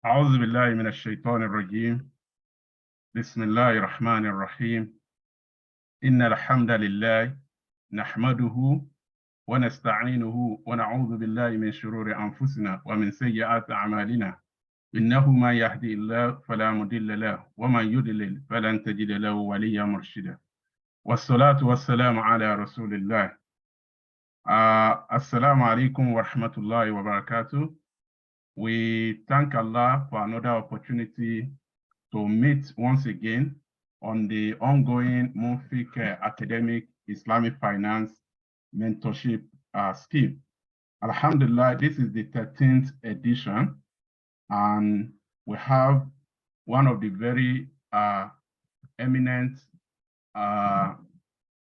أعوذ بالله من الشيطان الرجيم. بسم الله الرحمن الرحيم. إن الحمد لله نحمده ونستعينه ونعوذ بالله من شرور أنفسنا ومن سيئات أعمالنا. إنه ما يهدي الله فلا مضل له ومن يضلل فلن تجد له وليا مرشدا. والصلاة والسلام على رسول الله. Assalamu alaikum wa rahmatullahi wa barakatuh. We thank Allah for another opportunity to meet once again on the ongoing MUNFIQ Academic Islamic Finance Mentorship Scheme. Alhamdulillah, this is the 13th edition, and we have one of the very eminent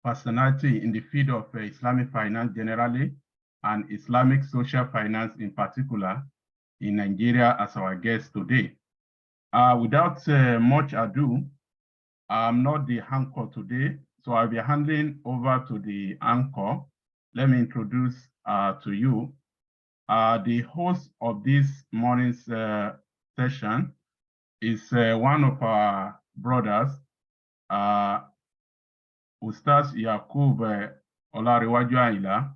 personality in the field of Islamic finance generally and Islamic social finance in particular in Nigeria as our guest today. Without much ado, I'm not the anchor today, so I'll be handing over to the anchor. Let me introduce to you the host of this morning's session is one of our brothers, Ustaz Yakub Olariwaju Aila,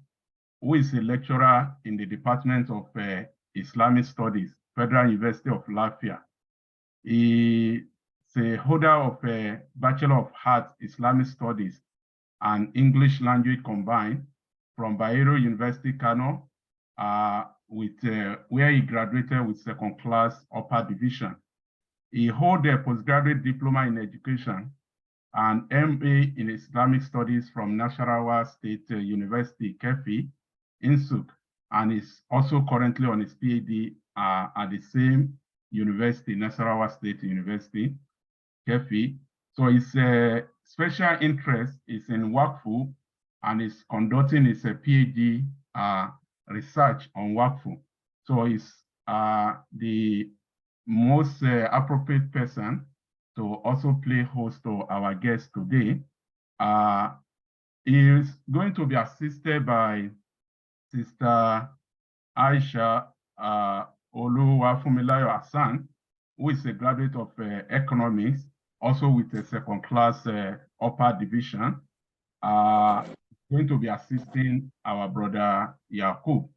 who is a lecturer in the Department of Islamic Studies, Federal University of Lafayette. He is a holder of a Bachelor of Arts Islamic Studies and English language combined from Bayero University, Kano, where he graduated with second class upper division. He holds a postgraduate diploma in education and MA in Islamic Studies from Nasarawa State University, Kefi, Insuk, and is also currently on his PhD at the same university, Nasarawa State University, Kefi. So his special interest is in Waqf and is conducting his PhD research on Waqf. So he's the most appropriate person to also play host to our guest today. He is going to be assisted by Sister Aisha Oluwafumilayo Hassan, who is a graduate of economics, also with a second class upper division, going to be assisting our brother Yakub.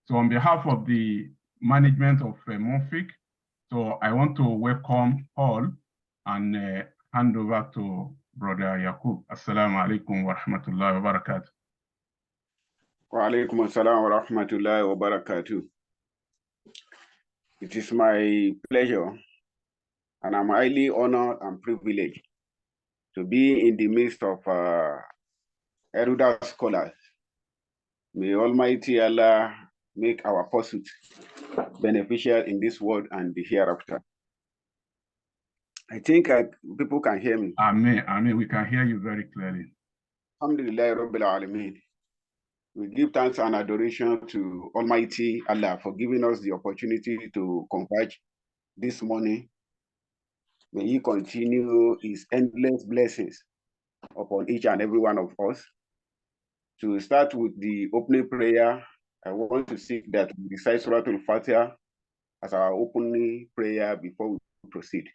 So on behalf of the management of MUNFIQ, so I want to welcome all and hand over to Brother Yakub. Assalamu alaikum wa rahmatullahi wa barakatuh. Wa alaikum assalam wa rahmatullahi wa barakatuh. It is my pleasure, and I'm highly honored and privileged to be in the midst of erudite scholars. May Almighty Allah make our pursuit beneficial in this world and the hereafter. I think people can hear me. Amen. Amen. We can hear you very clearly. Alhamdulillah Rabbil Alameen. We give thanks and adoration to Almighty Allah for giving us the opportunity to converge this morning. May He continue His endless blessings upon each and every one of us. To start with the opening prayer, I want to seek that we recite Surah Al-Fatiha as our opening prayer before we proceed.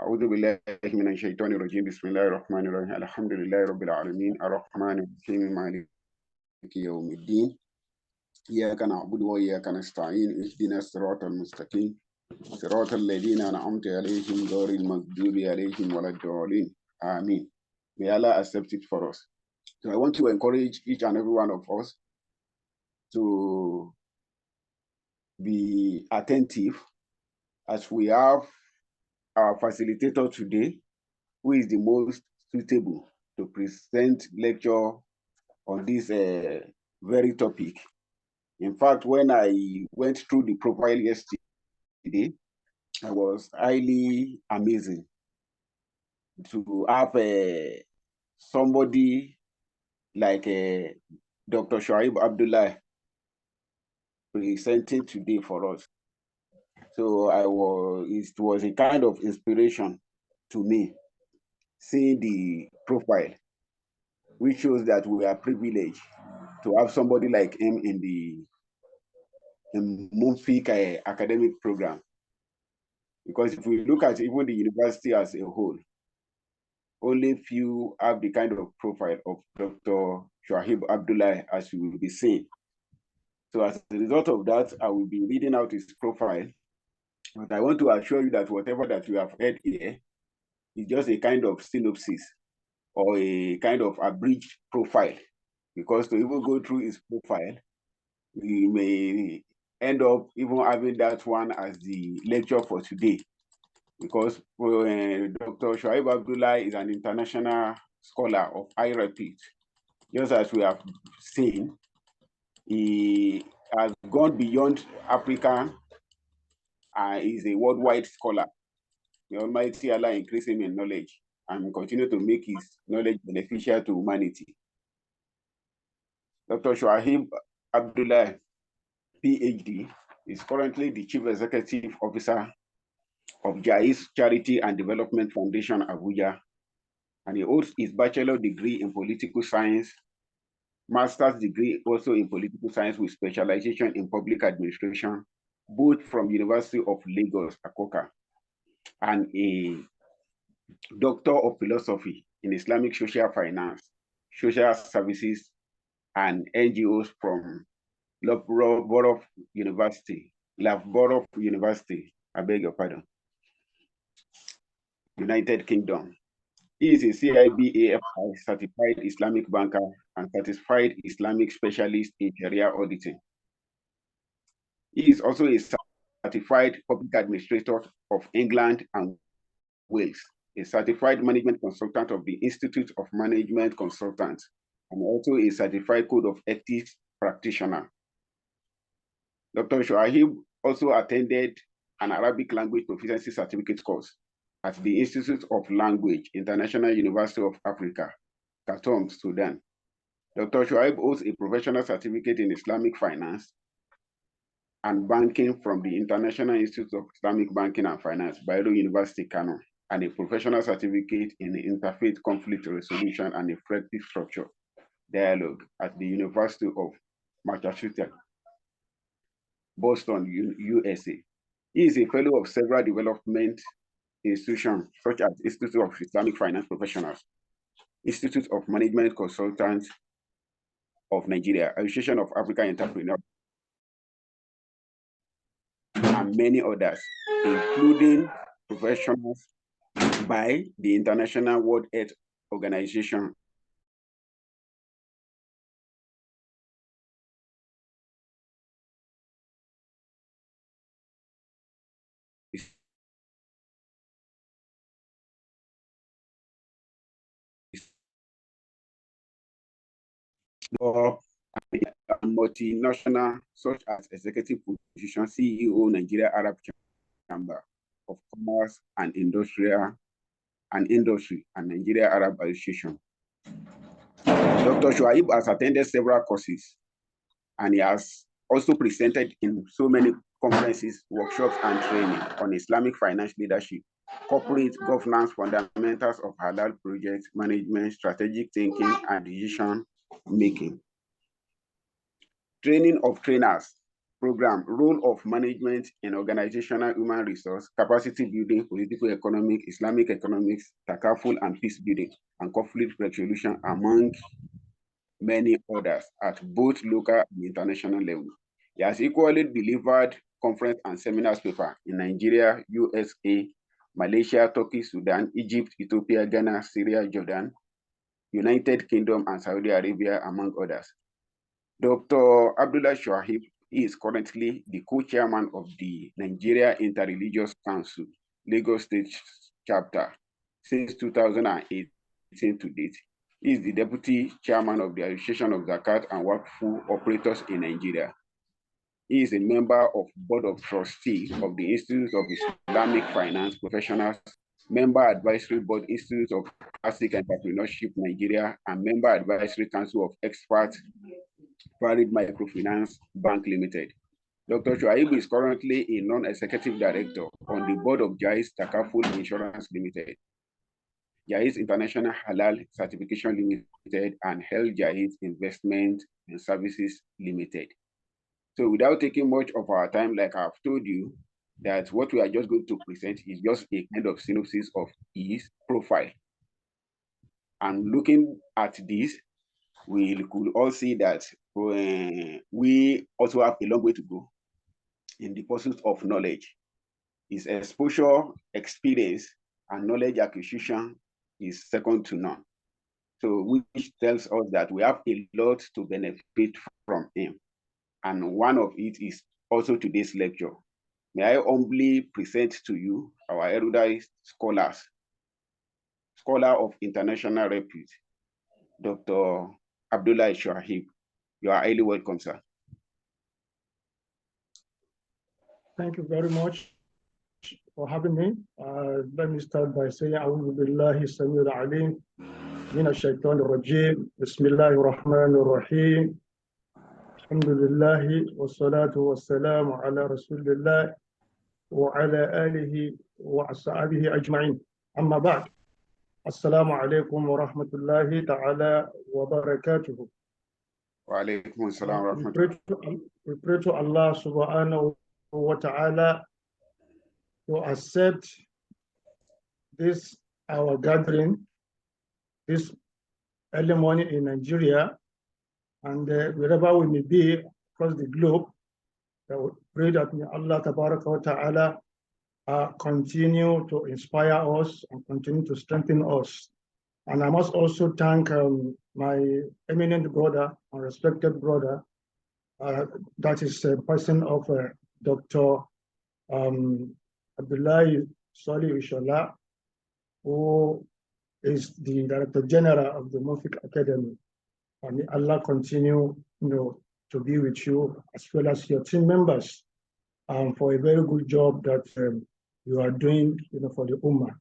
أعوذ بالله من الشيطان الرجيم بسم الله الرحمن الرحيم الحمد لله رب العالمين الرحمن الرحيم مالك يوم الدين إياك نعبد وإياك نستعين اهدنا الصراط المستقيم صراط الذين أنعمت عليهم غير المغضوب عليهم ولا الضالين آمين. May Allah accept it for us. So I want to encourage each and every one of us to be attentive as we have our facilitator today, who is the most suitable to present lecture on this very topic. In fact, when I went through the profile yesterday, I was highly amazing to have somebody like Dr. Shuaib Abdullahi presenting today for us. So it was a kind of inspiration to me, seeing the profile, which shows that we are privileged to have somebody like him in the MUNFIQ academic program. Because if we look at even the university as a whole, only few have the kind of profile of Dr. Shuaib Abdullahi, as you will be seeing. So as a result of that, I will be reading out his profile. But I want to assure you that whatever that you have heard here is just a kind of synopsis or a kind of abridged profile. Because to even go through his profile, we may end up even having that one as the lecture for today. Because Dr. Shuaib Abdullahi is an international scholar of high repute. Just as we have seen, he has gone beyond Africa and is a worldwide scholar. The Almighty Allah increase him in knowledge and continue to make his knowledge beneficial to humanity. Dr. Shuaib Abdullahi, PhD, is currently the Chief Executive Officer of Jaiz Charity and Development Foundation, Abuja, and he holds his bachelor degree in political science, master's degree also in political science with specialization in public administration, both from University of Lagos, Akoka, and a Doctor of Philosophy in Islamic Social Finance, Social Services, and NGOs from Loughborough University, I beg your pardon, United Kingdom. He is a CIBAFI certified Islamic banker and certified Islamic specialist in Sharia auditing. He is also a certified public administrator of England and Wales, a certified management consultant of the Institute of Management Consultants, and also a certified code of ethics practitioner. Dr. Shuaib also attended an Arabic language proficiency certificate course at the Institute of Language, International University of Africa, Khartoum, Sudan. Dr. Shuaib holds a professional certificate in Islamic finance and banking from the International Institute of Islamic Banking and Finance, Bayero University, Kano, and a professional certificate in interfaith conflict resolution and effective structure dialogue at the University of Massachusetts, Boston, USA. He is a fellow of several development institutions such as Institute of Islamic Finance Professionals, Institute of Management Consultants of Nigeria, Association of African Entrepreneurs, and many others, including professionals by the International World Health Organization, or multinational such as executive position, CEO, Nigeria Arab Chamber of Commerce and Industry, and Nigeria Arab Association. Dr. Shuaib has attended several courses, and he has also presented in so many conferences, workshops, and training on Islamic finance leadership, corporate governance, fundamentals of halal project management, strategic thinking, and decision making. Training of trainers program, role of management in organizational human resource, capacity building, political economic, Islamic economics, takaful and peace building, and conflict resolution, among many others at both local and international levels. He has equally delivered conference and seminars paper in Nigeria, USA, Malaysia, Turkey, Sudan, Egypt, Ethiopia, Ghana, Syria, Jordan, United Kingdom, and Saudi Arabia, among others. Dr. Abdullahi Shuaib is currently the co-chairman of the Nigeria Interreligious Council, Lagos State Chapter, since 2018 to date. He is the deputy chairman of the Association of Zakah and Waqf Operators in Nigeria. He is a member of Board of Trustees of the Institute of Islamic Finance Professionals, member advisory board Institute of Classic Entrepreneurship Nigeria, and member advisory council of Experts Valid Microfinance Bank Limited. Dr. Shuaib is currently a non-executive director on the board of Jaiz Takaful Insurance Limited, Jaiz International Halal Certification Limited, and Hel Jaiz Investment and Services Limited. So without taking much of our time, like I've told you, that what we are just going to present is just a kind of synopsis of his profile. And looking at this, we could all see that we also have a long way to go in the pursuit of knowledge. His exposure, experience, and knowledge acquisition is second to none. So which tells us that we have a lot to benefit from him. And one of it is also today's lecture. May I humbly present to you our erudite scholars, scholar of international repute, Dr. Abdullahi Shuaib. You are highly welcome, sir. Thank you very much for having me. Let me start by saying, أعوذ بالله السميع العليم من الشيطان الرجيم. بسم الله الرحمن الرحيم. الحمد لله والصلاة والسلام على رسول الله وعلى آله وأصحابه أجمعين. أما بعد. السلام عليكم ورحمة الله تعالى وبركاته. وعليكم السلام ورحمة الله. We pray to Allah subhanahu wa ta'ala to accept this our gathering this early morning in Nigeria and wherever we may be across the globe. We pray that may Allah wa ta'ala continue to inspire us and continue to strengthen us. And I must also thank my eminent brother and respected brother, that is a person of Dr. Abdullahi Shuaib, who is the Director General of the MUNFIQ Academy. And may Allah continue, to be with you as well as your team members for a very good job that you are doing, for the Ummah.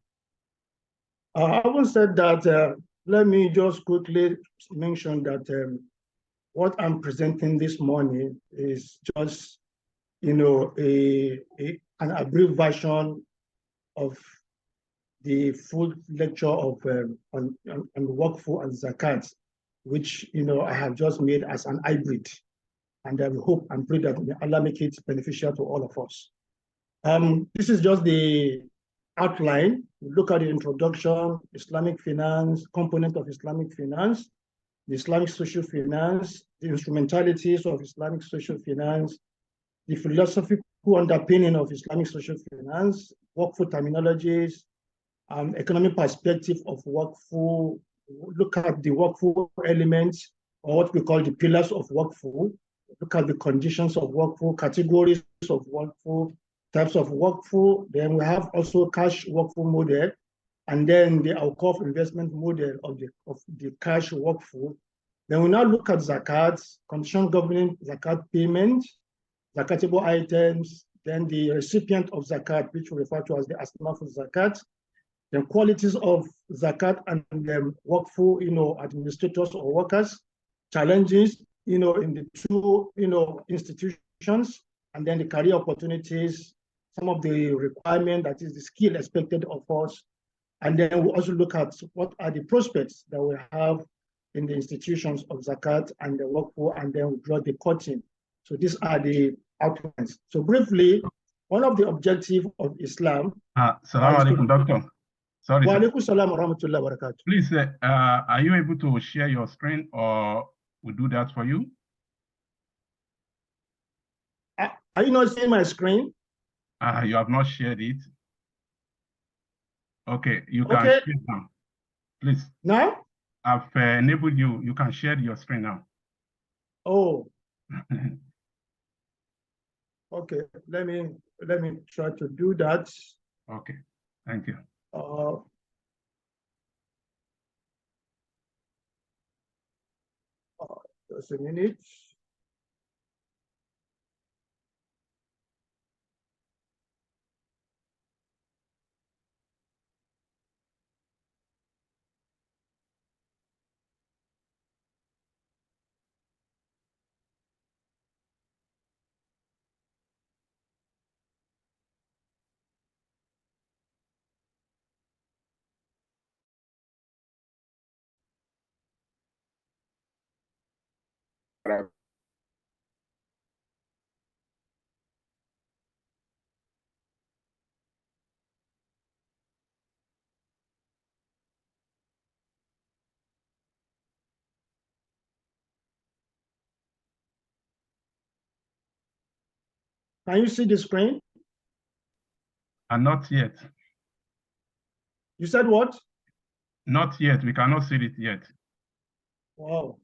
Having said that, let me just quickly mention that what I'm presenting this morning is just, an abbreviated version of the full lecture of on Waqf and Zakat, which I have just made as an hybrid, and I hope and pray that Allah make it beneficial to all of us. This is just the outline. Look at the introduction, Islamic finance, component of Islamic finance, the Islamic social finance, the instrumentalities of Islamic social finance, the philosophical underpinning of Islamic social finance, Waqf terminologies, economic perspective of Waqf. Look at the Waqf elements, or what we call the pillars of Waqf. Look at the conditions of Waqf, categories of Waqf, types of Waqf. Then we have also cash Waqf model, and then the Awqaf investment model of the cash Waqf. Then we now look at Zakat, condition governing Zakat payment, Zakatable items, then the recipient of Zakat, which we refer to as the Asnaf of Zakat, the qualities of Zakat and Waqf, administrators or workers, challenges, in the two, institutions, and then the career opportunities, some of the requirement, that is the skill expected of us. And then we also look at what are the prospects that we have in the institutions of Zakat and the Waqf, and then we draw the curtain. So these are the outlines. So briefly, one of the objectives of Islam. Assalamu alaikum, doctor. Sorry. Wa alaikum salam wa rahmatullahi wa barakatuh. Please, are you able to share your screen, or we do that for you? Are you not seeing my screen? You have not shared it. Okay, you can share now. Please. Now? I've enabled you. You can share your screen now. Oh. Okay, let me try to do that. Okay, thank you. Just a minute. Can you see the screen? And not yet. You said what? Not yet. We cannot see it yet. Wow.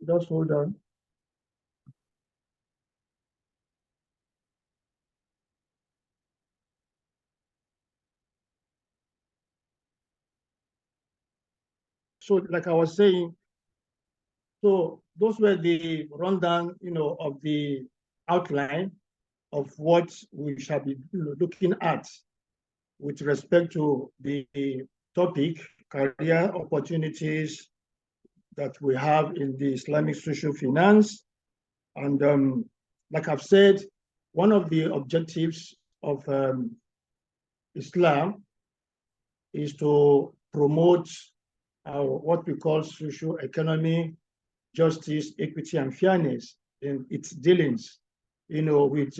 Just hold on. So, like I was saying, so those were the rundown, of the outline of what we shall be looking at with respect to the topic, career opportunities that we have in the Islamic social finance. And like I've said, one of the objectives of Islam is to promote what we call social economy, justice, equity, and fairness in its dealings, with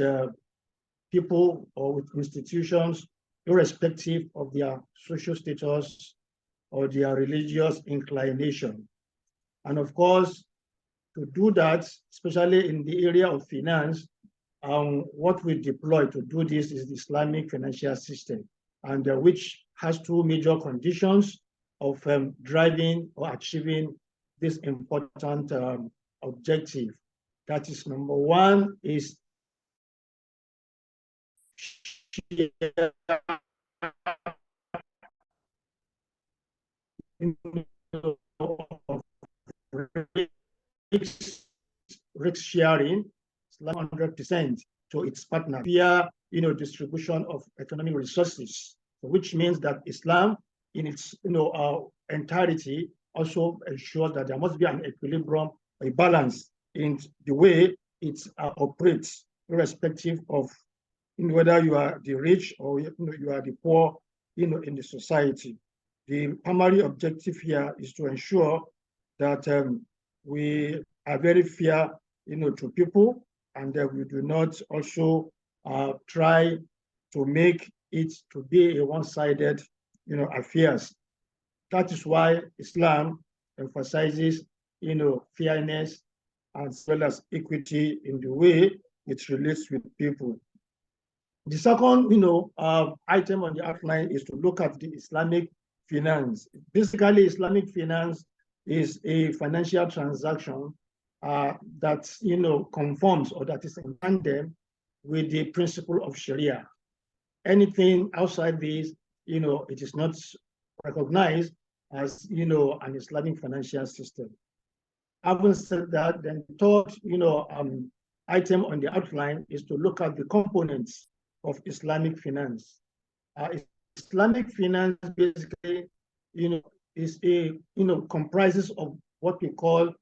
people or with institutions, irrespective of their social status or their religious inclination. And of course, to do that, especially in the area of finance, what we deploy to do this is the Islamic financial system, and which has two major conditions of driving or achieving this important objective. That is, number one is risk sharing, 100% to its partner via distribution of economic resources, which means that Islam in its entirety also ensures that there must be an equilibrium, a balance in the way it operates, irrespective of whether you are the rich or you are the poor in the society. The primary objective here is to ensure that we are very fair to people, and that we do not also try to make it to be a one-sided affairs. That is why Islam emphasizes fairness as well as equity in the way it relates with people. The second item on the outline is to look at the Islamic finance. Basically, Islamic finance is a financial transaction that conforms or that is in tandem with the principle of Sharia. Anything outside this, it is not recognized as an Islamic financial system. Having said that, then the third item on the outline is to look at the components of Islamic finance. Islamic finance basically is comprises of what we call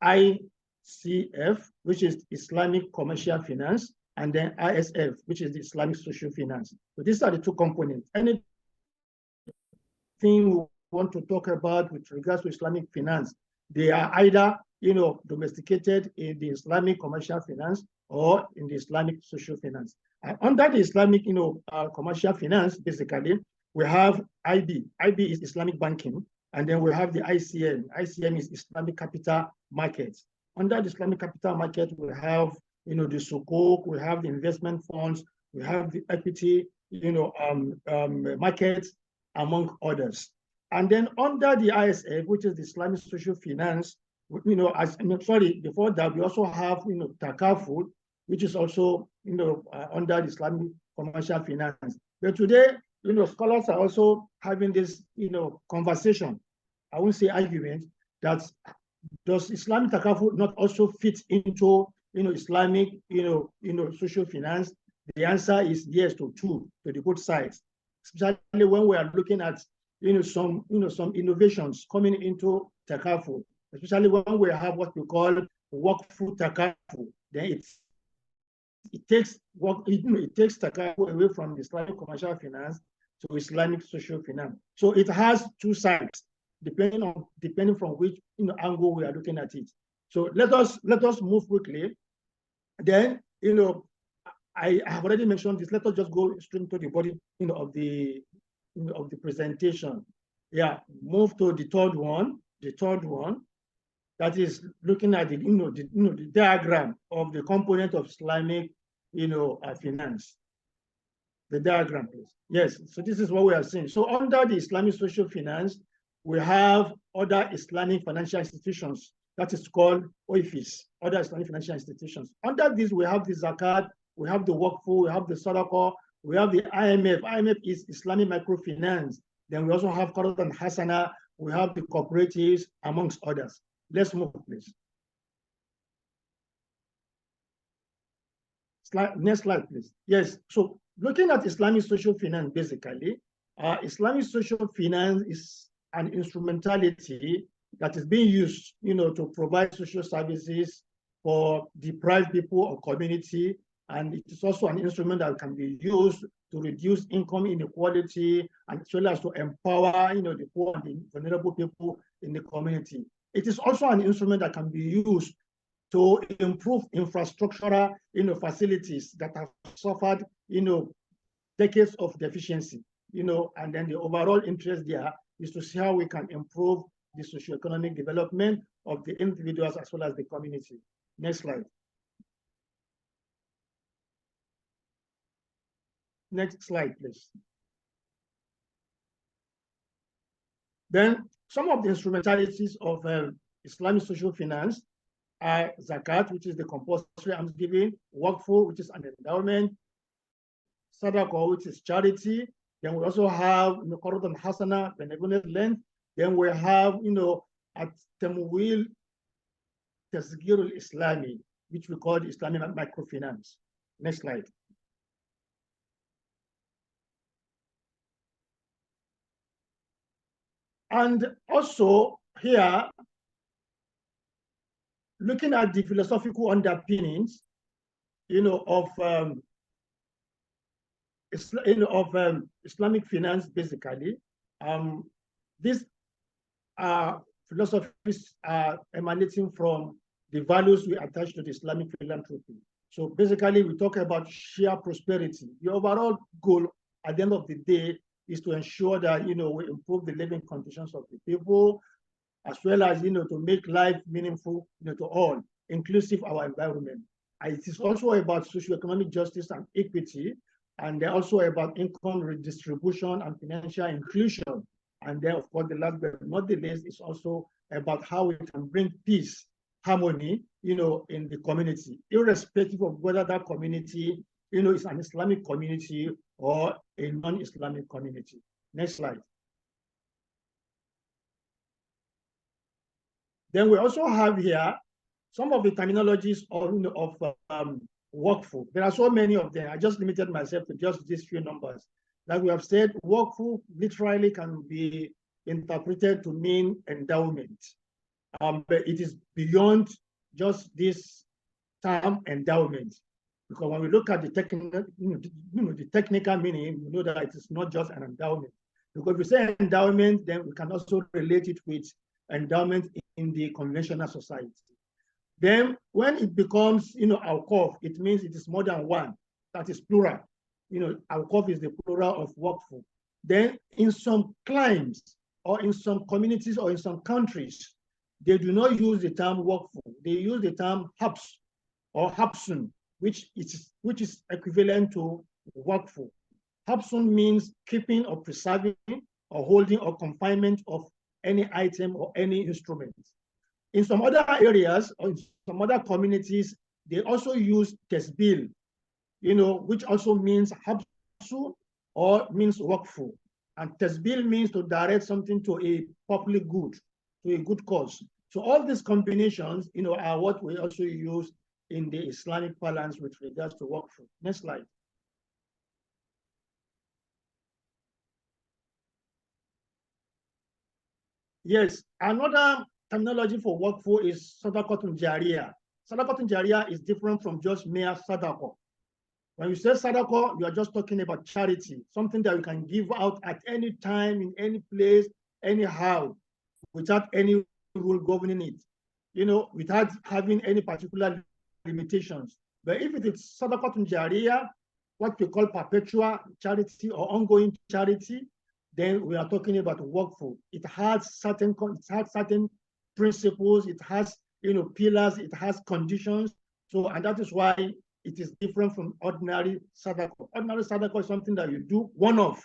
ICF, which is Islamic Commercial Finance, and then ISF, which is the Islamic Social Finance. So these are the two components. Anything we want to talk about with regards to Islamic finance, they are either domesticated in the Islamic Commercial Finance or in the Islamic Social Finance. Under the Islamic commercial finance, basically, we have IB. IB is Islamic banking. And then we have the ICM. ICM is Islamic capital markets. Under the Islamic capital market, we have the sukuk, we have the investment funds, we have the equity markets, among others. And then under the ISF, which is the Islamic social finance, before that, we also have takaful, which is also under the Islamic commercial finance. But today, scholars are also having this conversation, I won't say argument, that does Islamic takaful not also fit into Islamic social finance? The answer is yes to the both sides, especially when we are looking at some innovations coming into takaful, especially when we have what we call waqf takaful. Then it takes takaful away from the Islamic commercial finance to Islamic social finance. So it has two sides, depending from which angle we are looking at it. So let us move quickly. Then I have already mentioned this. Let us just go straight to the body, of the presentation. Yeah, move to the third one. The third one, that is looking at the the diagram of the component of Islamic finance. The diagram, please. Yes, so this is what we are seeing. So under the Islamic social finance, we have other Islamic financial institutions. That is called OIFIs, other Islamic financial institutions. Under this, we have the Zakat, we have the Waqf, we have the Sadaqah, we have the IMF. IMF is Islamic microfinance. Then we also have Qarad and Hasana, we have the cooperatives, amongst others. Let's move, please. Next slide, please. Yes, so looking at Islamic social finance, basically, Islamic social finance is an instrumentality that is being used, to provide social services for deprived people or community, and it is also an instrument that can be used to reduce income inequality and as well as to empower, the poor and the vulnerable people in the community. It is also an instrument that can be used to improve infrastructural, facilities that have suffered, decades of deficiency, and then the overall interest there is to see how we can improve the socioeconomic development of the individuals as well as the community. Next slide. Next slide, please. Then some of the instrumentalities of Islamic social finance are Zakat, which is the compulsory alms giving, Waqf, which is an endowment, Sadaqah, which is charity. Then we also have Qarad and Hasana, benevolent lend. Then we have, at Tamwil Tasgir al-Islami, which we call Islamic microfinance. Next slide. And also here, looking at the philosophical underpinnings, of Islamic finance, basically, these philosophies are emanating from the values we attach to the Islamic philanthropy. So basically, we talk about shared prosperity. The overall goal at the end of the day is to ensure that, we improve the living conditions of the people, as well as, to make life meaningful, to all, inclusive our environment. And it is also about socioeconomic justice and equity, and they're also about income redistribution and financial inclusion. And then, of course, the last but not the least is also about how we can bring peace, harmony, in the community, irrespective of whether that community, is an Islamic community or a non-Islamic community. Next slide. Then we also have here some of the terminologies of Waqf. There are so many of them. I just limited myself to just these few numbers. Like we have said, Waqf literally can be interpreted to mean endowment. But it is beyond just this term endowment. Because when we look at the technical, the technical meaning, we know that it is not just an endowment. Because if we say endowment, then we can also relate it with endowment in the conventional society. Then when it becomes, Awqaf, it means it is more than one. That is plural. Awqaf is the plural of Waqf. Then in some climes or in some communities or in some countries, they do not use the term Waqf. They use the term Habs or Habsun, which is equivalent to Waqf. Habsun means keeping or preserving or holding or confinement of any item or any instrument. In some other areas or in some other communities, they also use Tesbil, which also means Habsu or means Waqf. And Tesbil means to direct something to a public good, to a good cause. So all these combinations, are what we also use in the Islamic balance with regards to Waqf. Next slide. Yes, another terminology for Waqf is Sadaqatun Jariyah. Sadaqatun Jariyah is different from just mere Sadaqah. When you say Sadaqah, you are just talking about charity, something that you can give out at any time, in any place, anyhow, without any rule governing it, without having any particular limitations. But if it is sadaqatun jariyah, what we call perpetual charity or ongoing charity, then we are talking about waqf. It has certain principles, it has pillars, it has conditions. So, and that is why it is different from ordinary sadaqah. Ordinary sadaqah is something that you do one-off.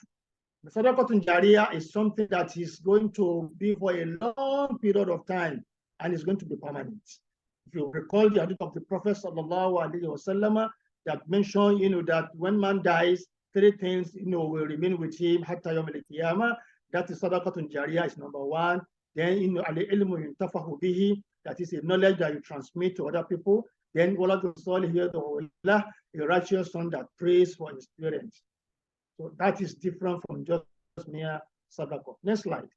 The sadaqatun jariyah is something that is going to be for a long period of time and is going to be permanent. If you recall the hadith of the Prophet sallallahu alaihi wasallam that mentioned, that when man dies, 3 things, will remain with him hatta yawm al-qiyamah. That is sadaqatun jariyah is number 1. Then, al-ilmu yuntafahu bihi, that is a knowledge that you transmit to other people. Then, waladun salih, a righteous son that prays for his parents. So that is different from just mere sadaqah. Next slide.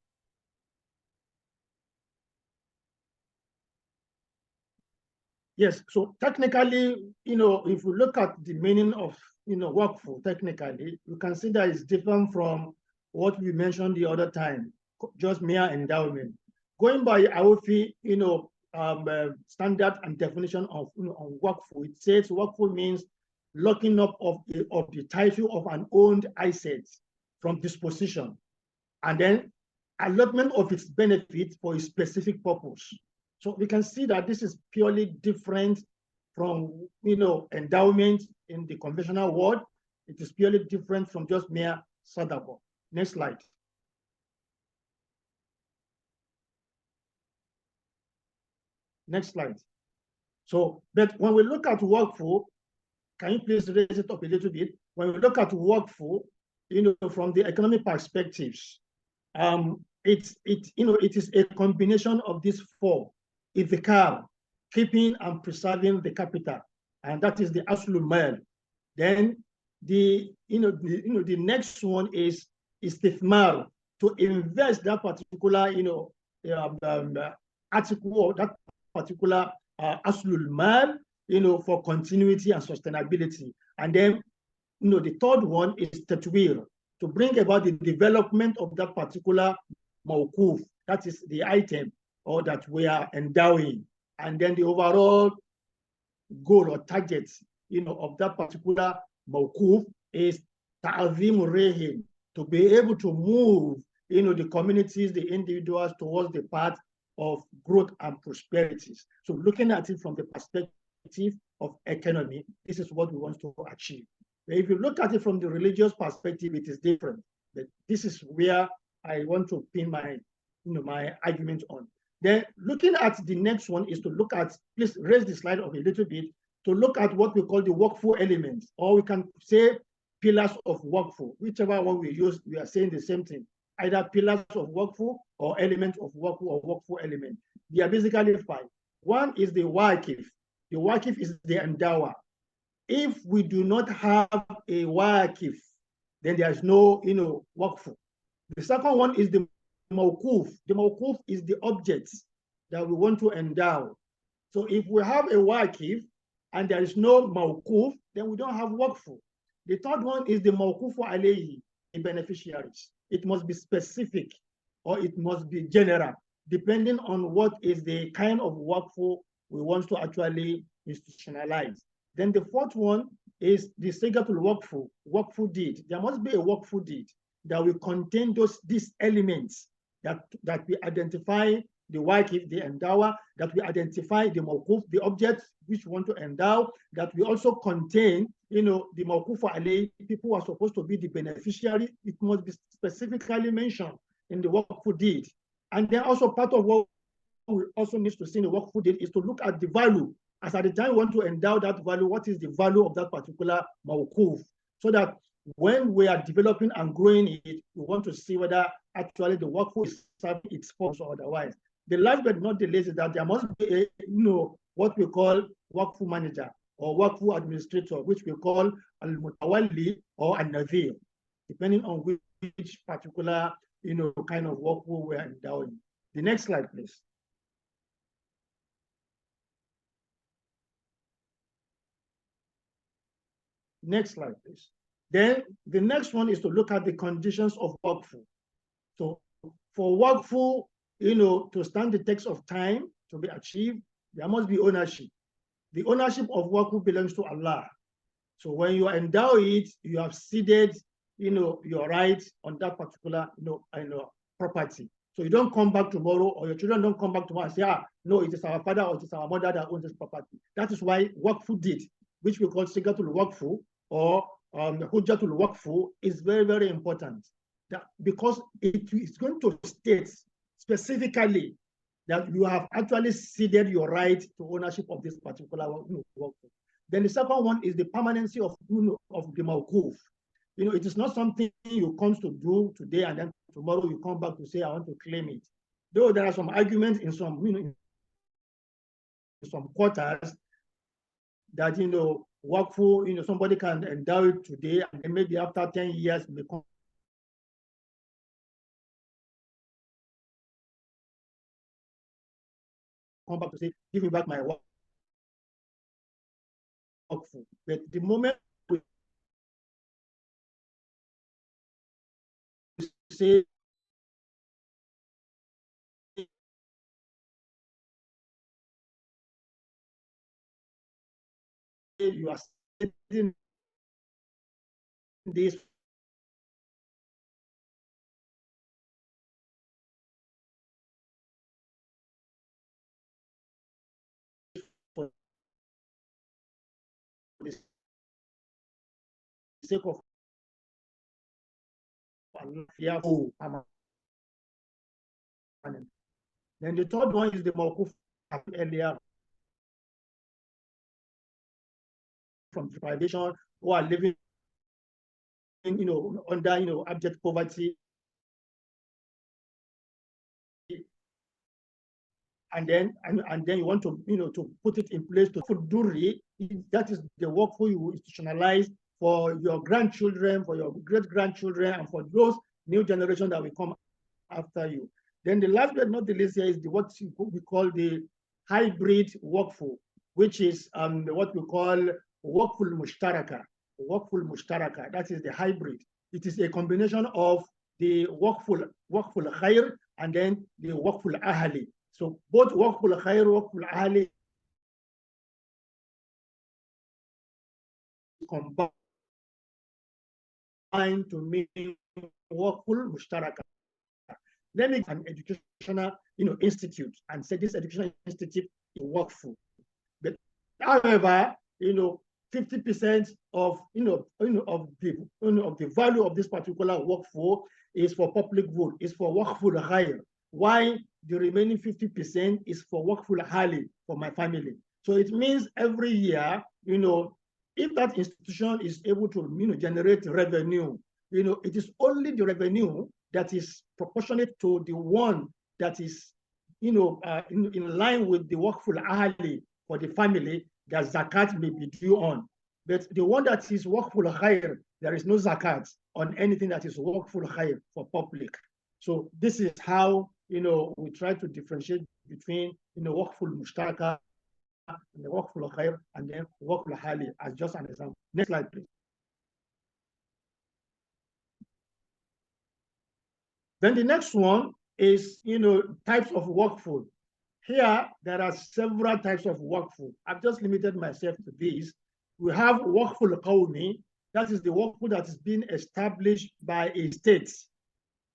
Yes, so technically, if we look at the meaning of, waqf, technically, you can see that it's different from what we mentioned the other time, just mere endowment. Going by Awfi, standard and definition of, on waqf, it says waqf means locking up of the title of an owned asset from disposition, and then allotment of its benefit for a specific purpose. So we can see that this is purely different from, endowment in the conventional world. It is purely different from just mere sadaqah. Next slide. Next slide. So, but when we look at waqf, can you please raise it up a little bit? When we look at waqf, from the economic perspectives, it is a combination of these 4. Idhikar, keeping and preserving the capital, and that is the aslul mal. Then the next one is istithmar, to invest that particular article or that particular aslul mal, for continuity and sustainability. And then the third one is tatwir, to bring about the development of that particular mawquf, that is the item or that we are endowing, and then the overall goal or target, of that particular mawquf is ta'azim rehim, to be able to move, the communities, the individuals towards the path of growth and prosperity. So looking at it from the perspective of economy, this is what we want to achieve. But if you look at it from the religious perspective, it is different. But this is where I want to pin my, my argument on. Then looking at the next one is to look at, please raise the slide up a little bit, to look at what we call the waqf elements, or we can say pillars of waqf. Whichever one we use, we are saying the same thing. Either pillars of waqf or elements of waqf or waqf element. They are basically 5. One is the waqif. The waqif is the endower. If we do not have a waqif, then there is no, waqf. The second one is the mawquf. The mawquf is the object that we want to endow. So if we have a waqif and there is no mawquf, then we don't have waqf. The third one is the mawqufu alayhi, the beneficiaries. It must be specific or it must be general, depending on what is the kind of waqf we want to actually institutionalize. Then the fourth one is the sigatul waqf deed. There must be a waqf deed that will contain these elements that we identify the waqif, the endower, that we identify the mawquf, the objects which we want to endow, that we also contain, the mawqufu alayhi, people who are supposed to be the beneficiary. It must be specifically mentioned in the waqf deed. And then also part of what we also need to see in the waqf deed is to look at the value. As at the time we want to endow that value, what is the value of that particular mawquf? So that when we are developing and growing it, we want to see whether actually the waqf is serving its purpose or otherwise. The last but not the least is that there must be a, what we call waqf manager or waqf administrator, which we call al-mutawalli or al-nadhir, depending on which particular, kind of waqf we are endowing. The next slide, please. Next slide, please. Then the next one is to look at the conditions of waqf. So for waqf, to stand the test of time to be achieved, there must be ownership. the ownership of Waqf belongs to Allah. So when you endow it, you have ceded, your rights on that particular, property. So you don't come back tomorrow, or your children don't come back tomorrow and say, no, it is our father or it is our mother that owns this property. That is why Waqf deed, which we call Sigatul Waqf or Hujjatul Waqf, is very, very important. Because it is going to state specifically that you have actually ceded your right to ownership of this particular Waqf. Then the second one is the permanency of the Mawquf. It is not something you come to do today and then tomorrow you come back to say, I want to claim it. Though there are some arguments in some, in some quarters that, Waqf, somebody can endow it today and then maybe after 10 years may come back to say, give me back my Waqf. But the moment we say you are setting this for the sake of Allah. Then the third one is the Mawquf earlier from deprivation, who are living under abject poverty, and then you want to to put it in place to Duri. That is the work for you institutionalize for your grandchildren, for your great-grandchildren, and for those new generation that will come after you. Then the last but not the least here is what we call the hybrid Waqf, which is what we call Waqful Mushtaraka. Waqful Mushtaraka, that is the hybrid. It is a combination of the Waqful Khair and then the Waqful Ahli. So both Waqful Khair, Waqful Ahli combine to make Waqful Mushtaraka. Let me an educational institute and say this educational institute is Waqf. But however, 50% of of the value of this particular Waqf is for public good, is for Waqful Khair. Why the remaining 50% is for Waqful Ahli, for my family. So it means every year, if that institution is able to generate revenue, it is only the revenue that is proportionate to the one that is in line with the Waqful Ahli for the family that zakat may be due on. But the one that is Waqful Khair, there is no zakat on anything that is Waqful Khair for public. So this is how we try to differentiate between Waqful Mushtaraka and the Waqful Khair and then Waqful Ahli as just an example. Next slide, please. Then the next one is types of Waqf. Here there are several types of Waqf. I've just limited myself to these. We have Waqful Qawmi, that is the Waqf that is being established by a state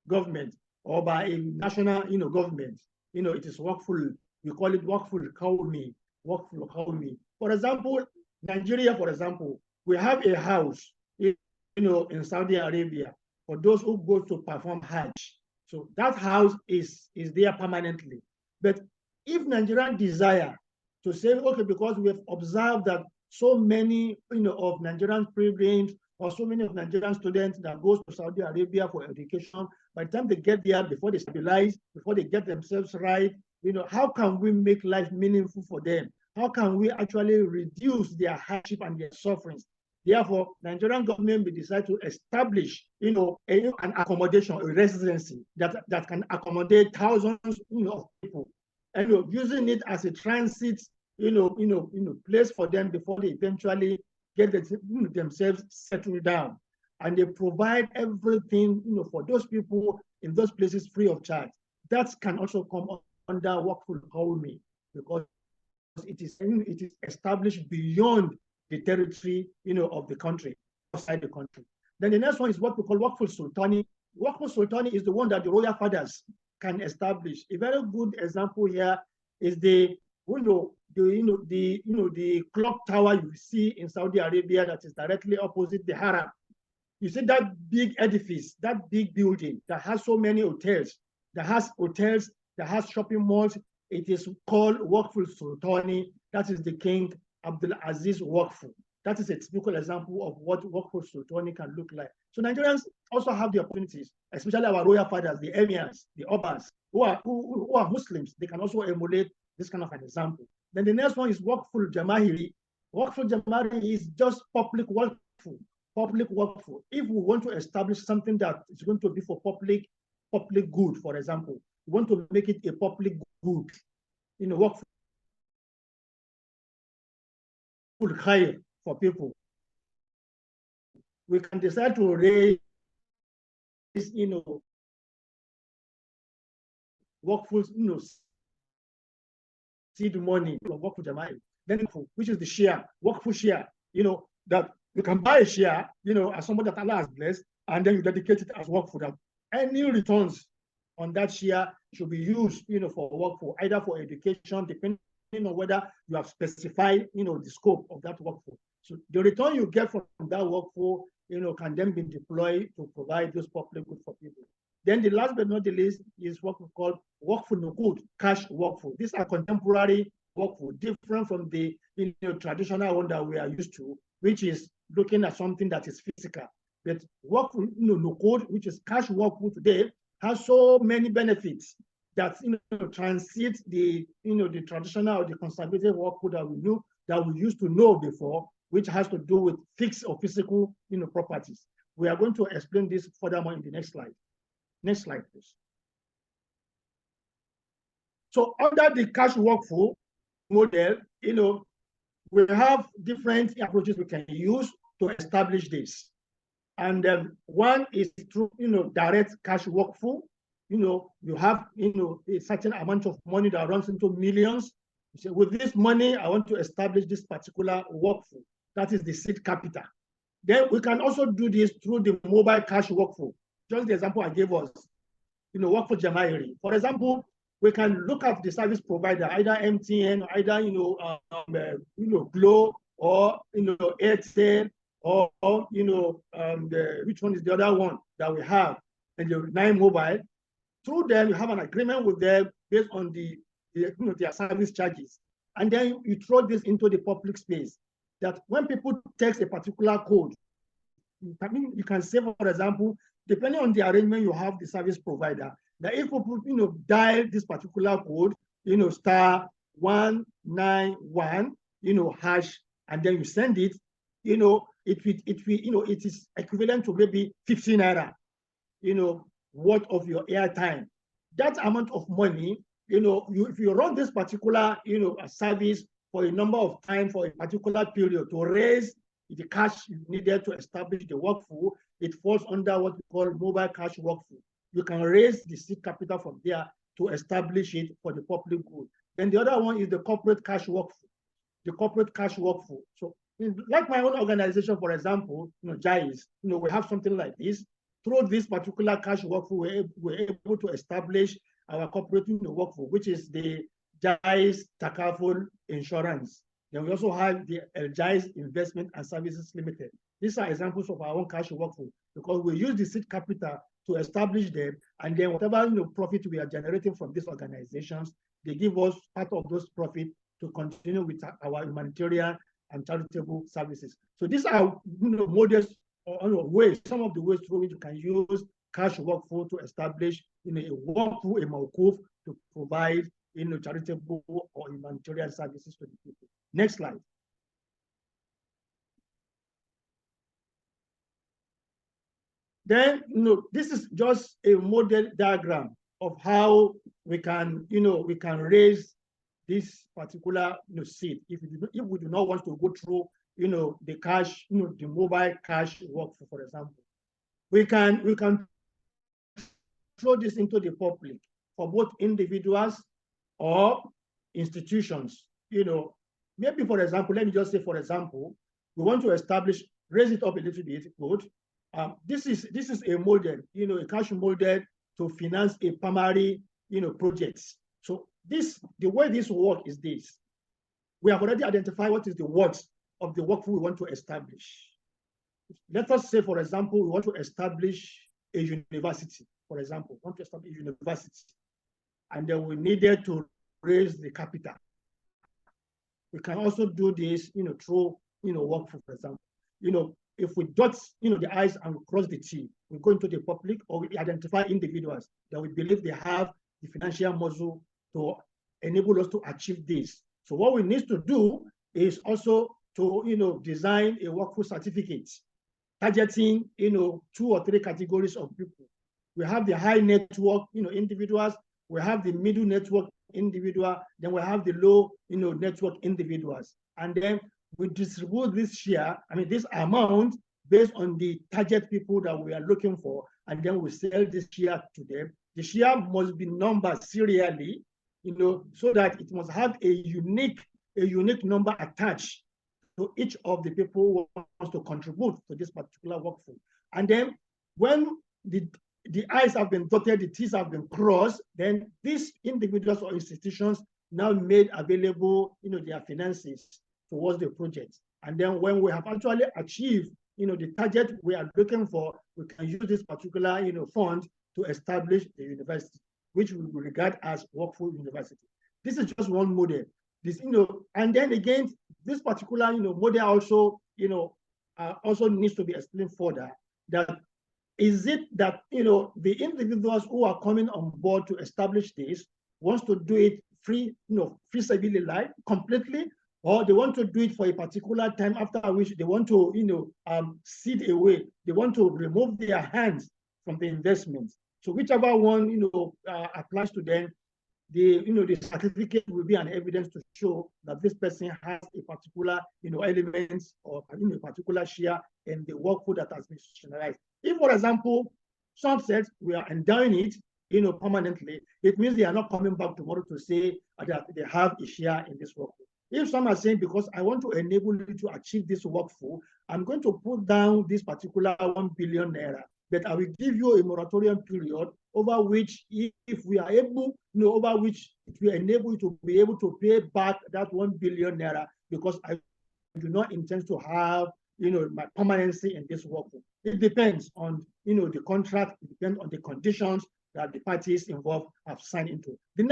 government or by a national government. It is Waqful, we call it Waqful Qawmi, Waqful Qawmi. For example, Nigeria, for example, we have a house in Saudi Arabia for those who go to perform Hajj. So that house is there permanently. But if Nigerians desire to say, okay, because we have observed that so many of Nigerian pilgrims or so many of Nigerian students that goes to Saudi Arabia for education, by the time they get there, before they stabilize, before they get themselves right, how can we make life meaningful for them? How can we actually reduce their hardship and their sufferings? Therefore, Nigerian government will decide to establish, an accommodation, a residency that can accommodate thousands, of people, and using it as a transit, place for them before they eventually get themselves settled down. And they provide everything, for those people in those places free of charge. That can also come under Waqful Qawmi, because it is established beyond the territory, of the country, outside the country. Then the next one is what we call Waqf Sultani. Waqf Sultani is the one that the royal fathers can establish. A very good example here is the clock tower you see in Saudi Arabia that is directly opposite the Haram. You see that big edifice, that big building that has so many hotels, that has shopping malls. It is called Waqf Sultani. That is the King Abdulaziz Waqf. That is a typical example of what Waqf Sultani can look like. So Nigerians also have the opportunities, especially our royal fathers, the emirs, the obas, who are Muslims. They can also emulate this kind of an example. Then the next one is Waqful Jamahiri. Waqful Jamahiri is just public waqf. Public waqf. If we want to establish something that is going to be for public good, for example, we want to make it a public good, waqf khair for people. We can decide to raise, waqf, seed money from Waqf Jama'ah, then which is the share, Waqf share, that you can buy a share, as somebody that Allah has blessed, and then you dedicate it as Waqf. That any returns on that share should be used, for Waqf, either for education, depending on whether you have specified, the scope of that Waqf. So the return you get from that Waqf, can then be deployed to provide those public goods for people. Then the last but not the least is what we call Waqf Nuqud, cash Waqf. These are contemporary Waqf, different from the traditional one that we are used to, which is looking at something that is physical. But Waqf Nuqud, which is cash Waqf today, has so many benefits that transcend the the traditional or the conservative Waqf that we used to know before, which has to do with fixed or physical properties. We are going to explain this furthermore in the next slide. Next slide, please. So under the cash Waqf model, we have different approaches we can use to establish this. And one is through direct cash Waqf. You have a certain amount of money that runs into millions. You say, with this money, I want to establish this particular Waqf. That is the seed capital. Then we can also do this through the mobile cash Waqf. Just the example I gave us, Waqf Jamahiri. For example, we can look at the service provider, either MTN, either Glo, or Airtel, or which one is the other one that we have, and the 9 Mobile. Through them, you have an agreement with them based on their service charges, and then you throw this into the public space. That when people text a particular code, you can say, for example, depending on the arrangement you have the service provider, that if people dial this particular code, star 191, hash, and then you send it, it is equivalent to maybe 15 naira, worth of your airtime. That amount of money, if you run this particular, service for a number of times for a particular period to raise the cash needed to establish the Waqf, it falls under what we call mobile cash Waqf. You can raise the seed capital from there to establish it for the public good. Then the other one is the corporate cash Waqf. The corporate cash Waqf. So, like my own organization, for example, Jaiz, we have something like this. Through this particular cash Waqf, we're able to establish our corporate Waqf, which is the Jaiz Takaful Insurance. Then we also have the Jaiz Investment and Services Limited. These are examples of our own cash Waqf because we use the seed capital to establish them, and then whatever profit we are generating from these organizations, they give us part of those profit to continue with our humanitarian and charitable services. So these are models or ways, some of the ways through which you can use cash Waqf to establish a Waqf, a Mawquf, to provide charitable or humanitarian services to the people. Next slide. Then, this is just a model diagram of how we can, we can raise this particular seed. If we do not want to go through, the cash, the mobile cash Waqf, for example, we can throw this into the public for both individuals or institutions. maybe for example, let me just say, for example, we want to establish, raise it up a little bit, good. This is a model, a cash model to finance a primary, projects. So the way this work is this. We have already identified what is the worth of the work we want to establish. Let us say, for example, we want to establish a university, for example, we want to establish a university, and then we needed to raise the capital. We can also do this, through, workflow, for example. If we dot, the I's and we cross the T, we go into the public, or we identify individuals that we believe they have the financial muscle to enable us to achieve this. So what we need to do is also to, design a workflow certificate, targeting, 2 or 3 categories of people. We have the high network, individuals. We have the middle network individual. Then we have the low, network individuals. And then we distribute this share, this amount based on the target people that we are looking for. And then we sell this share to them. The share must be numbered serially, so that it must have a unique number attached to each of the people who wants to contribute to this particular workflow. And then when the I's have been dotted, the T's have been crossed, then these individuals or institutions now made available, their finances towards the project. And then when we have actually achieved, the target we are looking for, we can use this particular, fund to establish the university, which we regard as workflow university. This is just one model. This, and then again, this particular, model also, also needs to be explained further. That is it that, the individuals who are coming on board to establish this wants to do it free, free sabilillah completely, or they want to do it for a particular time after which they want to, seed away. They want to remove their hands from the investments. So whichever one, applies to them, the certificate will be an evidence to show that this person has a particular, elements or a particular share in the workflow that has been institutionalized. If, for example, some said we are endowing it, permanently, it means they are not coming back tomorrow to say that they have a share in this workflow. If some are saying, because I want to enable you to achieve this workflow, I'm going to put down this particular 1 billion naira, but I will give you a moratorium period over which, if we are able, over which it will enable you to be able to pay back that 1 billion naira, because I do not intend to have, my permanency in this workflow. It depends on, the contract. It depends on the conditions that the parties involved have signed into. The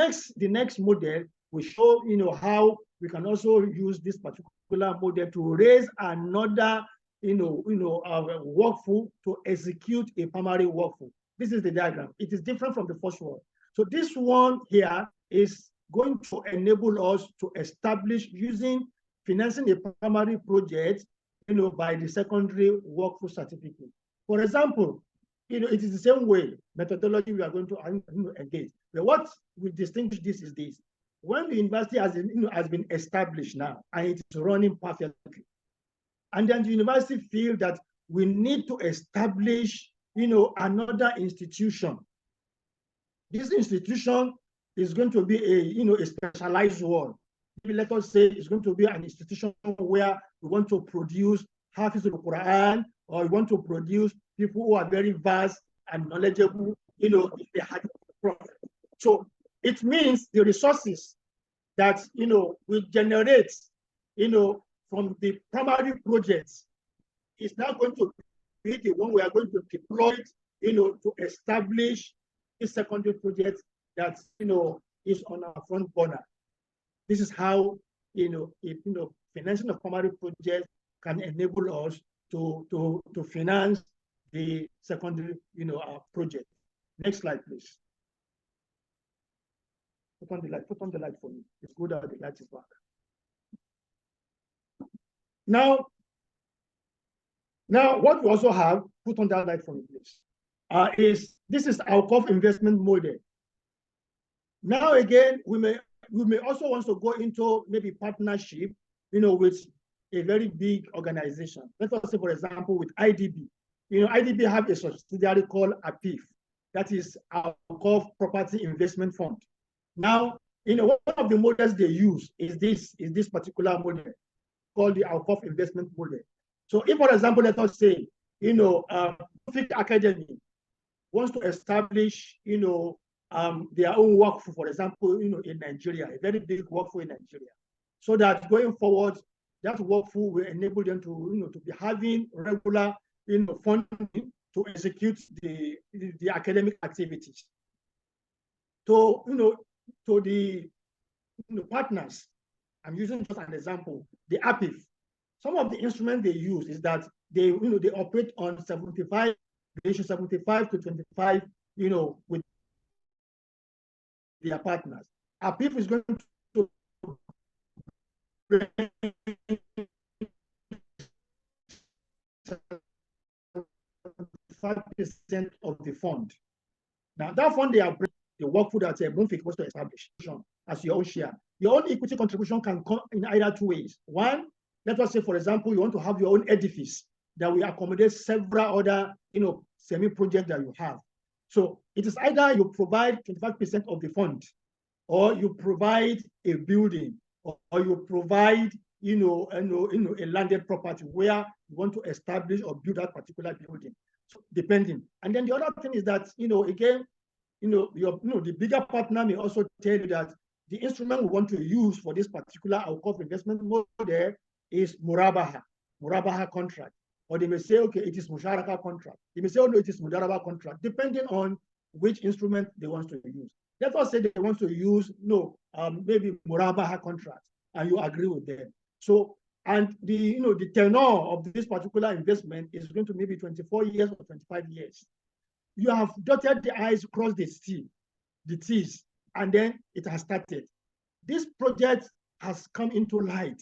next model will show, how we can also use this particular model to raise another, workflow to execute a primary workflow. This is the diagram. It is different from the first one. So this one here is going to enable us to establish, using financing a primary project, by the secondary workflow certificate. For example, it is the same way methodology we are going to engage. But what will distinguish this is this: when the university has been established now and it is running perfectly, and then the university feel that we need to establish, another institution. This institution is going to be a specialized one. Maybe let us say it's going to be an institution where we want to produce Hafiz al-Quran, or we want to produce people who are very vast and knowledgeable, in the Hadith of the Prophet. So it means the resources that, we generate, from the primary projects is now going to be the one we are going to deploy, to establish a secondary project that, is on our front burner. This is how, financing of primary projects can enable us to finance the secondary, project. Next slide, please. Put on the light for me. It's good that the light is back. Now, what we also have, put on that light for me, please, this is our Waqf investment model. Now again, we may also want to go into maybe partnership, with a very big organization. Let us say, for example, with IDB. IDB have a subsidiary called APIF, that is our Waqf Property Investment Fund. Now, one of the models they use is this particular model called the Waqf investment model. So if, for example, let us say, MUNFIQ Academy wants to establish, their own Waqf, for example, in Nigeria, a very big Waqf in Nigeria, so that going forward, that Waqf will enable them to, to be having regular, funding to execute the academic activities. To the partners, I'm using just an example, the APIF. Some of the instruments they use is that they operate on 75 to 25, with their partners. APIF is going to bring 5% of the fund. Now that fund they are bringing, the Waqf that MUNFIQ was to establish as your own share. Your own equity contribution can come in either two ways. One, let us say, for example, you want to have your own edifice that will accommodate several other, semi-projects that you have. So it is either you provide 25% of the fund, or you provide a building, or you provide, a landed property where you want to establish or build that particular building. So depending. And then the other thing is that, again, the bigger partner may also tell you that the instrument we want to use for this particular Waqf investment model is Murabaha contract. Or they may say, okay, it is Musharaka contract. They may say, oh no, it is Mudaraba contract, depending on which instrument they want to use. Let us say they want to use, maybe Murabaha contract, and you agree with them. So, and the tenure of this particular investment is going to maybe 24 years or 25 years. You have dotted the I's, crossed the T's, and then it has started. This project has come into light.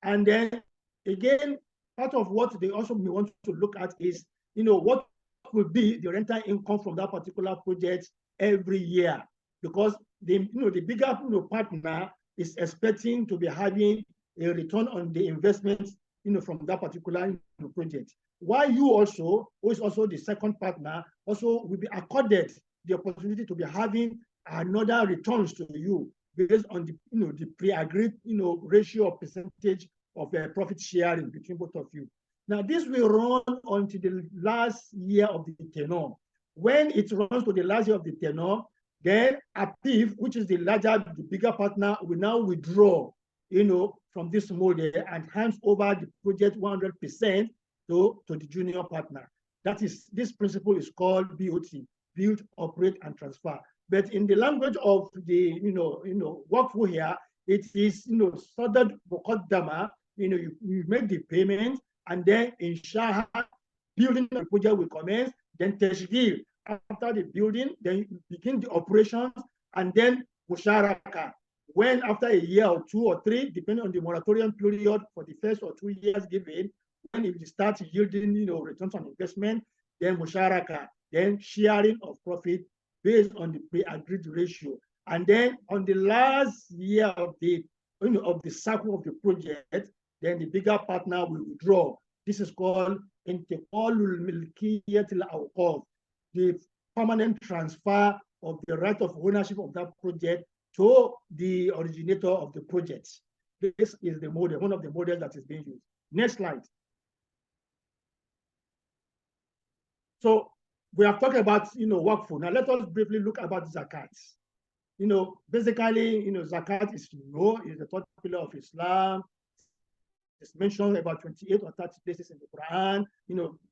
And then again, part of what they also may want to look at is, what will be the rental income from that particular project every year? Because the bigger partner is expecting to be having a return on the investment, from that particular project. While you also, who is also the second partner, also will be accorded the opportunity to be having another returns to you based on the pre-agreed ratio or percentage of profit sharing between both of you. Now this will run until the last year of the tenure. When it runs to the last year of the tenure, then APIF, which is the bigger partner, will now withdraw, from this model and hands over the project 100% to the junior partner. This principle is called BOT, build, operate, and transfer. But in the language of the Waqf here, it is Sadad Muqaddama, you make the payment, and then inshallah building the project will commence, then Tashghil. After the building, then you begin the operations, and then Musharaka. When after a year or 2 or 3, depending on the moratorium period for the first or 2 years given, when it starts yielding returns on investment, then Musharaka, then sharing of profit based on the pre-agreed ratio. And then on the last year of the cycle of the project, then the bigger partner will withdraw. This is called Intiqalul Milkiyatil Awqaf, the permanent transfer of the right of ownership of that project to the originator of the project. This is the model, one of the models that is being used. Next slide. So we have talked about Waqf. Now let us briefly look about zakat. Basically, zakat is the third pillar of Islam. It's mentioned about 28 or 30 places in the Quran.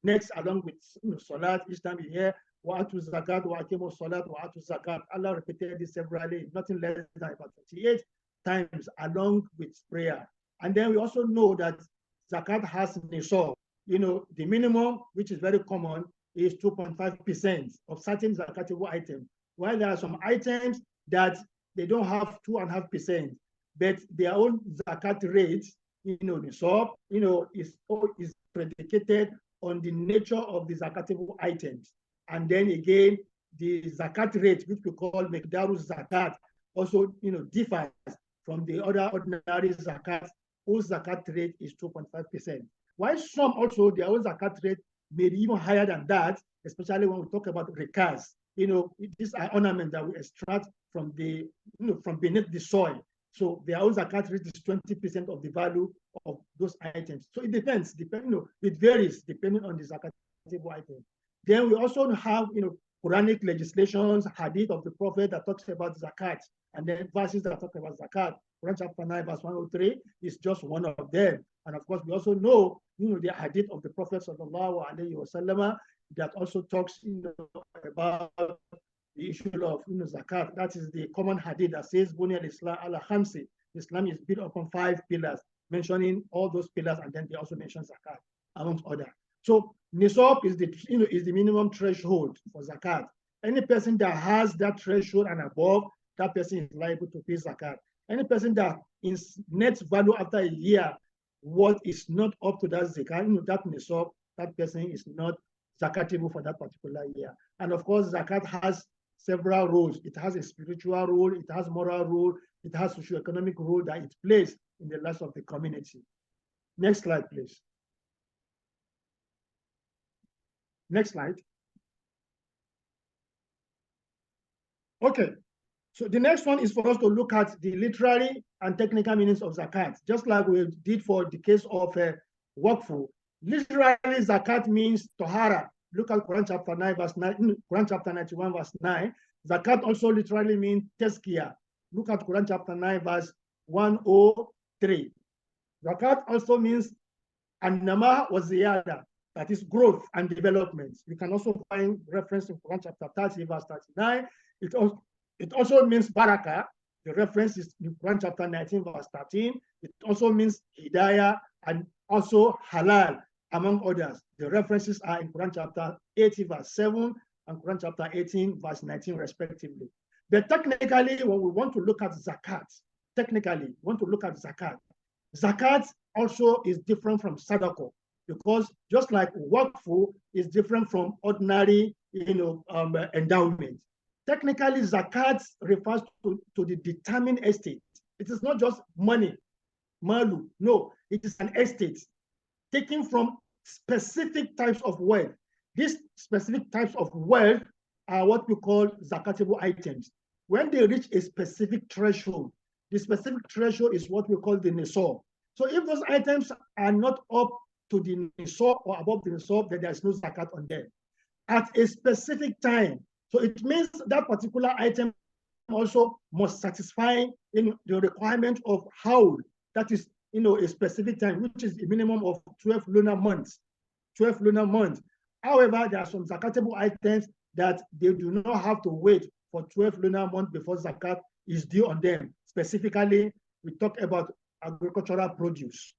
Next, along with salat, each time you hear wa'atu zakat, wa'akimu salat, wa'atu zakat. Allah repeated this severally, nothing less than about 28 times, along with prayer. And then we also know that zakat has nisab. The minimum, which is very common, is 2.5% of certain zakatable items. While there are some items that they don't have 2.5%, but their own zakat rate, nisab, is predicated on the nature of the zakatable items. And then again, the zakat rate, which we call Mekdaru zakat, also differs from the other ordinary zakat, whose zakat rate is 2.5%. While some also, their own zakat rate may be even higher than that, especially when we talk about rikas. these are ornaments that we extract from the, from beneath the soil. So their own zakat rate is 20% of the value of those items. So it depends, it varies depending on the zakatable item. Then we also have, Quranic legislations, hadith of the Prophet that talks about zakat, and then verses that talk about zakat. Quran chapter 9, verse 103 is just one of them. And of course, we also know, the hadith of the Prophet sallallahu alaihi wasallam that also talks, about the issue of zakat. That is the common hadith that says, Bunya al-Islam ala khamsi. Islam is built upon 5 pillars, mentioning all those pillars, and then they also mention zakat, amongst others. So nisab is the minimum threshold for zakat. Any person that has that threshold and above, that person is liable to pay zakat. Any person that in net value after a year, what is not up to that zakat, that nisab, that person is not zakatable for that particular year. And of course, zakat has several roles. It has a spiritual role, it has moral role, it has socio-economic role that it plays in the lives of the community. Next slide, please. Next slide. Okay, so the next one is for us to look at the literary and technical meanings of zakat, just like we did for the case of waqf. Literally, zakat means tahara. Look at Quran chapter 9, verse 9, Quran chapter 91, verse 9. Zakat also literally means tazkiyah. Look at Quran chapter 9, verse 103. Zakat also means an-nama wa ziyada, that is growth and development. You can also find reference in Quran chapter 30, verse 39. It also means barakah. The reference is in Quran chapter 19, verse 13. It also means hidayah and also halal, among others. The references are in Quran chapter 80, verse 7, and Quran chapter 18, verse 19, respectively. But technically, when we want to look at zakat, zakat also is different from sadaqah, because just like waqf is different from ordinary, endowment. Technically, zakat refers to the determined estate. It is not just money, malu. No, it is an estate taken from specific types of wealth. These specific types of wealth are what we call zakatable items. When they reach a specific threshold, the specific threshold is what we call the nisab. So if those items are not up to the nisab or above the nisab, then there's no zakat on them. At a specific time, so it means that particular item also must satisfy the requirement of haul, that is, a specific time, which is a minimum of 12 lunar months. 12 lunar months. However, there are some zakatable items that they do not have to wait for 12 lunar months before zakat is due on them. Specifically, we talk about agricultural produce.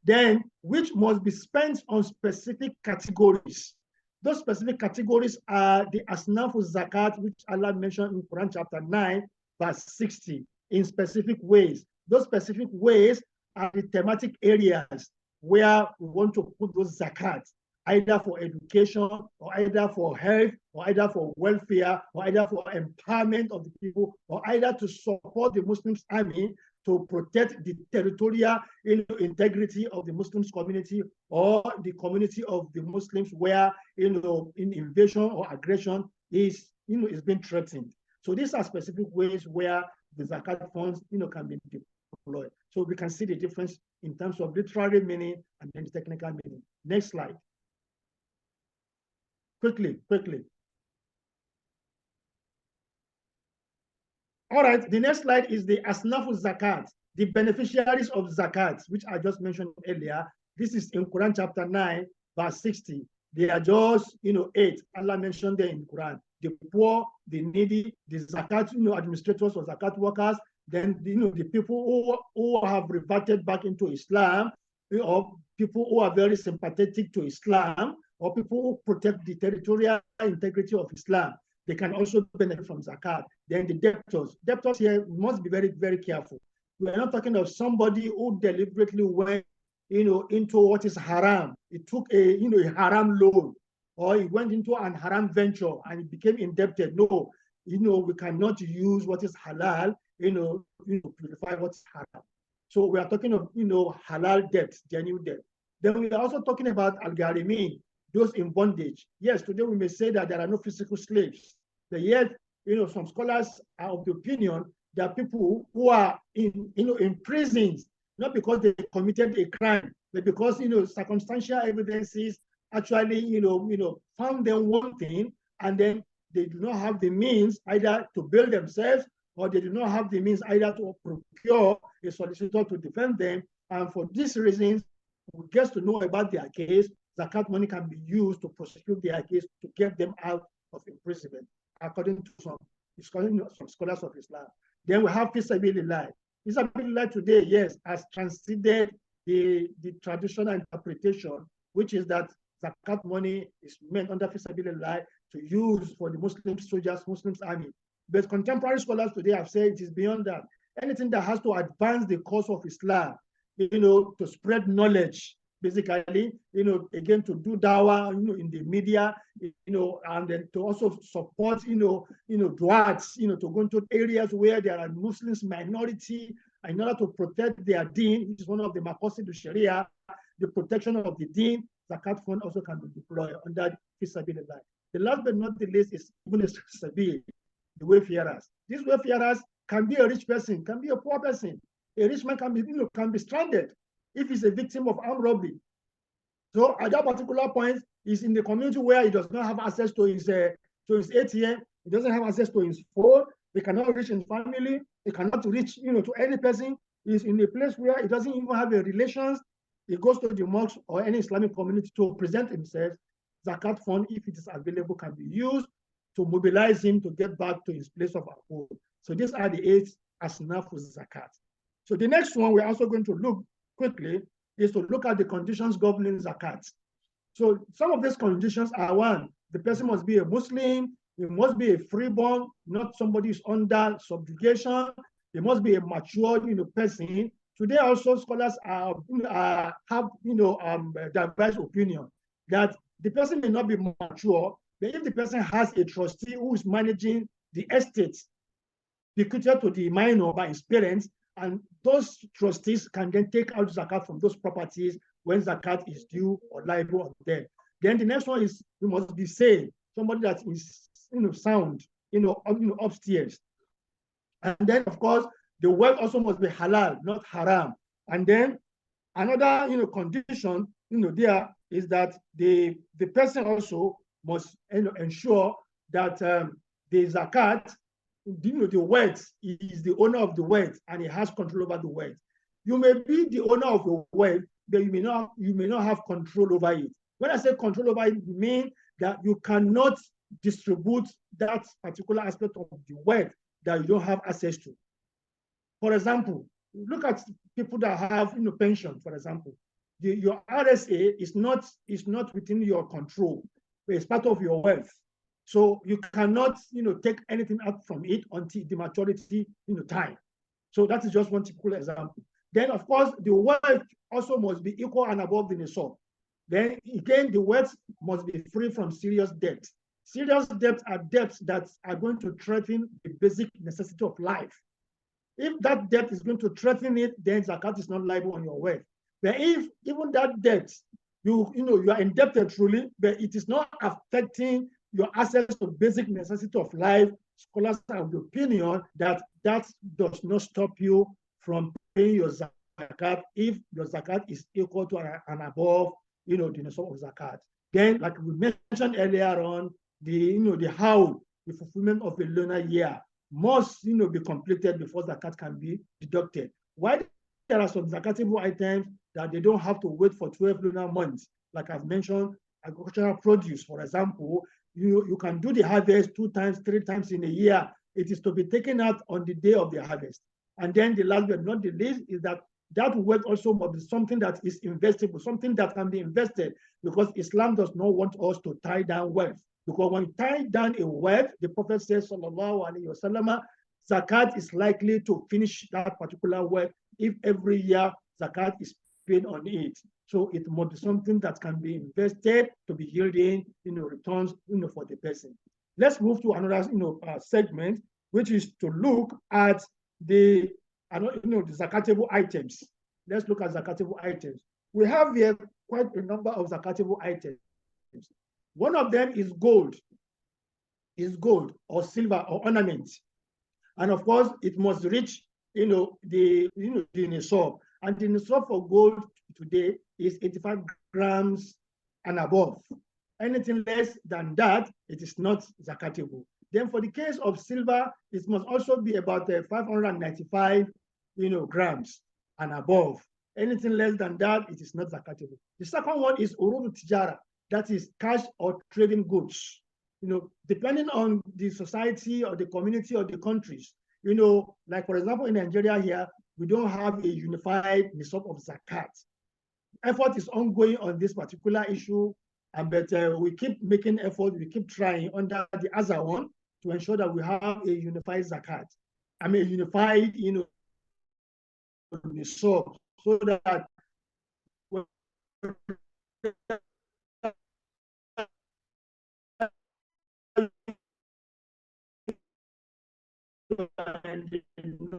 Then, which must be spent on specific categories. Those specific categories are the asnafu zakat, which Allah mentioned in Quran chapter 9, verse 60, in specific ways. Those specific ways are the thematic areas where we want to put those zakat, either for education, or either for health, or either for welfare, or either for empowerment of the people, or either to support the Muslims army to protect the territorial integrity of the Muslims community, or the community of the Muslims where in invasion or aggression is being threatened. So these are specific ways where the zakat funds can be deployed. So we can see the difference in terms of literary meaning and then the technical meaning. Next slide. Quickly. All right, the next slide is the asnafu zakat, the beneficiaries of zakat, which I just mentioned earlier. This is in Quran chapter 9, verse 60. They are just, 8. Allah mentioned them in Quran. The poor, the needy, the zakat, administrators or zakat workers, then, the people who have reverted back into Islam, or people who are very sympathetic to Islam, or people who protect the territorial integrity of Islam. They can also benefit from zakat. Then the debtors. Debtors here must be very, very careful. We are not talking of somebody who deliberately went, into what is haram. It took a haram loan, or he went into an haram venture and it became indebted. No, we cannot use what is halal, to purify what's haram. So we are talking of, halal debt, genuine debt. Then we are also talking about al-gharimin, those in bondage. Yes, today we may say that there are no physical slaves, But yet, some scholars are of the opinion that people who are in prisons, not because they committed a crime, but because circumstantial evidences actually found them wanting, and then they do not have the means either to bail themselves, or they do not have the means either to procure a solicitor to defend them. And for these reasons, we get to know about their case. Zakat money can be used to prosecute their case to get them out of imprisonment, according to some scholars of Islam. Then we have Fisabilillah. Fisabilillah today, yes, has transcended the traditional interpretation, which is that Zakat money is meant under Fisabilillah to use for the Muslim soldiers, Muslims army. But contemporary scholars today have said it is beyond that. Anything that has to advance the cause of Islam, to spread knowledge, basically, again, to do dawah, in the media, and then to also support, du'ats, to go into areas where there are Muslims minority in order to protect their deen, which is one of the maqasid of Sharia, the protection of the deen. Zakat fund also can be deployed under Fisabilillah. The last but not the least is even Sabil, the wayfarers. These wayfarers can be a rich person, can be a poor person. A rich man can be stranded if he's a victim of armed robbery. So at that particular point, he's in the community where he does not have access to his ATM, he doesn't have access to his phone, he cannot reach his family, he cannot reach to any person. He's in a place where he doesn't even have a relations. He goes to the mosque or any Islamic community to present himself. Zakat fund, if it is available, can be used to mobilize him to get back to his place of abode. So these are the 8 asnaf with zakat. So the next one we're also going to look quickly is to look at the conditions governing zakat. So some of these conditions are: 1, the person must be a Muslim, he must be a freeborn, not somebody who's under subjugation, he must be a mature person. Today also scholars have diverse opinion that the person may not be mature, but if the person has a trustee who is managing the estate bequeathed to the minor by his parents, and those trustees can then take out zakat from those properties when zakat is due or liable on them. Then the next one is we must be sane, somebody that is sound, upstairs. And then of course the wealth also must be halal, not haram. And then another condition there is that the person also must ensure that the zakat, the wealth, is the owner of the wealth and he has control over the wealth. You may be the owner of the wealth, but you may not have control over it. When I say control over it, it means that you cannot distribute that particular aspect of the wealth that you don't have access to. For example, look at people that have pension, for example. Your RSA is not within your control, but it's part of your wealth. So you cannot take anything out from it until the maturity time. So that is just one typical example. Then of course the wealth also must be equal and above the nisab. Then again, the wealth must be free from serious debt. Serious debts are debts that are going to threaten the basic necessity of life. If that debt is going to threaten it, then zakat is not liable on your wealth. But if even that debt, you are indebted truly, but it is not affecting your access to basic necessity of life, scholars are of the opinion that that does not stop you from paying your zakat if your zakat is equal to and above the nisab of zakat. Then, like we mentioned earlier on, the how the fulfillment of a lunar year must be completed before zakat can be deducted. Why there are some zakatable items that they don't have to wait for 12 lunar months, like I've mentioned, agricultural produce, for example, you can do the harvest 2 times, 3 times in a year. It is to be taken out on the day of the harvest. And then the last but not the least is that wealth also must be something that is investable, something that can be invested, because Islam does not want us to tie down wealth. Because when you tie down a wealth, the Prophet says, sallallahu alaihi wasallam, zakat is likely to finish that particular wealth if every year zakat is paid on it. So it must be something that can be invested to be yielding returns for the person. Let's move to another segment, which is to look at the zakatable items. Let's look at zakatable items. We have here quite a number of zakatable items. One of them is gold. is gold or silver or ornaments. And of course, it must reach, the nisab. And the nisab for gold today is 85 grams and above. Anything less than that, it is not zakatable. Then for the case of silver, it must also be about 595, grams and above. Anything less than that, it is not zakatable. The second one is urud tijara, that is cash or trading goods. Depending on the society or the community or the countries, like for example, in Nigeria here, we don't have a unified nisab of zakat. Effort is ongoing on this particular issue, but we keep making effort, we keep trying under the other one to ensure that we have a unified zakat. I mean, a unified, nisab, so that and the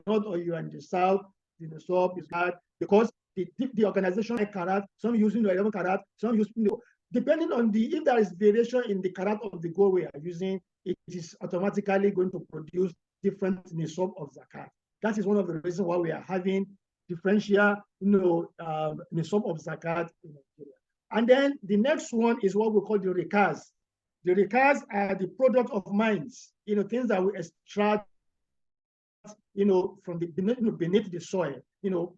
north or you are in the south, the nisab is hard because the organization like karat, some using 11 karat, some using, depending on if there is variation in the karat of the gold we are using, it is automatically going to produce different nisab of zakat. That is one of the reasons why we are having differential, nisab of zakat in Nigeria. And then the next one is what we call the rikas. The rikas are the product of mines, things that we extract, from the beneath the soil.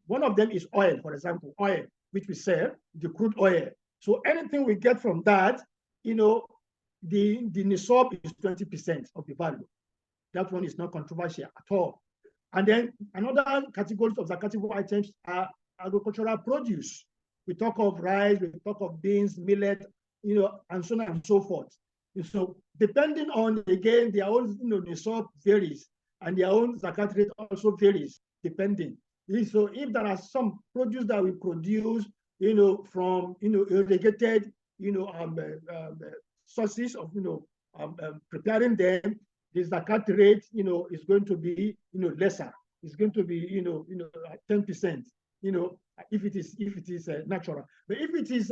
One of them is oil, for example, oil, which we sell, the crude oil. So anything we get from that, the nisab is 20% of the value. That one is not controversial at all. And then another category of zakatable items are agricultural produce. We talk of rice, we talk of beans, millet, and so on and so forth. So depending on, again, their own, nisab varies, and their own zakat rate also varies, depending. So if there are some produce that we produce, from, irrigated, sources of, preparing them, the zakat rate, is going to be, lesser. It's going to be, 10%, if it is natural. But if it is,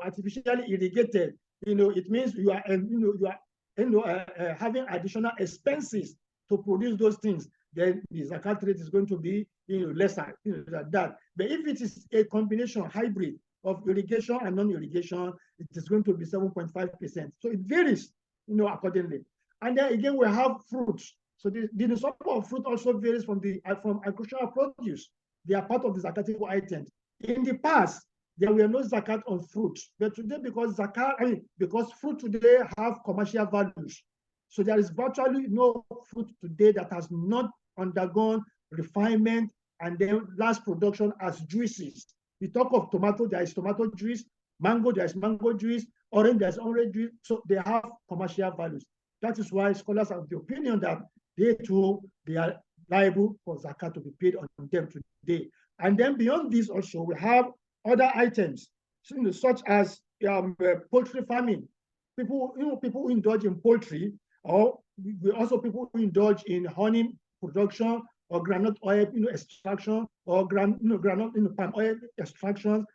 artificially irrigated, it means you are having additional expenses to produce those things. Then the zakat rate is going to be, lesser, than that. But if it is a combination hybrid of irrigation and non-irrigation, it is going to be 7.5%. So it varies, accordingly. And then again, we have fruits. So the nisab of fruit also varies from agricultural produce. They are part of the zakatable items. In the past, there were no zakat on fruit, but today, because fruit today have commercial values, so there is virtually no fruit today that has not undergone refinement and then last production as juices. We talk of tomato, there is tomato juice; mango, there is mango juice; orange, there is orange juice. So they have commercial values. That is why scholars have the opinion that they are liable for zakat to be paid on them today. And then beyond this, also we have other items, such as poultry farming. People who indulge in poultry, or also people who indulge in honey production or groundnut oil, extraction, or groundnut palm oil extraction.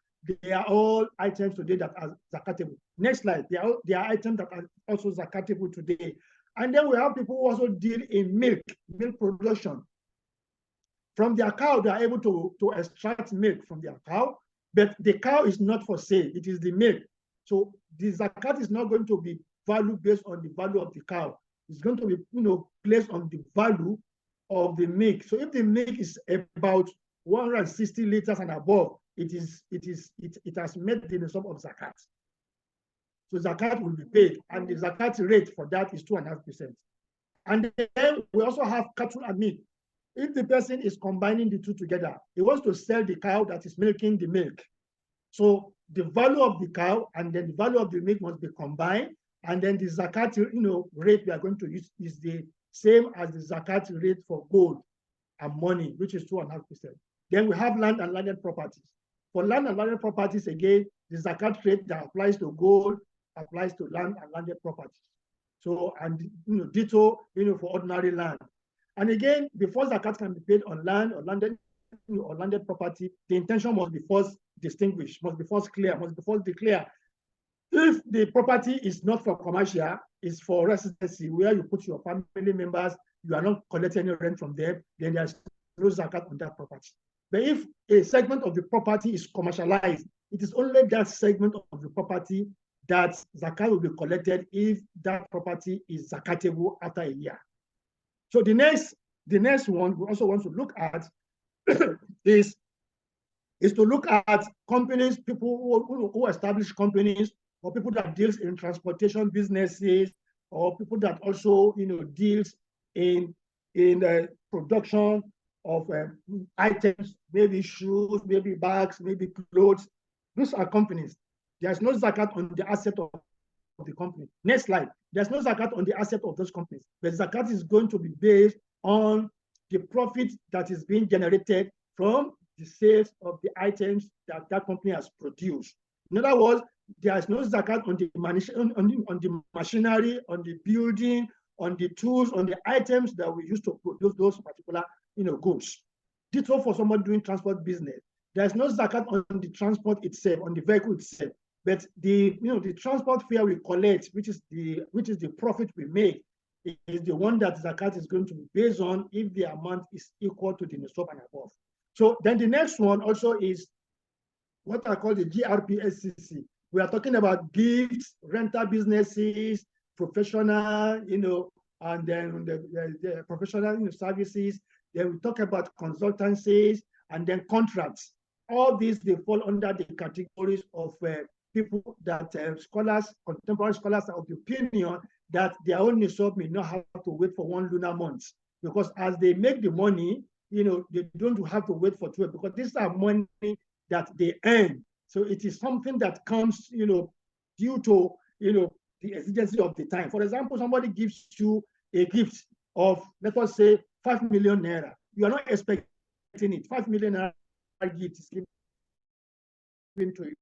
They are all items today that are zakatable. Next slide. They are items that are also zakatable today. And then we have people who also deal in milk production. From their cow, they are able to extract milk from their cow, but the cow is not for sale. It is the milk. So the zakat is not going to be value based on the value of the cow. It's going to be, placed on the value of the milk. So if the milk is about 160 liters and above, it has met the nisab of zakat. So zakat will be paid, and the zakat rate for that is 2.5%. And then we also have cattle and meat. If the person is combining the two together, he wants to sell the cow that is milking the milk. So the value of the cow and then the value of the milk must be combined, and then the zakat, rate we are going to use is the same as the zakat rate for gold and money, which is 2.5%. Then we have land and landed properties. For land and landed properties, again, the zakat rate that applies to gold applies to land and landed properties. So, and ditto, for ordinary land. And again, before zakat can be paid on land or landed property, the intention must be first distinguished, must be first clear, must be first declared. If the property is not for commercial, it's for residency, where you put your family members, you are not collecting any rent from them, then there's no zakat on that property. But if a segment of the property is commercialized, it is only that segment of the property that zakat will be collected if that property is zakatable after a year. So the next one we also want to look at is to look at companies, people who establish companies, or people that deals in transportation businesses, or people that also deals in production of items, maybe shoes, maybe bags, maybe clothes. Those are companies. There's no zakat on the asset of the company. Next slide. There's no zakat on the asset of those companies. The zakat is going to be based on the profit that is being generated from the sales of the items that that company has produced. In other words, there is no zakat on the machinery, on the building, on the tools, on the items that we use to produce those particular goods. Ditto for someone doing transport business. There is no zakat on the transport itself, on the vehicle itself, but the transport fare we collect, which is the profit we make, is the one that zakat is going to be based on if the amount is equal to the nisab and above. So then the next one also is what I call the GRPSCC. We are talking about gifts, rental businesses, professional, and then the professional services. Then we talk about consultancies and then contracts. All these, they fall under the categories of people that scholars, contemporary scholars are of the opinion that their own nisab may not have to wait for 1 lunar month, because as they make the money, they don't have to wait for 12, because these are money that they earn. So it is something that comes, due to, the exigency of the time. For example, somebody gives you a gift of, let us say, 5 million naira. You are not expecting it. 5 million naira gift is given to you.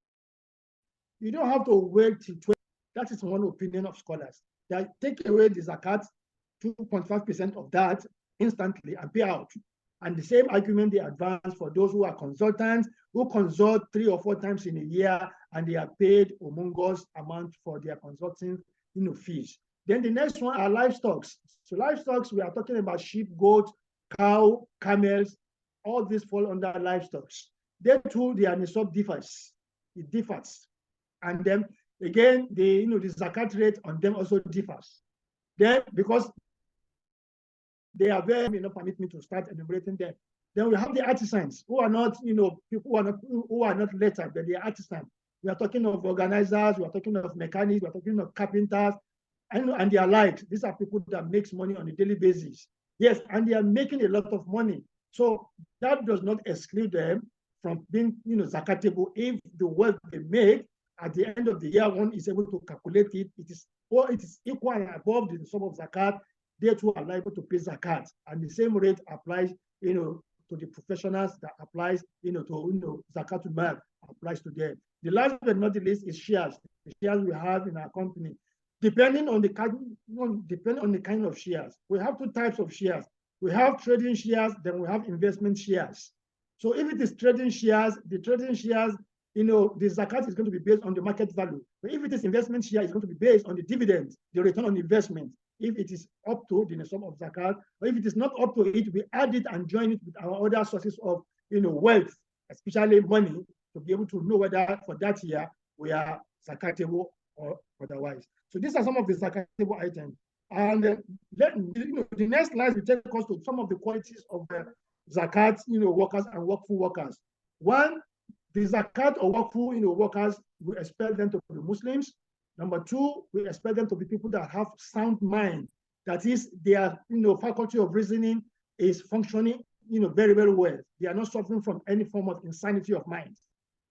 You don't have to wait till 12. That is one opinion of scholars. They take away the zakat, 2.5% of that instantly and pay out. And the same argument they advance for those who are consultants, who consult 3 or 4 times in a year, and they are paid humongous amount for their consulting fees. Then the next one are livestock. So livestock, we are talking about sheep, goat, cow, camels. All these fall under livestock. They too, their nisab differs. It differs. And then again, the zakat rate on them also differs. Then because they are very, permit me to start enumerating them. Then we have the artisans who are not, people who are not lettered, but they are artisans. We are talking of organizers, we are talking of mechanics, we are talking of carpenters, and they are like, these are people that makes money on a daily basis. Yes, and they are making a lot of money. So that does not exclude them from being, zakatable if the wealth they make at the end of the year, one is able to calculate it. It is equal and above the sum of zakat. They too are liable to pay zakat, and the same rate applies, to the professionals that applies, to zakatul mal applies to them. The last but not the least is shares. The shares we have in our company, depending on the kind of shares. We have 2 types of shares. We have trading shares, then we have investment shares. So if it is trading shares, the trading shares, the zakat is going to be based on the market value. But if it is investment share, it's going to be based on the dividends, the return on investment. If it is up to the sum of zakat, or if it is not up to it, we add it and join it with our other sources of wealth, especially money, to be able to know whether for that year we are zakatable or otherwise. So these are some of the zakatable items. And the next slide will take us to some of the qualities of the zakat, workers and workful workers. One, the zakat or workful, workers, we expect them to be Muslims. Number 2, we expect them to be people that have sound mind. That is, their faculty of reasoning is functioning very, very well. They are not suffering from any form of insanity of mind.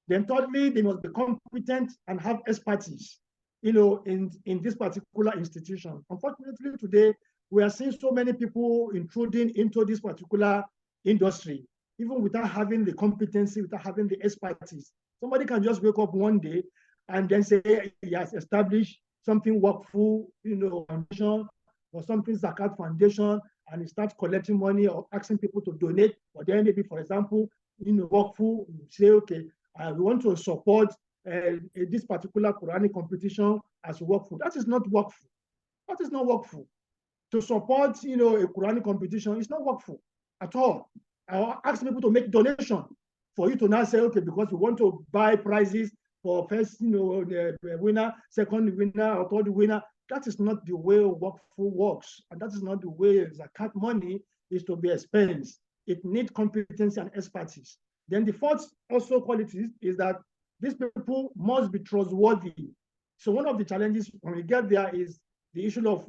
Then thirdly, they must be competent and have expertise in this particular institution. Unfortunately, today, we are seeing so many people intruding into this particular industry, even without having the competency, without having the expertise. Somebody can just wake up one day and then say he has established something workful, foundation, or something zakat foundation, and he starts collecting money or asking people to donate. Or then maybe, for example, workful, say, okay, we want to support this particular Quranic competition as workful. That is not workful. That is not workful. To support, a Quranic competition is not workful at all. I ask people to make donation for you to now say, okay, because you want to buy prizes for first, the winner, second winner, or third winner. That is not the way workful works, and that is not the way zakat money is to be expensed. It needs competency and expertise. Then the fourth also quality is that these people must be trustworthy. So one of the challenges when we get there is the issue of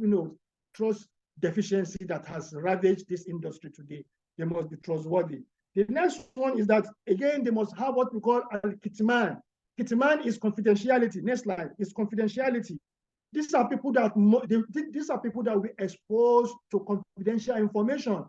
trust deficiency that has ravaged this industry today. They must be trustworthy. The next one is that again they must have what we call al-kitman. Kitman is confidentiality. Next slide is confidentiality. These are people that we expose to confidential information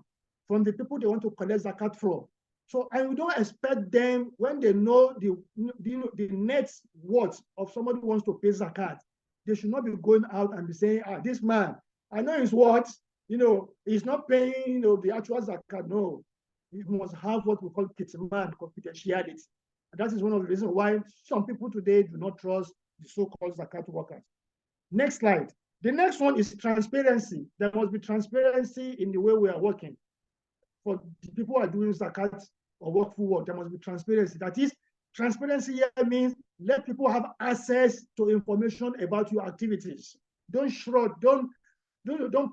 from the people they want to collect zakat from. So, and we don't expect them when they know the net worth of somebody who wants to pay zakat. They should not be going out and be saying, this man, I know his worth, he's not paying the actual zakat. No, he must have what we call kitman, confidentiality. And that is one of the reasons why some people today do not trust the so-called zakat workers. Next slide. The next one is transparency. There must be transparency in the way we are working. For the people who are doing zakat or workful work, there must be transparency. That is, transparency here means let people have access to information about your activities. Don't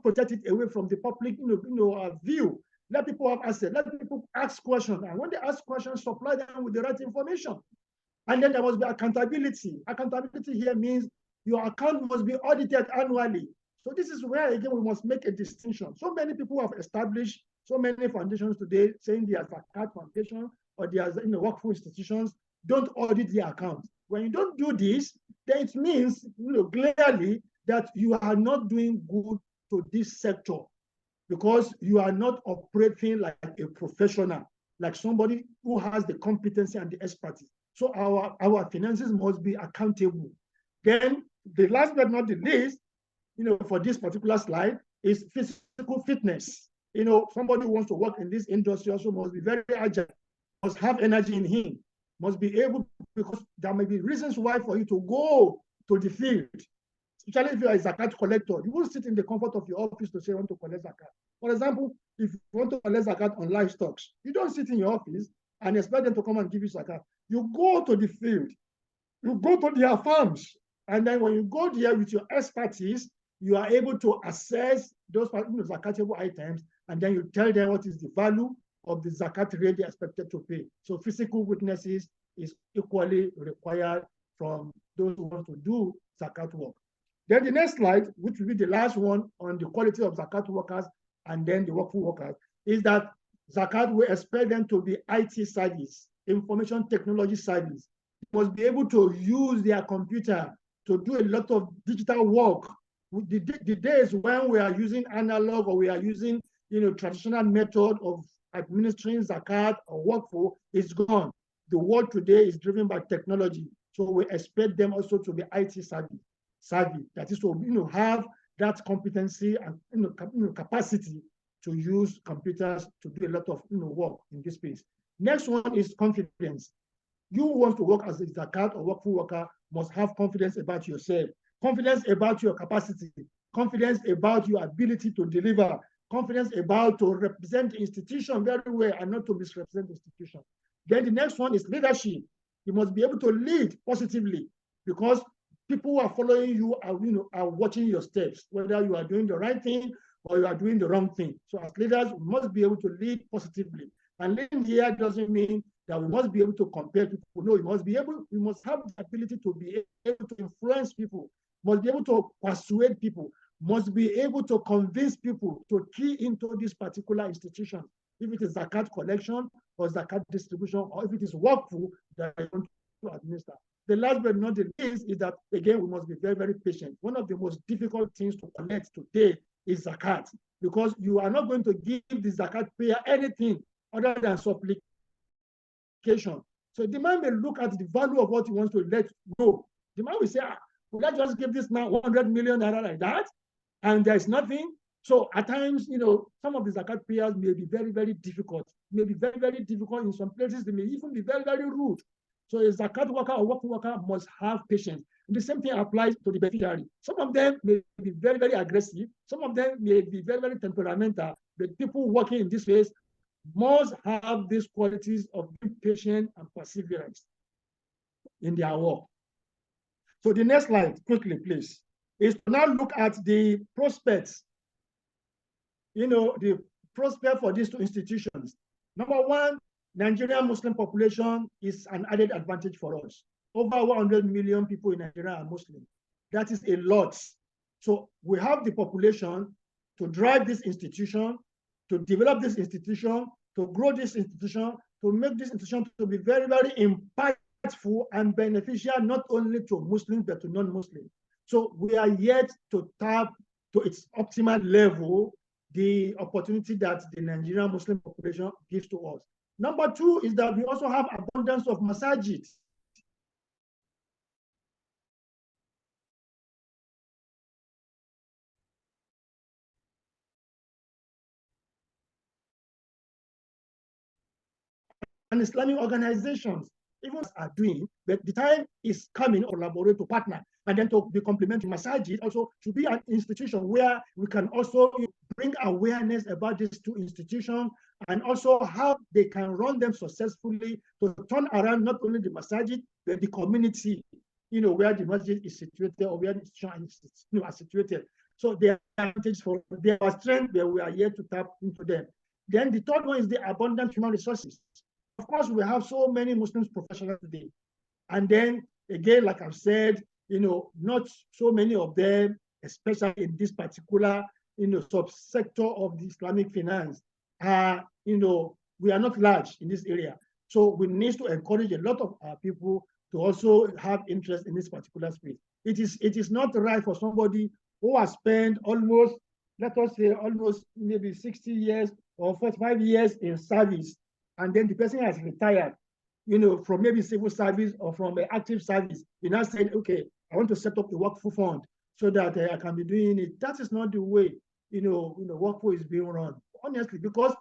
protect it away from the public view. Let people have access. Let people ask questions. And when they ask questions, supply them with the right information. And then there must be accountability. Accountability here means your account must be audited annually. So this is where, again, we must make a distinction. So many people have established so many foundations today saying they are Zakat Foundation or they are workful institutions, don't audit the account. When you don't do this, then it means clearly that you are not doing good to this sector because you are not operating like a professional, like somebody who has the competency and the expertise. So our finances must be accountable. Then the last but not the least, for this particular slide is physical fitness. Somebody who wants to work in this industry also must be very agile, must have energy in him, must be able, because there may be reasons why for you to go to the field. Especially if you are a zakat collector, you won't sit in the comfort of your office to say you want to collect zakat. For example, if you want to collect zakat on livestock, you don't sit in your office and expect them to come and give you zakat. You go to the field, you go to their farms, and then when you go there with your expertise, you are able to assess those zakatable items, and then you tell them what is the value of the zakat rate they are expected to pay. So physical witnesses is equally required from those who want to do zakat work. Then the next slide, which will be the last one on the quality of zakat workers and then the workful workers, is that zakat will expect them to be IT savvy, information technology savvy. They must be able to use their computer to do a lot of digital work. The days when we are using analog or we are using traditional method of administering zakat or workful is gone. The world today is driven by technology. So we expect them also to be IT savvy. That is to have that competency and capacity to use computers to do a lot of work in this space. Next one is confidence. You who want to work as a zakat or workful worker must have confidence about yourself, confidence about your capacity, confidence about your ability to deliver, confidence about to represent the institution very well and not to misrepresent the institution. Then the next one is leadership. You must be able to lead positively because people who are following you are watching your steps, whether you are doing the right thing or you are doing the wrong thing. So as leaders, we must be able to lead positively. And leading here doesn't mean that we must be able to compare people. No, we must have the ability to be able to influence people, must be able to persuade people, must be able to convince people to key into this particular institution, if it is zakat collection or zakat distribution, or if it is workful that I want to administer. The last but not the least is that, again, we must be very, very patient. One of the most difficult things to collect today is zakat, because you are not going to give the zakat payer anything other than supplication. So the man may look at the value of what he wants to let go. The man will say, will I just give this man 100 million naira like that? And there's nothing. So at times, some of the zakat payers may be very, very difficult. May be very, very difficult in some places. They may even be very, very rude. So a zakat worker or work worker must have patience. And the same thing applies to the beneficiary. Some of them may be very, very aggressive. Some of them may be very, very temperamental. But people working in this space must have these qualities of being patient and perseverance in their work. So the next slide, quickly, please, is to now look at the prospects, the prospect for these two institutions. Number one, Nigerian Muslim population is an added advantage for us. Over 100 million people in Nigeria are Muslim. That is a lot. So we have the population to drive this institution, to develop this institution, to grow this institution, to make this institution to be very, very impactful and beneficial, not only to Muslims, but to non-Muslims. So we are yet to tap to its optimal level the opportunity that the Nigerian Muslim population gives to us. Number two is that we also have abundance of masajids. And Islamic organizations even are doing, but the time is coming to collaborate, to partner, and then to be complementary. Masajid also should be an institution where we can also bring awareness about these two institutions and also how they can run them successfully to turn around not only the masajid, but the community, where the masjid is situated or where the institution are situated. So there are advantages for their strength, but we are yet to tap into them. Then the third one is the abundant human resources. Of course, we have so many Muslims professionals today. And then again, like I've said, not so many of them, especially in this particular, subsector of the Islamic finance, we are not large in this area. So we need to encourage a lot of our people to also have interest in this particular space. It is not right for somebody who has spent almost, let us say, almost maybe 60 years or 45 years in service, and then the person has retired, from maybe civil service or from an active service. You now said, okay, I want to set up a Waqf fund so that I can be doing it. That is not the way, Waqf is being run. Honestly, because,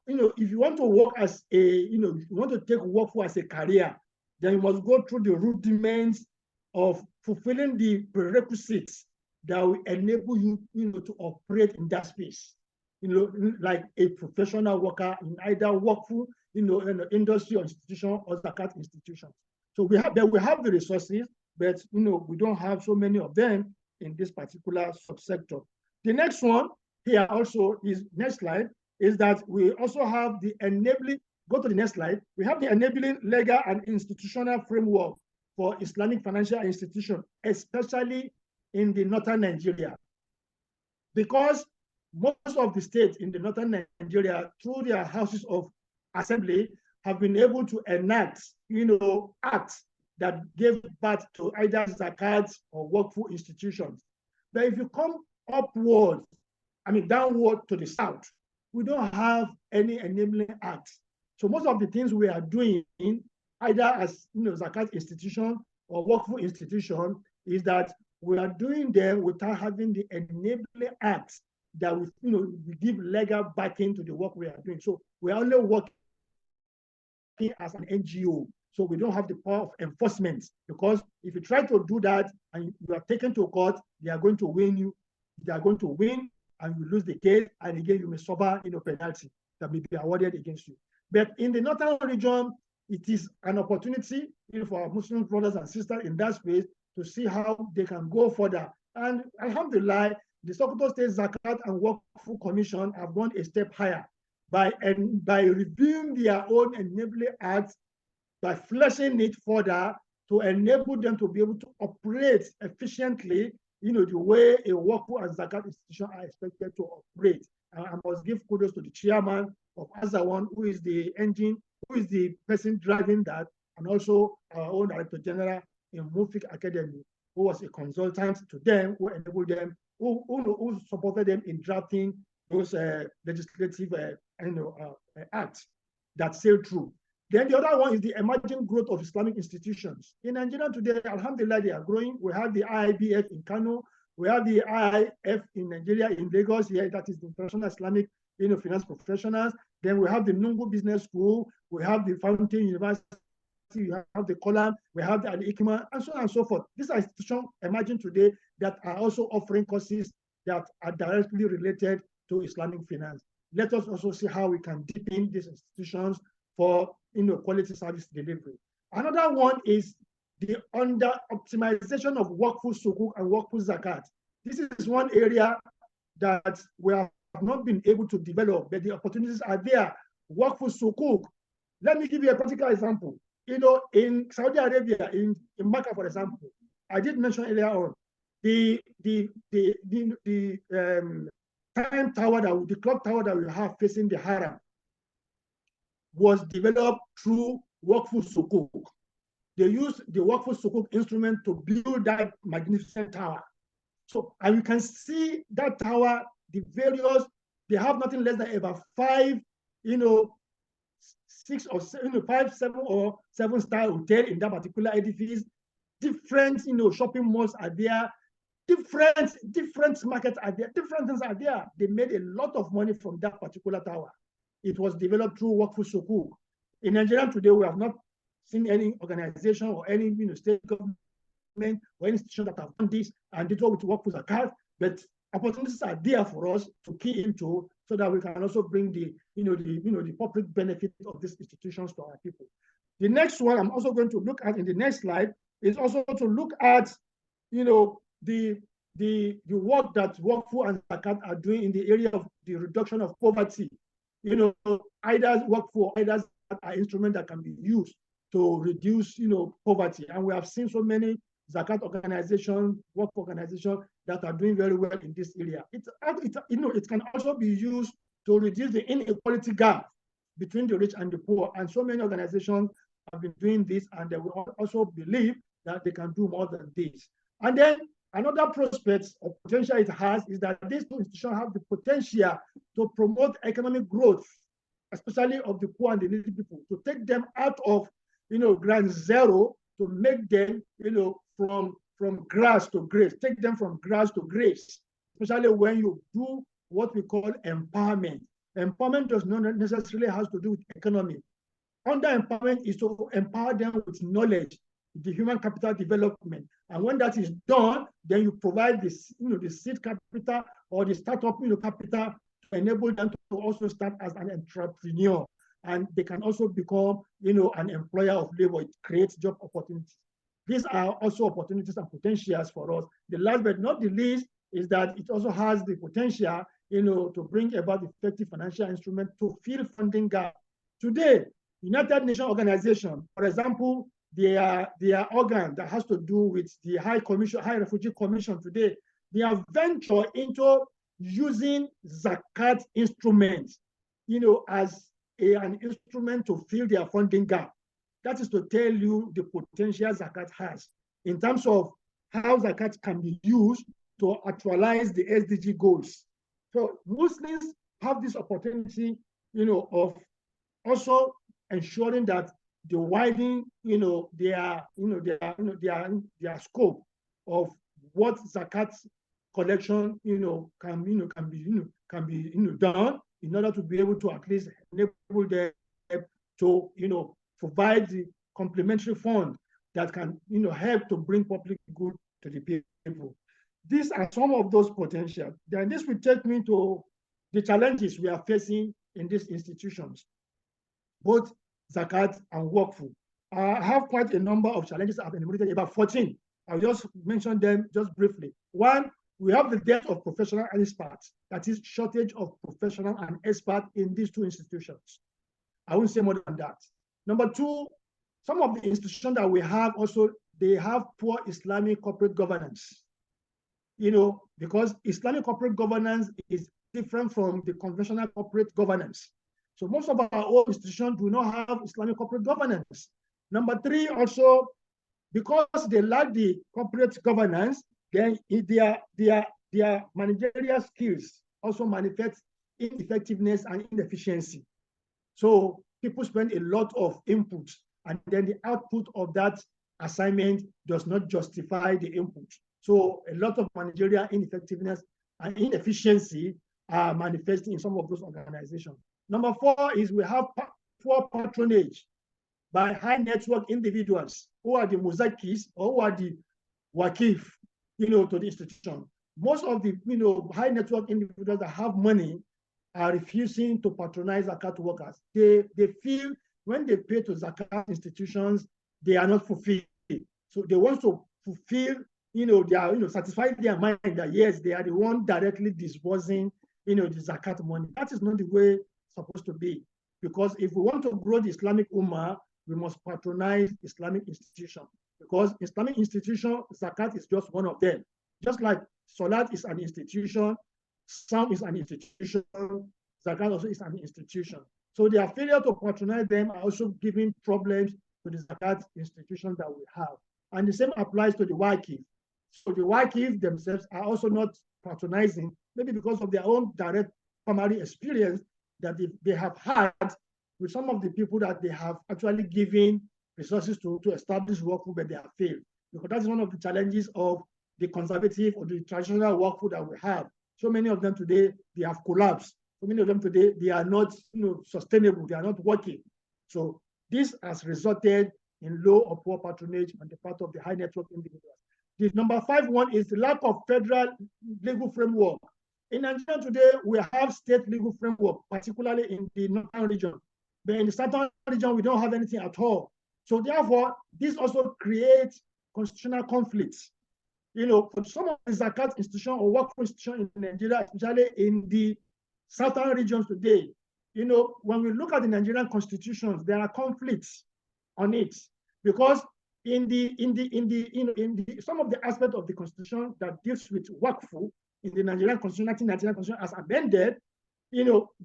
if you want to work as a, if you want to take Waqf as a career, then you must go through the rudiments of fulfilling the prerequisites that will enable you, to operate in that space. Like a professional worker in either Waqf, industry or institution or zakat institution. So we have the resources, but we don't have so many of them in this particular subsector. The next one here also is, next slide, is that we also have the enabling, go to the next slide, we have the enabling legal and institutional framework for Islamic financial institutions, especially in the northern Nigeria. Because most of the states in the northern Nigeria, through their houses of assembly, have been able to enact, acts that gave birth to either zakat or Waqf institutions. But if you come upward, downward to the south, we don't have any enabling acts. So most of the things we are doing, either as zakat institution or Waqf institution, is that we are doing them without having the enabling acts that we give legal backing to the work we are doing. So we are only working as an NGO. So we don't have the power of enforcement, because if you try to do that and you are taken to court, they are going to win you. They are going to win and you lose the case, and again you may suffer penalty that may be awarded against you. But in the northern region, it is an opportunity for our Muslim brothers and sisters in that space to see how they can go further. And alhamdulillah, the Sokoto State Zakat and Waqf Commission have gone a step higher by reviewing their own enabling acts, by fleshing it further to enable them to be able to operate efficiently, the way a Waqf and Zakat institution are expected to operate. I must give kudos to the chairman of Azawan, who is the engine, who is the person driving that, and also our own Director General in MUNFIQ Academy, who was a consultant to them, who enabled them, who supported them in drafting those legislative acts that sailed through. Then the other one is the emerging growth of Islamic institutions. In Nigeria today, alhamdulillah, they are growing. We have the IIBF in Kano. We have the IIF in Nigeria, in Lagos, here, that is the International Islamic Finance Professionals. Then we have the Nungu Business School. We have the Fountain University we have the Column, we have the Al-Hikmah, and so on and so forth. These are institutions emerging today that are also offering courses that are directly related to Islamic finance. Let us also see how we can deepen these institutions for quality service delivery. Another one is the under-optimization of Waqf Sukuk and Waqf Zakat. This is one area that we have not been able to develop, but the opportunities are there. Waqf Sukuk. Let me give you a practical example. In Saudi Arabia, in Makkah, for example, I did mention earlier on, the time tower, the clock tower that we have facing the Haram was developed through Waqf Sukuk. They used the Waqf Sukuk instrument to build that magnificent tower. So, and you can see that tower, the various, they have nothing less than about 5, 6 or 7, 5, 7 or 7-star hotel in that particular edifice. Different, shopping malls are there. Different markets are there. Different things are there. They made a lot of money from that particular tower. It was developed through Waqf Sukuk. In Nigeria today, we have not seen any organization or any state government or any institution that have done this and did with Waqf Zakat, but opportunities are there for us to key into so that we can also bring the public benefit of these institutions to our people. The next one I'm also going to look at in the next slide is also to look at the work that Waqf and Zakat are doing in the area of the reduction of poverty. Either Waqf or either are instruments that can be used to reduce poverty. And we have seen so many Zakat organizations, Waqf organizations that are doing very well in this area. It can also be used to reduce the inequality gap between the rich and the poor. And so many organizations have been doing this, and they will also believe that they can do more than this. And then another prospect or potential it has is that these two institutions have the potential to promote economic growth, especially of the poor and the needy people, to take them out of ground zero, to make them from grass to grace, take them from grass to grace, especially when you do what we call empowerment. Empowerment does not necessarily have to do with economy. Under empowerment is to empower them with knowledge, the human capital development. And when that is done, then you provide this, the seed capital or the startup capital to enable them to also start as an entrepreneur. And they can also become, an employer of labor. It creates job opportunities. These are also opportunities and potentials for us. The last but not the least is that it also has the potential, to bring about effective financial instrument to fill funding gap. Today, United Nations organization, for example, their organ that has to do with the High Refugee Commission today, they have ventured into using Zakat instruments, as an instrument to fill their funding gap. That is to tell you the potential Zakat has in terms of how Zakat can be used to actualize the SDG goals. So Muslims have this opportunity, of also ensuring that the widening, their scope of what Zakat collection, can be done in order to be able to at least enable them to, provide the complementary fund that can, help to bring public good to the people. These are some of those potentials. Then this will take me to the challenges we are facing in these institutions, both Zakat and Waqf. I have quite a number of challenges I've enumerated, about 14. I'll just mention them just briefly. One, we have the dearth of professional experts, that is shortage of professional and experts in these two institutions. I won't say more than that. Number two, some of the institutions that we have also, they have poor Islamic corporate governance. Because Islamic corporate governance is different from the conventional corporate governance. So most of our own institutions do not have Islamic corporate governance. Number three, also, because they lack the corporate governance, then their managerial skills also manifest ineffectiveness and inefficiency. So people spend a lot of input, and then the output of that assignment does not justify the input. So a lot of managerial ineffectiveness and inefficiency are manifesting in some of those organizations. Number four is we have poor patronage. by high network individuals who are the muzakis or who are the wakif, to the institution. Most of the, high network individuals that have money are refusing to patronize zakat workers. They feel when they pay to zakat institutions, they are not fulfilled. So they want to fulfill, satisfy their mind that yes, they are the one directly disbursing, the zakat money. That is not the way it's supposed to be. Because if we want to grow the Islamic Ummah, we must patronize Islamic institutions. Because Islamic institution, zakat is just one of them. Just like Salat is an institution, Psalm is an institution, zakat also is an institution. So their failure to patronize them are also giving problems to the zakat institutions that we have. And the same applies to the Waqif. So the Waqif themselves are also not patronizing, maybe because of their own direct primary experience that they have had with some of the people that they have actually given resources to establish Waqf, but they have failed. Because that's one of the challenges of the conservative or the traditional Waqf that we have. So many of them today, they have collapsed. So many of them today, they are not sustainable, they are not working. So this has resulted in low or poor patronage on the part of the high network individuals. The number 5 one is the lack of federal legal framework. In Nigeria today, we have state legal framework, particularly in the northern region. But in the southern region, we don't have anything at all. So therefore, this also creates constitutional conflicts. For some of the zakat institution or work institution in Nigeria, especially in the southern regions today, when we look at the Nigerian constitutions, there are conflicts on it because in some of the aspects of the constitution that deals with Waqf in the Nigerian constitution, 1999 constitution as amended,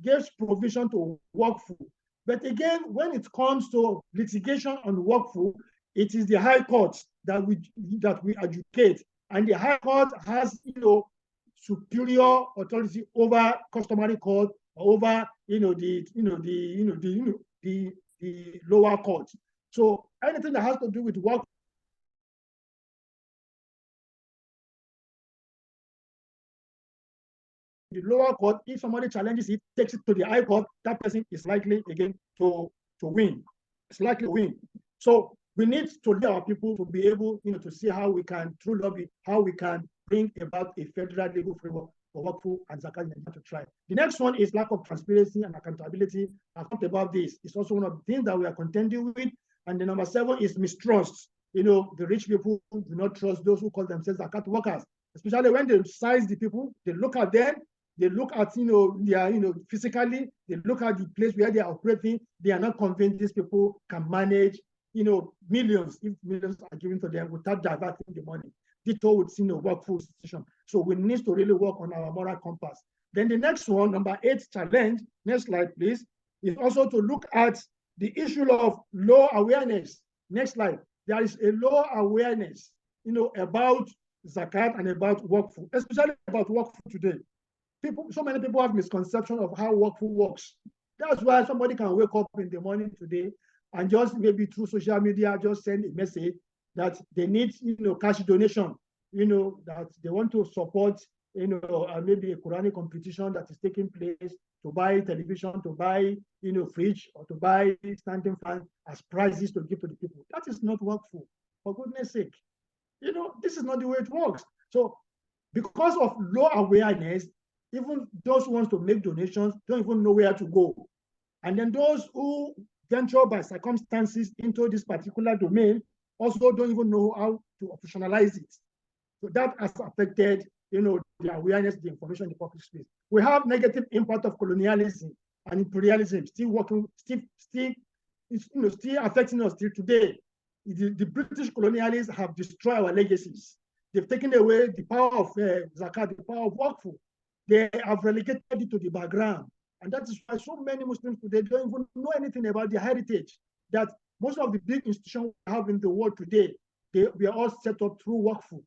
gives provision to Waqf. But again, when it comes to litigation on Waqf, it is the High Court that we adjudicate, and the High Court has superior authority over customary court or over the lower court. So anything that has to do with Waqf, the lower court, if somebody challenges it, takes it to the High Court, that person is likely again to win. It's likely to win. So we need to let our people to be able, to see how we can, through lobby, how we can bring about a federal legal framework for Waqf and zakat to try. The next one is lack of transparency and accountability. I've talked about this. It's also one of the things that we are contending with. And the number 7 is mistrust. The rich people do not trust those who call themselves zakat workers, especially when they size the people, they look at them, they look at, their, physically, they look at the place where they are operating, they are not convinced these people can manage, millions, if millions are given to them without diverting the money. Ditto with, Waqf institution. So we need to really work on our moral compass. Then the next one, number 8 challenge, next slide, please, is also to look at the issue of low awareness. Next slide. There is a low awareness, about zakat and about Waqf, especially about Waqf today. So many people have misconception of how Waqf works. That's why somebody can wake up in the morning today and just maybe through social media, just send a message that they need, cash donation, that they want to support, maybe a Quranic competition that is taking place, to buy television, to buy, fridge, or to buy standing fan as prizes to give to the people. That is not Waqf, for goodness sake. This is not the way it works. So because of low awareness, even those who want to make donations don't even know where to go. And then those who venture by circumstances into this particular domain also don't even know how to operationalize it. So that has affected, the awareness, the information in the public space. We have negative impact of colonialism and imperialism still affecting us till today. The British colonialists have destroyed our legacies. They've taken away the power of zakat, the power of Waqf. They have relegated it to the background. And that is why so many Muslims today don't even know anything about their heritage. That most of the big institutions we have in the world today, we are all set up through Waqf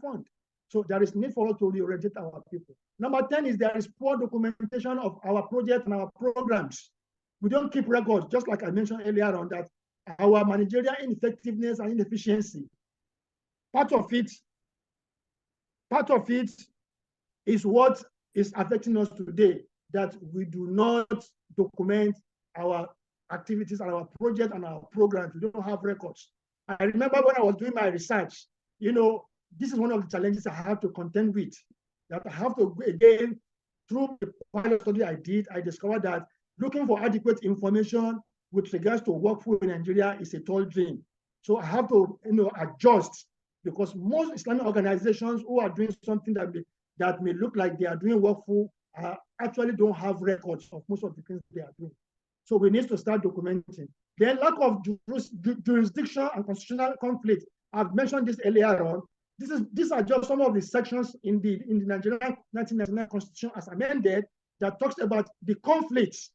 fund. So there is need for us to reorientate our people. Number 10 is there is poor documentation of our projects and our programs. We don't keep records, just like I mentioned earlier on that our managerial ineffectiveness and inefficiency. Part of it is what is affecting us today, that we do not document our activities and our projects and our programs. We don't have records. I remember when I was doing my research, this is one of the challenges I have to contend with, that I have to, again, through the pilot study I did, I discovered that looking for adequate information with regards to workforce in Nigeria is a tall dream. So I have to, adjust, because most Islamic organizations who are doing something that may look like they are doing workforce actually don't have records of most of the things they are doing. So we need to start documenting. Then lack of jurisdiction and constitutional conflict. I've mentioned this earlier on. These are just some of the sections in the Nigerian 1999 Constitution as amended that talks about the conflicts.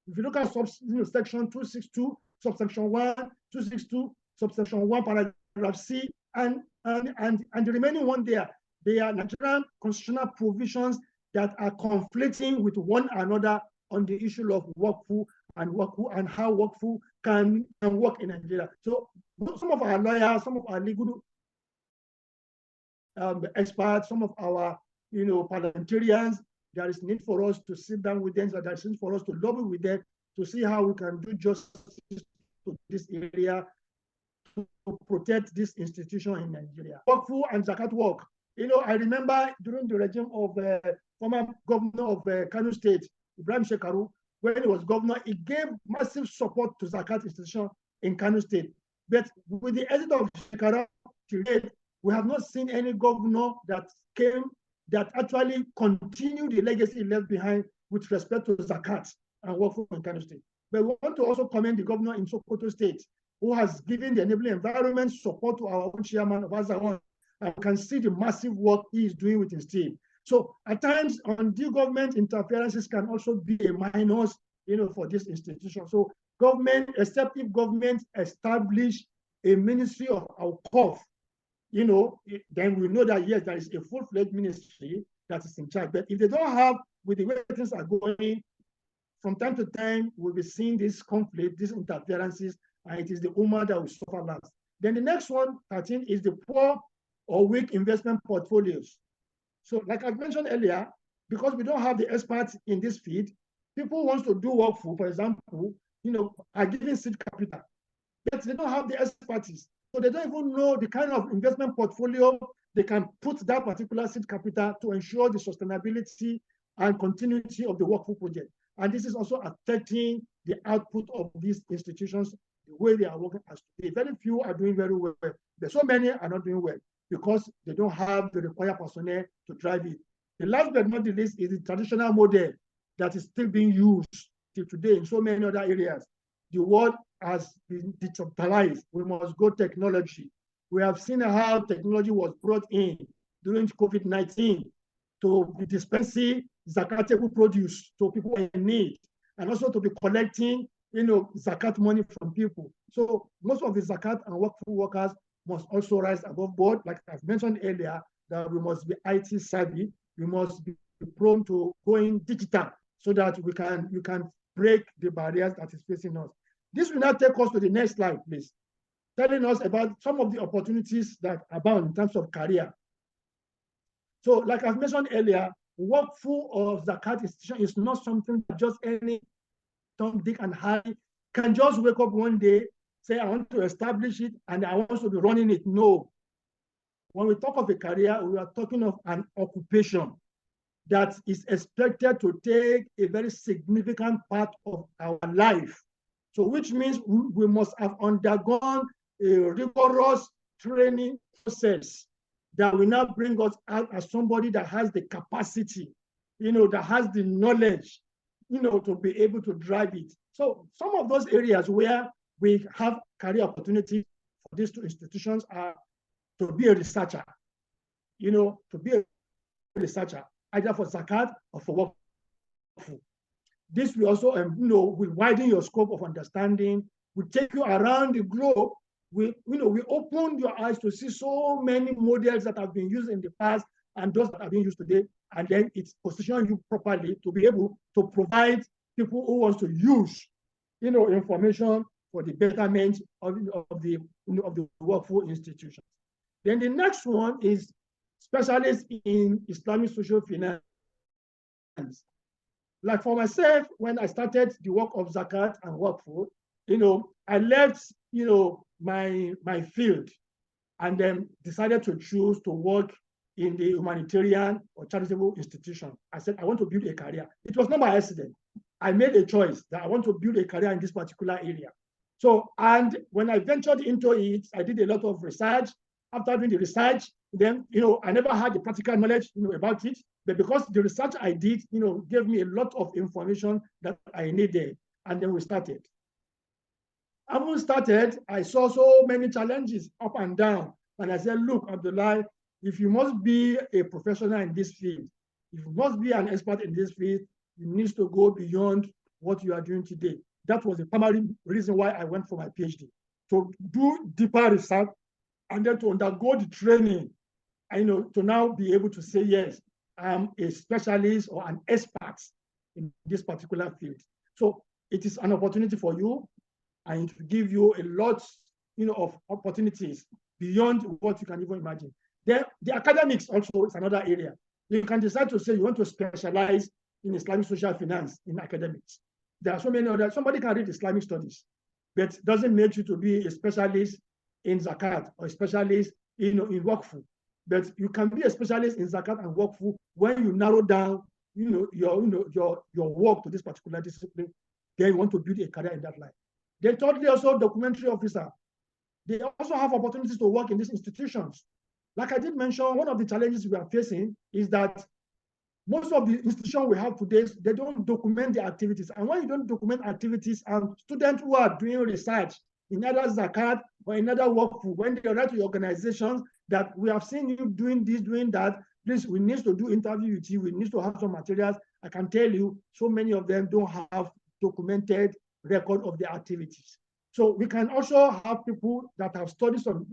If you look at section 262, subsection 1, 262, subsection 1, paragraph C, and the remaining one there, they are Nigerian constitutional provisions that are conflicting with one another on the issue of workful and how workful can work in Nigeria. So some of our lawyers, some of our legal experts, some of our parliamentarians, there is need for us to sit down with them, so there is need for us to lobby with them to see how we can do justice to this area to protect this institution in Nigeria. Workful and zakat work. I remember during the regime of former governor of Kano State, Ibrahim Shekaru, when he was governor, he gave massive support to zakat institution in Kano State. But with the exit of Shekaru, we have not seen any governor that actually continued the legacy left behind with respect to zakat and workful in Kano State. But we want to also commend the governor in Sokoto State, who has given the enabling environment support to our own chairman of Azawan, and can see the massive work he is doing with his team. So at times, undue government interferences can also be a minus, for this institution. So government, except if government establish a ministry of Awqaf, then we know that yes, there is a full-fledged ministry that is in charge. But if they don't have, with the way things are going, from time to time, we'll be seeing this conflict, these interferences, and it is the Ummah that will suffer last. Then the next one, 13, is the poor or weak investment portfolios. So like I mentioned earlier, because we don't have the experts in this field, people want to do work for example, are giving seed capital, but they don't have the expertise. So they don't even know the kind of investment portfolio they can put that particular seed capital to ensure the sustainability and continuity of the workful project. And this is also affecting the output of these institutions, the way they are working as today. Very few are doing very well, but so many are not doing well because they don't have the required personnel to drive it. The last but not the least is the traditional model that is still being used till today in so many other areas. The world has been digitalized. We must go technology. We have seen how technology was brought in during COVID-19 to be dispensing zakatable produce to people in need, and also to be collecting, zakat money from people. So most of the zakat and workful workers must also rise above board. Like I've mentioned earlier, that we must be IT savvy. We must be prone to going digital so that we can break the barriers that is facing us. This will now take us to the next slide, please, telling us about some of the opportunities that abound in terms of career. So like I've mentioned earlier, workful or zakat institution is not something that just any Tom, Dick, and Harry can just wake up one day, say, I want to establish it and I want to be running it. No. When we talk of a career, we are talking of an occupation that is expected to take a very significant part of our life. So which means we must have undergone a rigorous training process that will now bring us out as somebody that has the capacity, that has the knowledge, to be able to drive it. So some of those areas where we have career opportunities for these two institutions are to be a researcher, to be a researcher, either for zakat or for workful. This will also, will widen your scope of understanding, will take you around the globe. We open your eyes to see so many models that have been used in the past and those that are being used today, and then it positions you properly to be able to provide people who want to use, information for the betterment of the workful institutions. Then the next one is specialists in Islamic social finance. Like for myself, when I started the work of zakat and workful, I left, my field and then decided to choose to work in the humanitarian or charitable institution. I said, I want to build a career. It was not by accident. I made a choice that I want to build a career in this particular area. So, and when I ventured into it, I did a lot of research. After doing the research, then, I never had the practical knowledge, about it. But because the research I did, gave me a lot of information that I needed. And then we started. Having started, I saw so many challenges up and down. And I said, look, Abdullahi, if you must be a professional in this field, if you must be an expert in this field, you need to go beyond what you are doing today. That was the primary reason why I went for my PhD, to do deeper research and then to undergo the training, and to now be able to say, yes, I'm a specialist or an expert in this particular field. So it is an opportunity for you, and to give you a lot, of opportunities beyond what you can even imagine. Then the academics also is another area. You can decide to say you want to specialize in Islamic social finance in academics. There are so many others. Somebody can read Islamic studies, but doesn't make you to be a specialist in zakat or a specialist in waqf. But you can be a specialist in zakat and waqf when you narrow down, your work to this particular discipline. Then you want to build a career in that line. Then thirdly, also documentary officer. They also have opportunities to work in these institutions. Like I did mention, one of the challenges we are facing is that most of the institutions we have today, they don't document the activities. And when you don't document activities, and students who are doing research in either zakat or in other work, when they write to your organizations that we have seen you doing this, doing that, please, we need to do interview with you, we need to have some materials. I can tell you, so many of them don't have documented record of their activities. So we can also have people that have studied some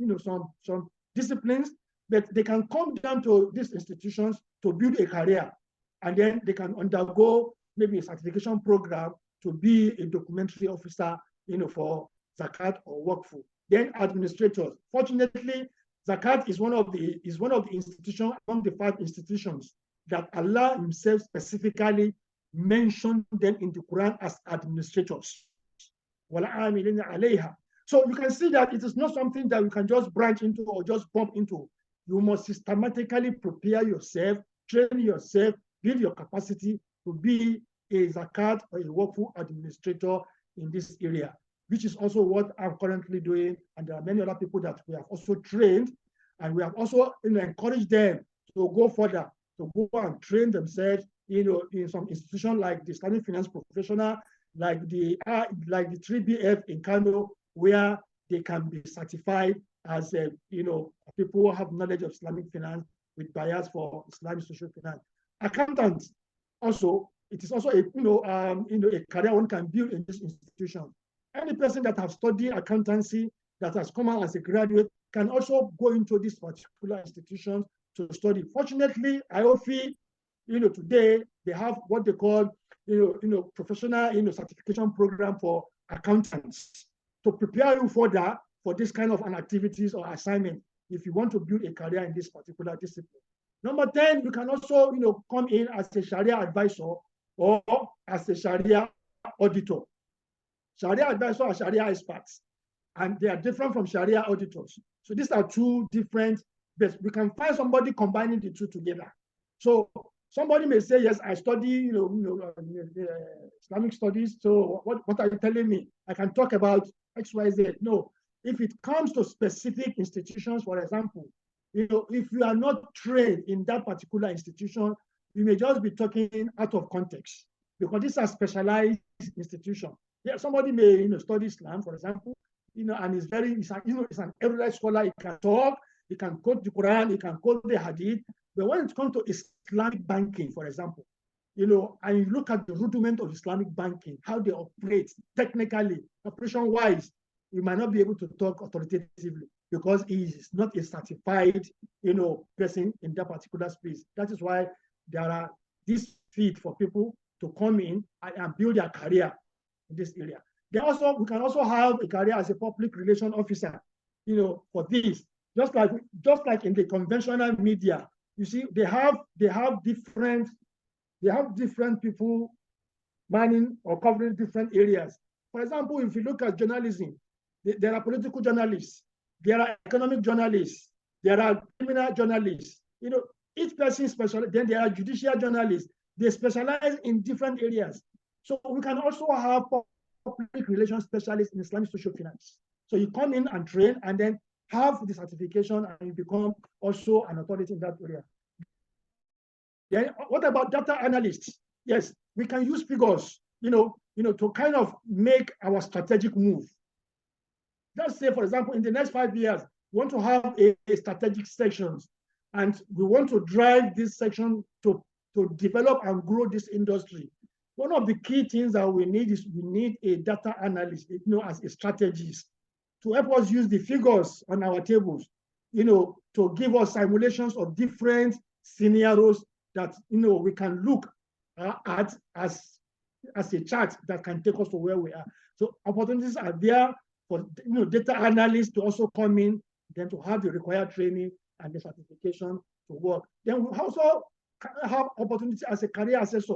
disciplines, but they can come down to these institutions to build a career, and then they can undergo maybe a certification program to be a documentary officer, for zakat or waqf. Then administrators. Fortunately, zakat is one of the institutions among the 5 institutions that Allah Himself specifically mentioned them in the Quran as administrators. So you can see that it is not something that you can just branch into or just bump into. You must systematically prepare yourself, train yourself, build your capacity to be a zakat or a waqf administrator in this area, which is also what I'm currently doing. And there are many other people that we have also trained, and we have also encouraged them to go further, to go and train themselves, in some institution like the Islamic Finance Professional, like the 3BF in Kano, where they can be certified as people who have knowledge of Islamic finance with bias for Islamic social finance. Accountants also, it is also a career one can build in this institution. Any person that has studied accountancy, that has come out as a graduate, can also go into this particular institution to study. Fortunately, IOFI, today they have what they call professional certification program for accountants to prepare you further for this kind of an activities or assignment if you want to build a career in this particular discipline. Number 10, you can also come in as a Sharia advisor or as a Sharia auditor. Sharia advisor are Sharia experts, and they are different from Sharia auditors. So these are 2 different, but we can find somebody combining the 2 together. So somebody may say, yes, I study Islamic studies, so what are you telling me? I can talk about XYZ. No, if it comes to specific institutions, for example, if you are not trained in that particular institution, you may just be talking out of context, because these are specialized institutions. Yeah, somebody may study Islam, for example, and is an erudite scholar. He can talk, he can quote the Quran, he can quote the Hadith. But when it comes to Islamic banking, for example, and you look at the rudiment of Islamic banking, how they operate technically, operation-wise, you might not be able to talk authoritatively because he is not a certified, person in that particular space. That is why there are this feed for people to come in and build their career in this area. We can also have a career as a public relation officer, for this. Just like in the conventional media, you see, they have different people manning or covering different areas. For example, if you look at journalism, there are political journalists, there are economic journalists, there are criminal journalists. Each person specializes. Then there are judicial journalists. They specialize in different areas. So we can also have public relations specialists in Islamic social finance. So you come in and train and then have the certification and you become also an authority in that area. Then what about data analysts? Yes, we can use figures, to kind of make our strategic move. Let's say, for example, in the next 5 years, we want to have a strategic sections, and we want to drive this section to develop and grow this industry. One of the key things that we need is we need a data analyst, as a strategist, to help us use the figures on our tables, to give us simulations of different scenarios that we can look at as a chart that can take us to where we are. So opportunities are there for data analysts to also come in, then to have the required training and the certification to work. Then we also have opportunity as a career assessor.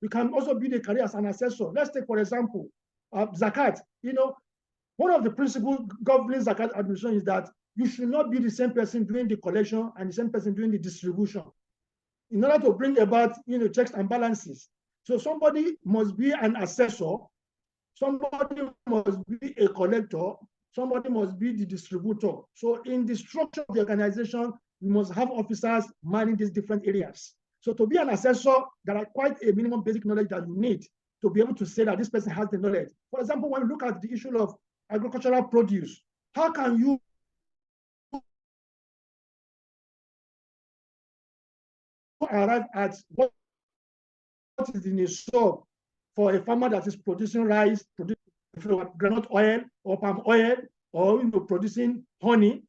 We can also build a career as an assessor. Let's take, for example, Zakat. One of the principles governing Zakat administration is that you should not be the same person doing the collection and the same person doing the distribution, in order to bring about checks and balances. So somebody must be an assessor, somebody must be a collector, somebody must be the distributor. So in the structure of the organization, we must have officers manning these different areas. So to be an assessor, there are quite a minimum basic knowledge that you need to be able to say that this person has the knowledge. For example, when we look at the issue of agricultural produce, how can you arrive at what is in a shop for a farmer that is producing rice, producing granite oil or palm oil, or producing honey?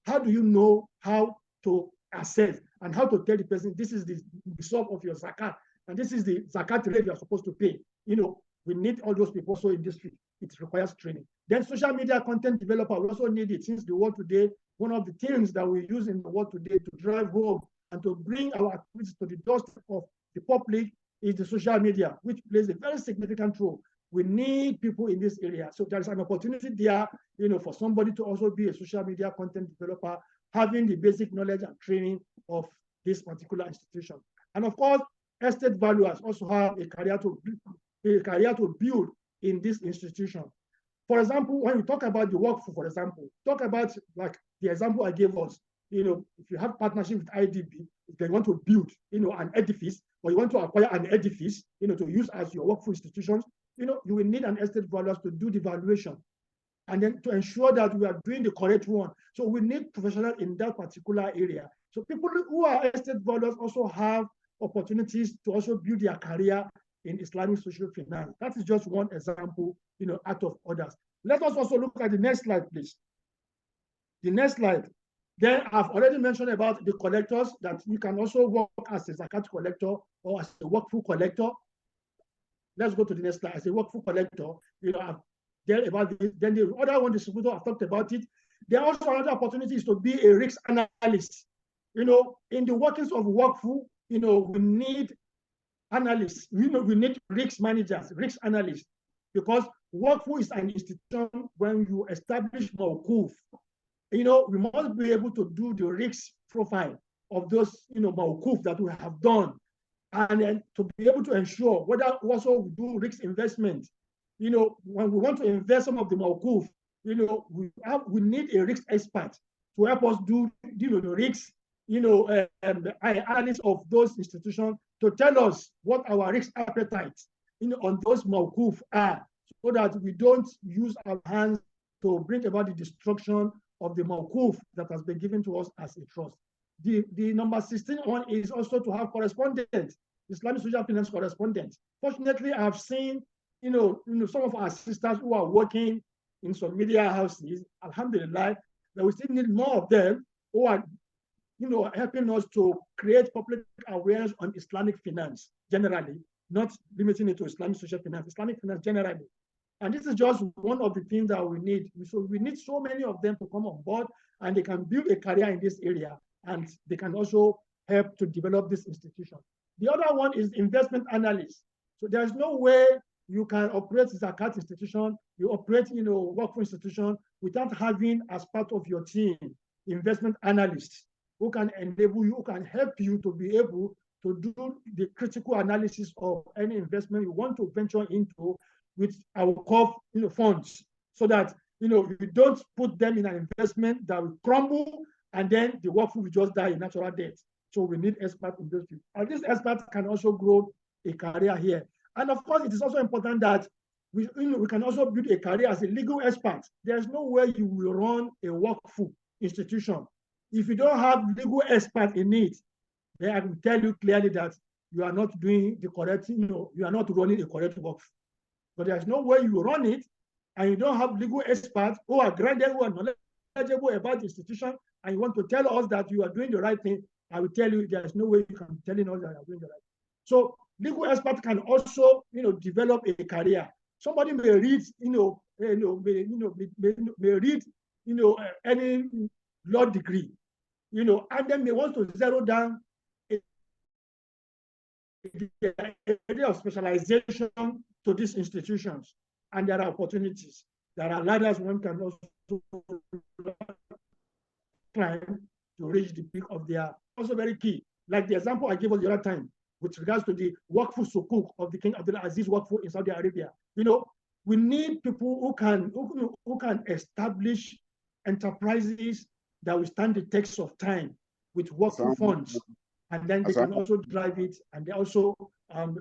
How do you know how to assess and how to tell the person this is the sum of your zakat and this is the zakat rate you are supposed to pay? We need all those people also in this field. It requires training. Then social media content developer, we also need it. Since the world today, one of the things that we use in the world today to drive home and to bring our activities to the doorstep of the public is the social media, which plays a very significant role. We need people in this area. So there's an opportunity there, for somebody to also be a social media content developer, having the basic knowledge and training of this particular institution. And of course, estate valuers also have a career to build in this institution. For example, when we talk about the Waqf, for example, talk about like the example I gave us. If you have partnership with IDB, if they want to build, an edifice, or you want to acquire an edifice, to use as your Waqf institutions, you will need an estate valuer to do the valuation, and then to ensure that we are doing the correct one. So we need professionals in that particular area. So people who are estate valuers also have opportunities to also build their career in Islamic social finance. That is just one example, out of others. Let us also look at the next slide, please. The next slide. Then I've already mentioned about the collectors, that you can also work as a zakat collector or as a Waqf collector. Let's go to the next slide. As a Waqf collector, I've dealt about this. Then the other one, distributor, I've talked about it. There are also other opportunities to be a risk analyst. In the workings of Waqf, we need analysts. We need risk managers, risk analysts, because Waqf is an institution. When you establish Mawquf, we must be able to do the risk profile of those, Mawquf that we have done, and then to be able to ensure whether also we do risk investment. When we want to invest some of the Mawquf, we need a risk expert to help us do, the risk, analysis of those institutions, to tell us what our risk appetite, on those Mawquf are, so that we don't use our hands to bring about the destruction of the Mawquf that has been given to us as a trust. The number 16 one is also to have correspondents, Islamic social finance correspondents. Fortunately, I have seen, some of our sisters who are working in some media houses, alhamdulillah, that we still need more of them who are, helping us to create public awareness on Islamic finance generally, not limiting it to Islamic social finance, Islamic finance generally. And this is just one of the things that we need. So we need so many of them to come on board, and they can build a career in this area, and they can also help to develop this institution. The other one is investment analysts. So there's no way, you can operate Zakat institution, you operate, Waqf institution without having as part of your team investment analysts who can enable you, who can help you to be able to do the critical analysis of any investment you want to venture into with our core funds, so that you don't put them in an investment that will crumble and then the Waqf will just die in natural death. So we need experts in those fields. And these experts can also grow a career here. And of course, it is also important that we can also build a career as a legal expert. There's no way you will run a Waqf institution if you don't have legal expert in it. Then I will tell you clearly that you are not doing the correct, you are not running a correct Waqf. But there's no way you run it and you don't have legal experts who are granted, who are knowledgeable about the institution, and you want to tell us that you are doing the right thing. I will tell you there's no way you can tell us that you are doing the right thing. So legal experts can also, develop a career. Somebody may read, may read, any law degree, and then they want to zero down the area of specialization to these institutions, and there are opportunities. There are ladders one can also climb to reach the peak of their. Also very key, like the example I gave us the other time with regards to the Waqf Sukuk of the King Abdullahi Waqf in Saudi Arabia. We need people who can establish enterprises that will stand the test of time with Waqf funds, and then they can also drive it, and they also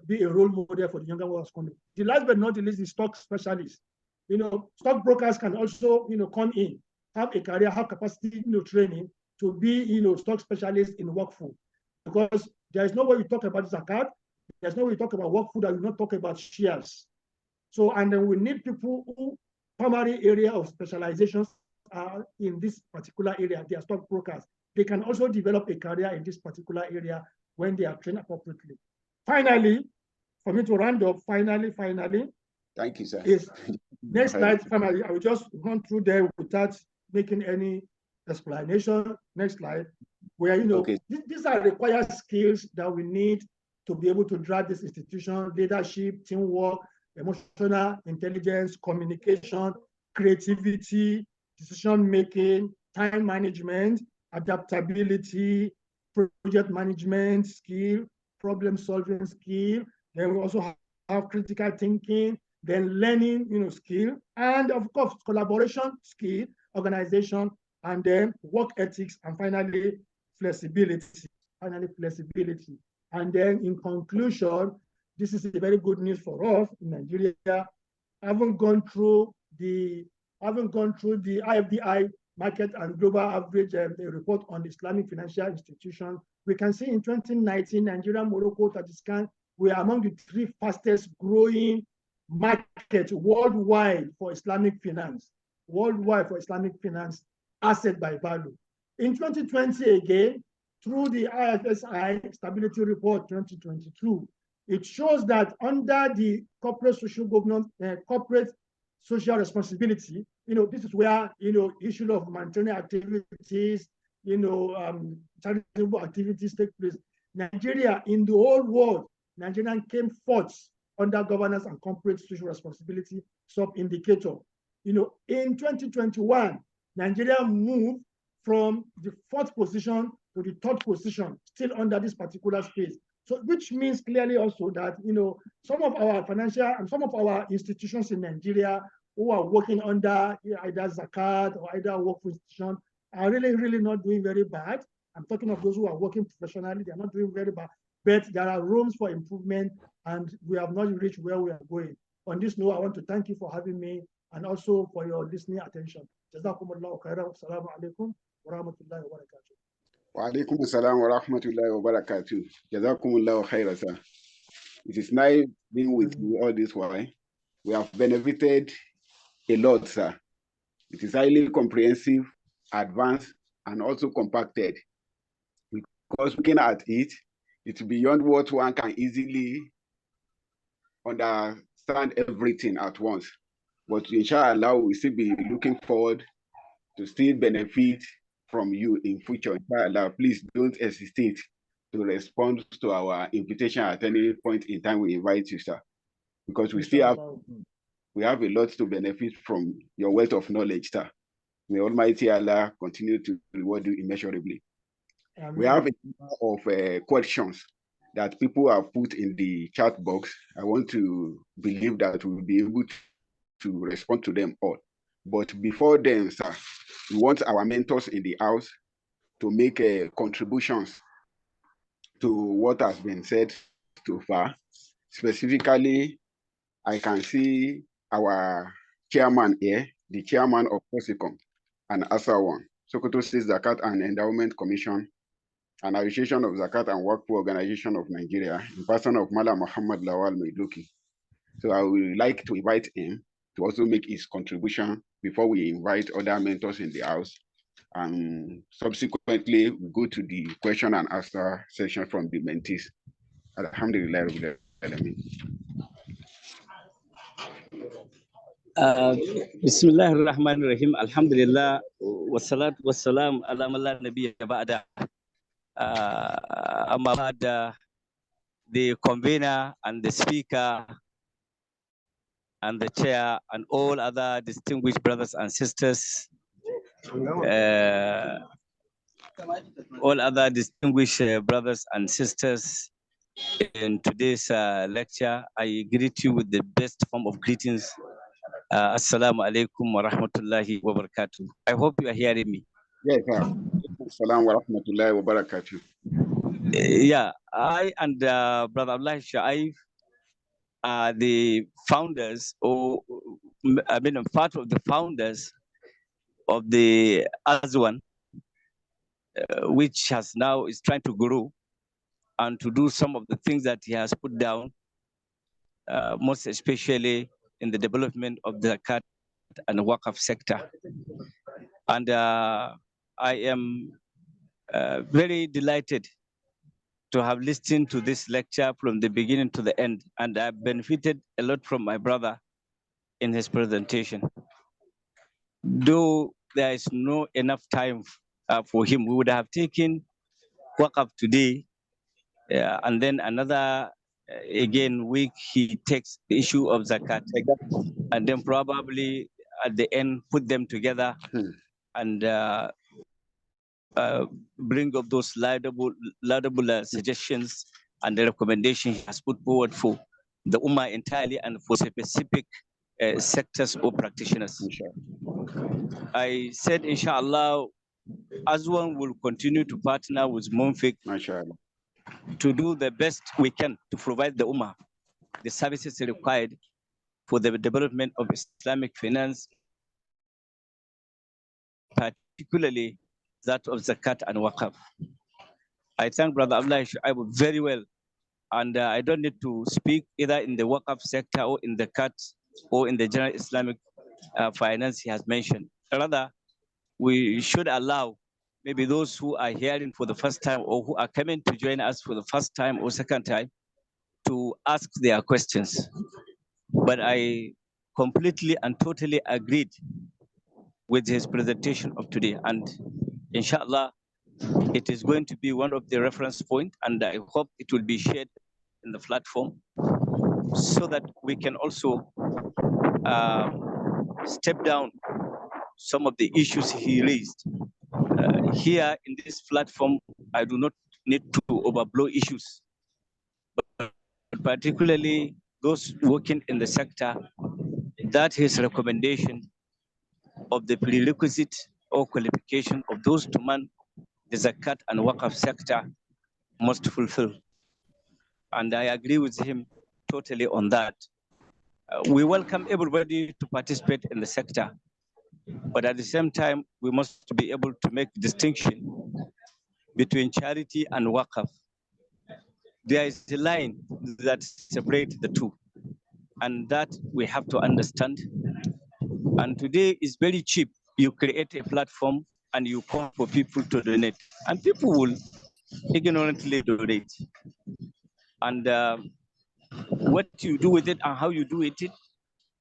be a role model for the younger ones coming. The last but not the least, the stock specialists. Stock brokers can also come in, have a career, have capacity training to be stock specialists in Waqf, because there is no way we talk about Zakat, there's no way we talk about Waqf that we not talk about shares. So, and then we need people who primary area of specializations are in this particular area. They are stock brokers. They can also develop a career in this particular area when they are trained appropriately. Finally, for me to round up, finally, thank you, sir. Is next slide. Finally, I will just run through there without making any explanation. Next slide, where these are required skills that we need to be able to drive this institution: leadership, teamwork, emotional intelligence, communication, creativity, decision making, time management, adaptability, project management skill, problem solving skill. Then we also have critical thinking, then learning skill, and of course collaboration skill, organization, and then work ethics, and finally flexibility. And then in conclusion, this is a very good news for us in Nigeria. Having gone through the IFDI market and global average report on Islamic financial institutions, we can see in 2019, Nigeria, Morocco, Tajikistan were among the 3 fastest growing markets worldwide for Islamic finance, asset by value. In 2020 again, through the IFSI Stability Report 2022, it shows that under the corporate social governance, corporate social responsibility, this is where, issue of humanitarian activities, charitable activities take place. Nigeria, in the whole world, Nigeria came fourth under governance and corporate social responsibility sub-indicator. In 2021, Nigeria moved from the 4th position to the 3rd position, still under this particular space. So, which means clearly also that, some of our financial and some of our institutions in Nigeria who are working under either Zakat or either Waqf institution are really, really not doing very bad. I'm talking of those who are working professionally, they are not doing very bad, but there are rooms for improvement, and we have not reached where we are going. On this note, I want to thank you for having me and also for your listening attention. Jazakumullahu khairan. Assalamu alaikum wa rahmatullahi wa barakatuh. Wa alaikum assalam wa rahmatullahi wa barakatuh. Jazakumullahu khairan, sir. It is nice being with you all this while. We have benefited a lot, sir. It is highly comprehensive, advanced, and also compacted. Because looking at it, it's beyond what one can easily understand everything at once. But inshallah, we still be looking forward to still benefit from you in future. Inshallah, please don't hesitate to respond to our invitation at any point in time we invite you, sir. because we have a lot to benefit from your wealth of knowledge, sir. May Almighty Allah continue to reward you immeasurably. We have a number of questions that people have put in the chat box. I want to believe that we'll be able to respond to them all. But before then, sir, we want our mentors in the house to make contributions to what has been said so far. Specifically, I can see our chairman here, the chairman of POSICOM, and ASA1, Sokoto State Zakat and Endowment Commission, an association of Zakat and Waqf Organization of Nigeria, in person of Mala Muhammad Lawal Maiduki. So I would like to invite him to also make his contribution before we invite other mentors in the house. And subsequently, we go to the question and answer session from the mentees. Alhamdulillah. Bismillah ar-Rahman ar-Rahim. Alhamdulillah. Wassalatu wassalam ala man la nabiyya ba'da. The convener and the speaker and the chair and all other distinguished brothers and sisters, brothers and sisters in today's lecture, I greet you with the best form of greetings. Assalamu alaikum wa rahmatullahi wa barakatuh. I hope you are hearing me. Yes, sir. Assalamu wa rahmatullahi wa barakatuh. Yeah, I and Brother Abdullahi Shuaib are the founders, or I mean, I'm part of the founders of the ASWAN, which has now is trying to grow and to do some of the things that he has put down, most especially in the development of the Zakat and Waqf sector. And I am very delighted to have listened to this lecture from the beginning to the end, and I benefited a lot from my brother in his presentation. Though there is no enough time for him, we would have taken Waqf today, and then another again week he takes the issue of Zakat, and then probably at the end put them together and bring up those laudable suggestions and the recommendations he has put forward for the Ummah entirely and for specific sectors or practitioners. I said, inshallah, ASWAN will continue to partner with MUNFIQ to do the best we can to provide the Ummah the services required for the development of Islamic finance, particularly that of Zakat and Waqf. I thank Brother Abdullahi Shuaib very well, and I don't need to speak either in the Waqf sector or in the Zakat or in the general Islamic finance he has mentioned. Rather, we should allow maybe those who are hearing for the first time or who are coming to join us for the first time or second time to ask their questions. But I completely and totally agreed with his presentation of today. And inshallah, it is going to be one of the reference points, and I hope it will be shared in the platform so that we can also step down some of the issues he raised. Here in this platform, I do not need to overblow issues, but particularly those working in the sector, that his recommendation of the prerequisite or qualification of those to man the Zakat and Waqf sector must fulfill. And I agree with him totally on that. We welcome everybody to participate in the sector, but at the same time, we must be able to make distinction between charity and Waqf. There is a line that separates the two, and that we have to understand. And today is very cheap. You create a platform and you call for people to donate, and people will ignorantly donate. And what you do with it and how you do it,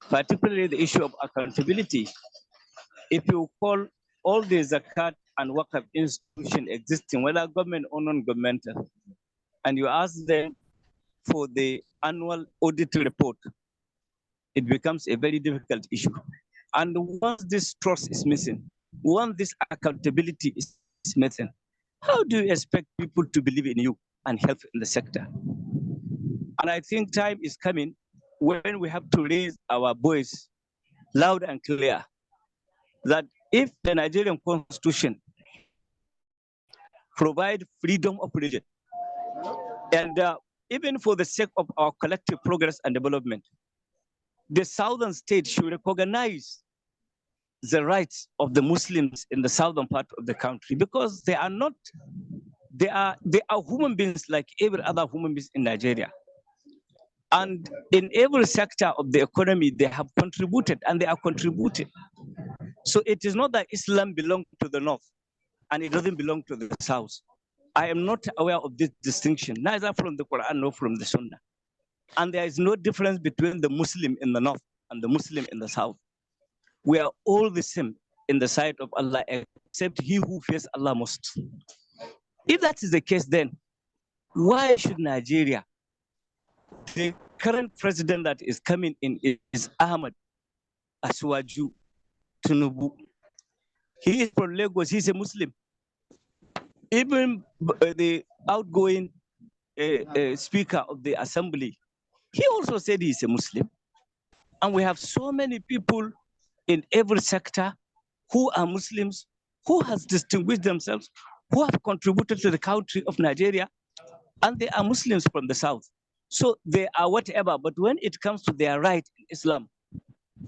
particularly the issue of accountability. If you call all the Zakat and Waqf institutions existing, whether government or non-governmental, and you ask them for the annual audit report, it becomes a very difficult issue. And once this trust is missing, once this accountability is missing, how do you expect people to believe in you and help in the sector? And I think time is coming when we have to raise our voice loud and clear that if the Nigerian Constitution provides freedom of religion, and even for the sake of our collective progress and development, the southern states should recognize the rights of the Muslims in the southern part of the country, because they are human beings like every other human being in Nigeria. And in every sector of the economy, they have contributed and they are contributing. So it is not that Islam belongs to the north and it doesn't belong to the south. I am not aware of this distinction, neither from the Quran nor from the Sunnah. And there is no difference between the Muslim in the north and the Muslim in the south. We are all the same in the sight of Allah, except he who fears Allah most. If that is the case, then why should Nigeria, the current president that is coming in is Ahmed Asuwaju Tinubu. He is from Lagos, he's a Muslim. Even the outgoing speaker of the assembly, he also said he's a Muslim. And we have so many people in every sector who are Muslims, who has distinguished themselves, who have contributed to the country of Nigeria, and they are Muslims from the south. So they are whatever, but when it comes to their right in Islam,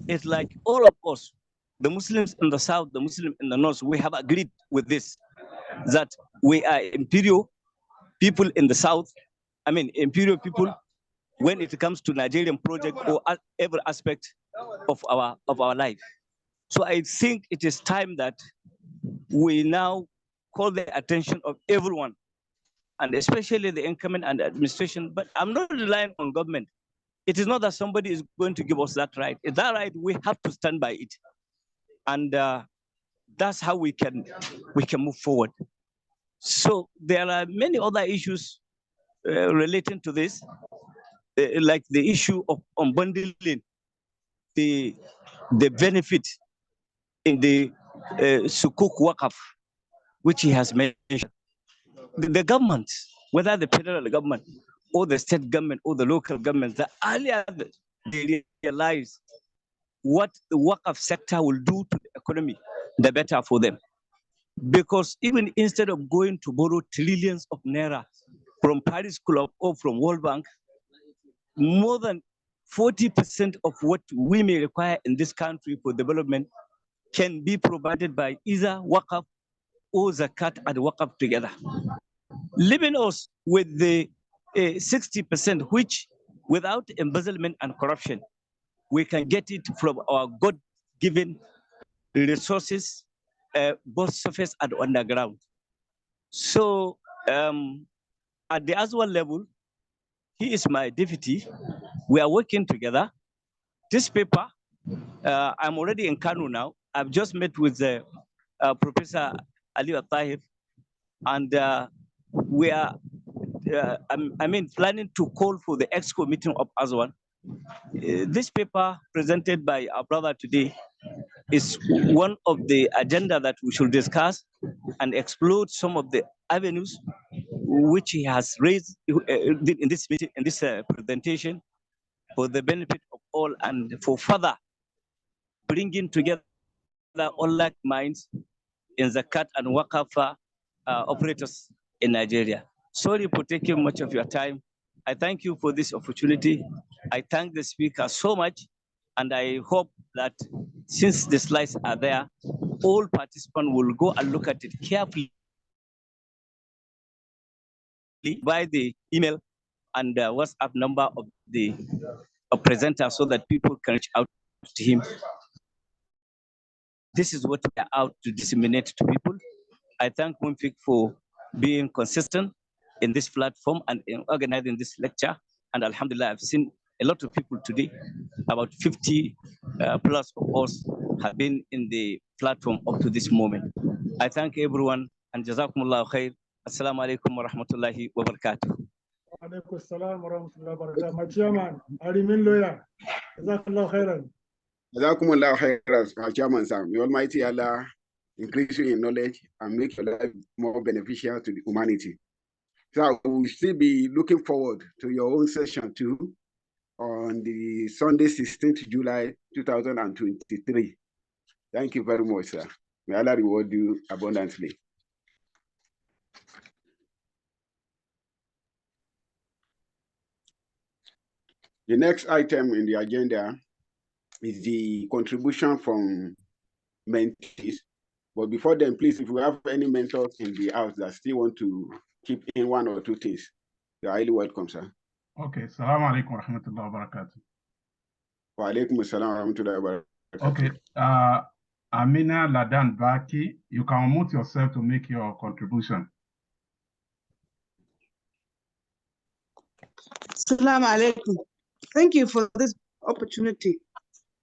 it's like all of us, the Muslims in the south, the Muslims in the north, we have agreed with this, that we are imperial people in the south, imperial people when it comes to Nigerian project or every aspect of our life. So I think it is time that we now call the attention of everyone, and especially the incoming and administration. But I'm not relying on government. It is not that somebody is going to give us that right. If that right, we have to stand by it. And that's how we can move forward. So there are many other issues relating to this, like the issue of unbundling the benefit in the Sukuk Waqf, which he has mentioned. The government, whether the federal government or the state government or the local government, the earlier they realize what the Waqf sector will do to the economy, the better for them. Because even instead of going to borrow trillions of naira from Paris Club or from World Bank, more than 40% of what we may require in this country for development can be provided by either Waqf or Zakat and Waqf together, leaving us with the 60%, which without embezzlement and corruption, we can get it from our God-given resources, both surface and underground. So at the Azwa level, he is my deputy. We are working together. This paper, I'm already in Kano now. I've just met with Professor Ali Tahir, and we are, planning to call for the EXCO meeting of Azwan. This paper presented by our brother today is one of the agenda that we should discuss and explore some of the avenues which he has raised in this meeting, in this presentation, for the benefit of all and for further bringing together all like minds in Zakat and Waqf operators in Nigeria. Sorry for taking much of your time. I thank you for this opportunity. I thank the speaker so much, and I hope that since the slides are there, all participants will go and look at it carefully by the email and WhatsApp number of the presenter so that people can reach out to him. This is what we are out to disseminate to people. I thank MUNFIQ for being consistent in this platform and in organizing this lecture. And Alhamdulillah, I've seen a lot of people today. About 50 plus of us have been in the platform up to this moment. I thank everyone and Jazakumullah khair. Assalamu alaikum wa rahmatullahi wa barakatuh. Alaikum assalam wa rahmatullahi wa barakatuh. My chairman, I remain loyal. Jazakallah khairan. Jazakumullah khairan, Chairman Sam. May Almighty Allah increase you in knowledge and make your life more beneficial to the humanity. So we will still be looking forward to your own session too on the Sunday, 16th July 2023. Thank you very much, sir. May Allah reward you abundantly. The next item in the agenda is the contribution from mentees. But before then, please, if we have any mentors in the house that still want to keep in one or two things, you're highly welcome, sir. Okay, Assalamu alaikum wa rahmatullahi wa barakatuh. Wa alaikum assalam wa rahmatullahi wa barakatuh. Okay, Amina Ladan Baki, you can unmute yourself to make your contribution. Assalamu alaikum. Thank you for this opportunity.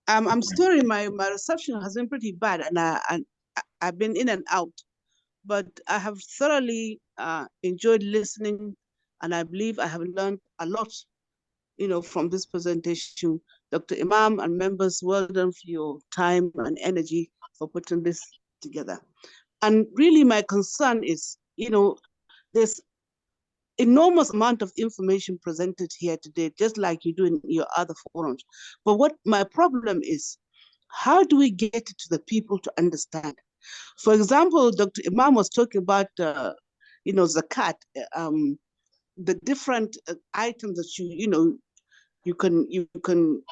I'm sorry, my reception has been pretty bad, and I've been in and out, but I have thoroughly enjoyed listening, and I believe I have learned a lot, from this presentation. Dr. Imam and members, well done for your time and energy for putting this together. And really, my concern is, there's enormous amount of information presented here today, just like you do in your other forums. But what my problem is, how do we get it to the people to understand? For example, Dr. Imam was talking about, zakat, the different items that you can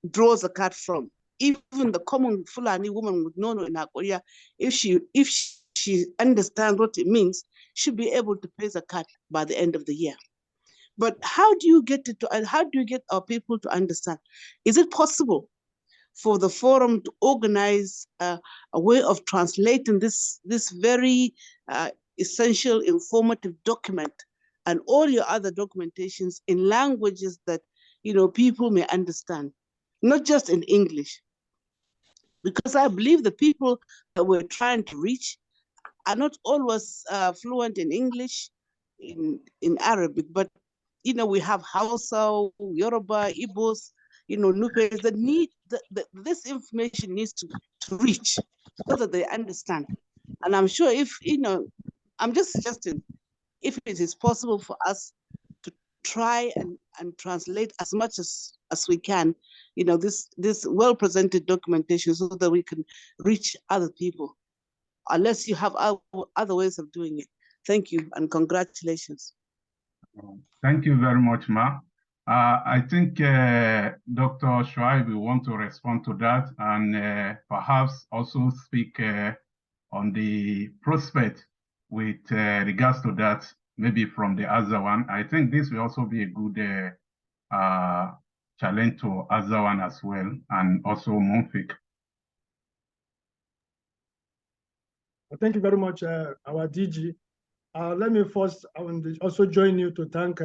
draw zakat from. Even the common Fulani woman would know in Korea, if she understands what it means, should be able to pay zakat by the end of the year. But how do you get our people to understand? Is it possible for the forum to organize a way of translating this very essential informative document and all your other documentations in languages that people may understand, not just in English? Because I believe the people that we're trying to reach are not always fluent in English, in Arabic, but we have Hausa, Yoruba, Igbos, Nupes that need this information needs to reach so that they understand. And I'm sure if I'm just suggesting if it is possible for us to try and translate as much as we can, this well-presented documentation so that we can reach other people, unless you have other ways of doing it. Thank you and congratulations. Thank you very much, Ma. I think Dr. Shuaib will want to respond to that and perhaps also speak on the prospect with regards to that, maybe from the Azawan. I think this will also be a good challenge to Azawan as well, and also MUNFIQ. Thank you very much, our DG. Let me first also join you to thank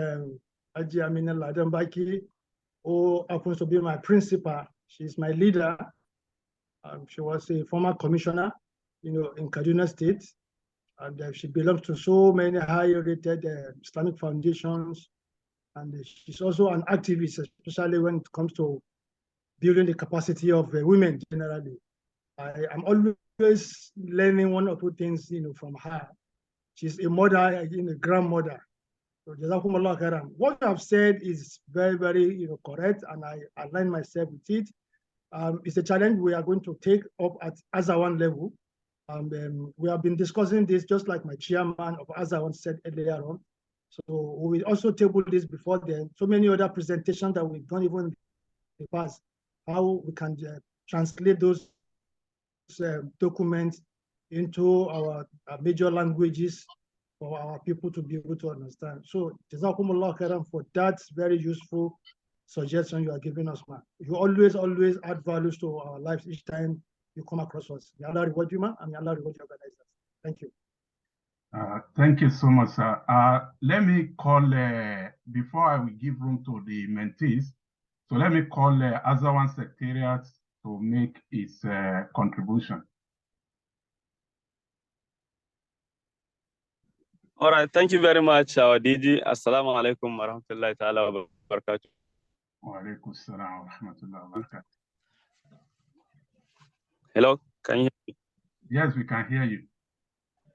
Haji Amina Ladan Baki, who happens to be my principal. She's my leader. She was a former commissioner, in Kaduna State, and she belongs to so many high-rated Islamic foundations. And she's also an activist, especially when it comes to building the capacity of women generally. I am always learning one or two things, from her. She's a mother, a grandmother. So Jazakumullah khairan. What you have said is very, very correct, and I align myself with it. It's a challenge we are going to take up at Azawan level. We have been discussing this, just like my chairman of Azawan said earlier on. So we will also table this before then. So many other presentations that we've done even in the past, how we can translate those documents into our major languages for our people to be able to understand. So Jazakumullah khairan for that very useful suggestion you are giving us, man. You always add values to our lives each time you come across us. May Allah reward you, man, and may Allah reward your organizers. Thank you. Thank you so much, sir. Let me call, before I will give room to the mentees, so let me call Azawan Secretariat to make its contribution. All right, thank you very much, our DG. Assalamu alaikum wa rahmatullahi ta'ala wa barakatuh. Wa alaikum assalam wa rahmatullahi wa barakatuh. Hello, can you hear me? Yes, we can hear you.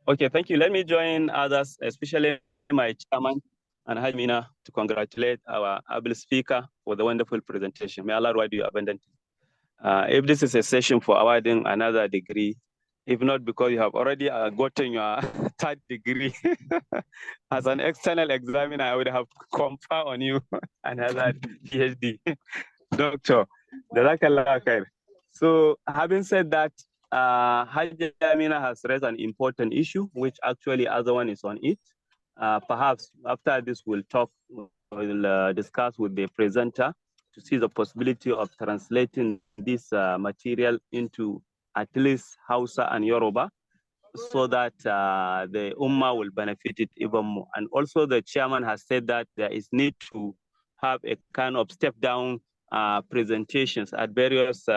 Okay, thank you. Let me join others, especially my chairman and Hajmina, to congratulate our able speaker for the wonderful presentation. May Allah reward you abundantly. If this is a session for awarding another degree, if not because you have already gotten your third degree, as an external examiner, I would have conferred on you another PhD. Doctor, Jazakallah khair. So having said that, Hajj Amina has raised an important issue, which actually other one is on it. Perhaps after this, we'll discuss with the presenter to see the possibility of translating this material into at least Hausa and Yoruba, so that the Ummah will benefit it even more. And also the chairman has said that there is need to have a kind of step down presentations at various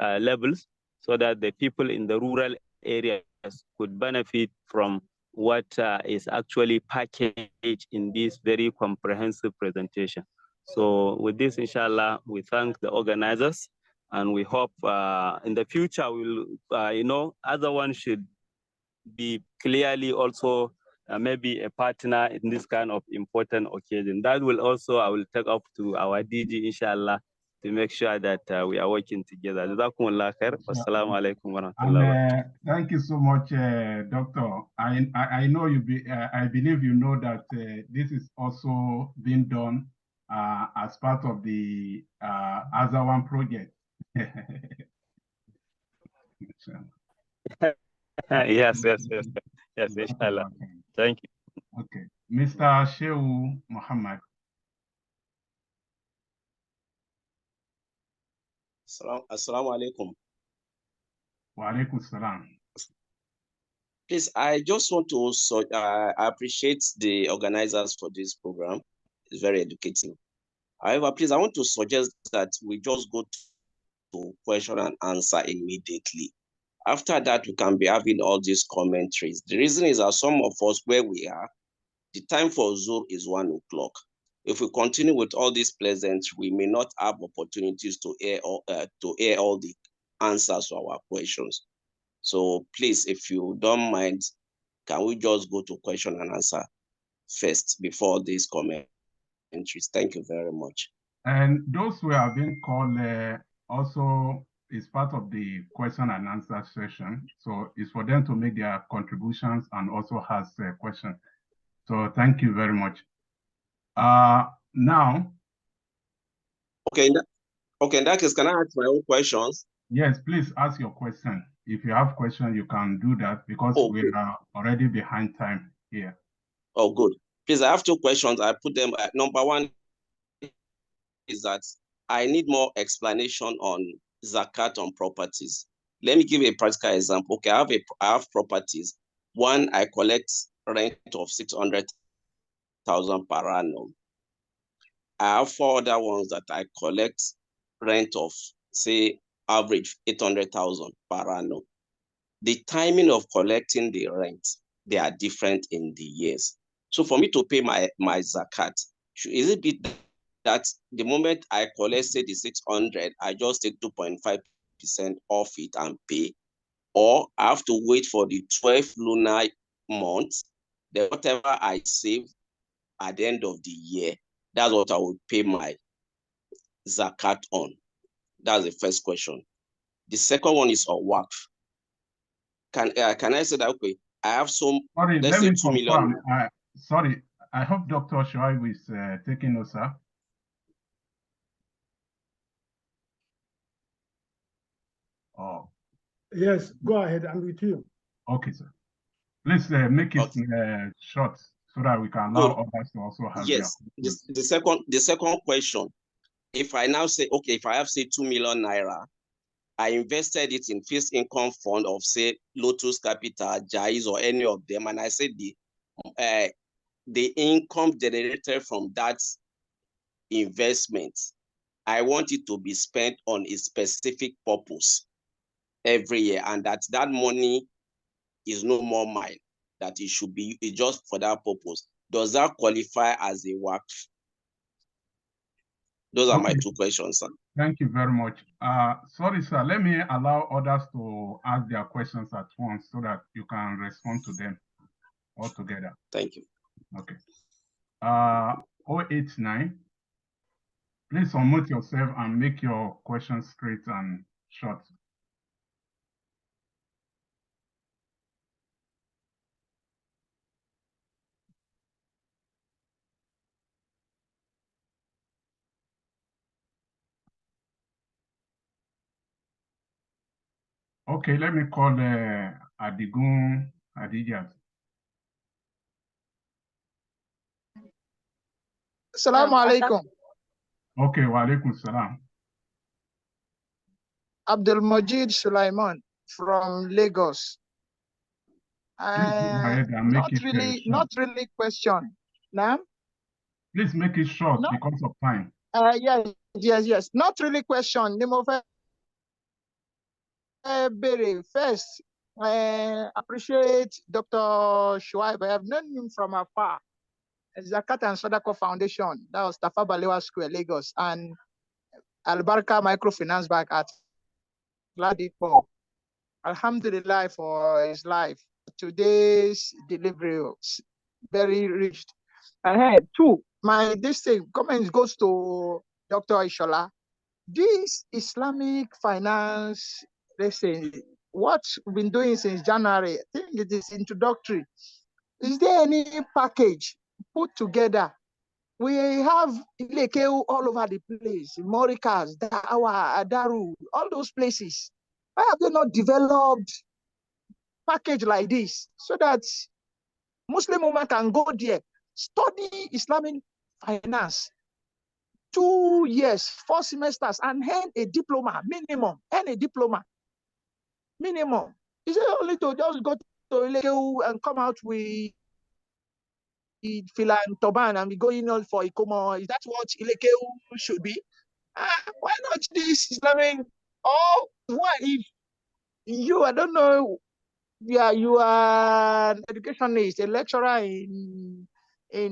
levels, so that the people in the rural areas could benefit from what is actually packaged in this very comprehensive presentation. So with this, inshallah, we thank the organizers, and we hope in the future we'll, other one should be clearly also maybe a partner in this kind of important occasion. That will also, I will take up to our DG, inshallah, to make sure that we are working together. Jazakumullah khair. Wassalamu alaikum wa rahmatullahi. Thank you so much, Doctor. I know I believe you know that this is also being done as part of the Azawan project. Yes, inshallah. Thank you. Okay. Mr. Shehu Muhammad. Assalamu alaikum. Wa alaikum salam. Please, I just want to I appreciate the organizers for this program. It's very educative. However, please, I want to suggest that we just go to question and answer immediately. After that, we can be having all these commentaries. The reason is that some of us, where we are, the time for Zoom is 1 o'clock. If we continue with all these pleasant, we may not have opportunities to air all the answers to our questions. So please, if you don't mind, can we just go to question and answer first before these commentaries? Thank you very much. And those who have been called also is part of the question and answer session. So it's for them to make their contributions and also ask a question. So thank you very much. Now. Okay, in that case, can I ask my own questions? Yes, please ask your question. If you have questions, you can do that because we are already behind time here. Oh, good. Please, I have 2 questions. I put them. Number one is that I need more explanation on zakat on properties. Let me give you a practical example. Okay, I have properties. One, I collect rent of 600,000 per annum. I have 4 other ones that I collect rent of, say, average 800,000 per annum. The timing of collecting the rent, they are different in the years. So for me to pay my zakat, is it be that the moment I collect, say, the 600, I just take 2.5% off it and pay, or I have to wait for the 12 lunar months, then whatever I save at the end of the year, that's what I would pay my zakat on. That's the first question. The second one is on waqf. Can I say that, okay, I have some, sorry, let's say 2 million. Sorry, I hope Dr. Shuaib is taking notes, sir. Oh. Yes, go ahead. I'm with you. Okay, sir. Please make it short so that we can allow others to also have. Yes. The second question. If I now say, okay, if I have, say, 2 million naira, I invested it in fixed income fund of, say, Lotus Capital, Jaiz, or any of them, and I said the income generated from that investment, I want it to be spent on a specific purpose every year, and that money is no more mine, that it should be just for that purpose. Does that qualify as a waqf? Those are my 2 questions, sir. Thank you very much. Sorry, sir. Let me allow others to ask their questions at once so that you can respond to them all together. Thank you. Okay. 089. Please unmute yourself and make your questions straight and short. Okay, let me call Adigun Adijat. Assalamu alaikum. Okay, wa alaikum salam. Abdul Majid Sulaiman from Lagos. Not really question. Now? Please make it short because of time. Yes. Not really question. First, I appreciate Dr. Shuaib. I have known him from afar. Zakah and Waqf Foundation, that was Tafa Balewa Square, Lagos, and Albarka Microfinance Bank at Ladipo. Alhamdulillah for his life. Today's delivery was very rich. I had 2. This comment goes to Dr. Ishola. This Islamic finance, what we've been doing since January, I think it is introductory. Is there any package put together? We have Ilekeu all over the place, Morikas, Dawa, Adaru, all those places. Why have they not developed package like this so that Muslim women can go there, study Islamic finance, 2 years, 4 semesters, and earn a diploma, minimum, minimum. Is it only to just go to Ilekeu and come out with Fila and Toban and be going on for Ikomo? Is that what Ilekeu should be? Why not this Islamic? Or why if you, I don't know, you are an educationist, a lecturer in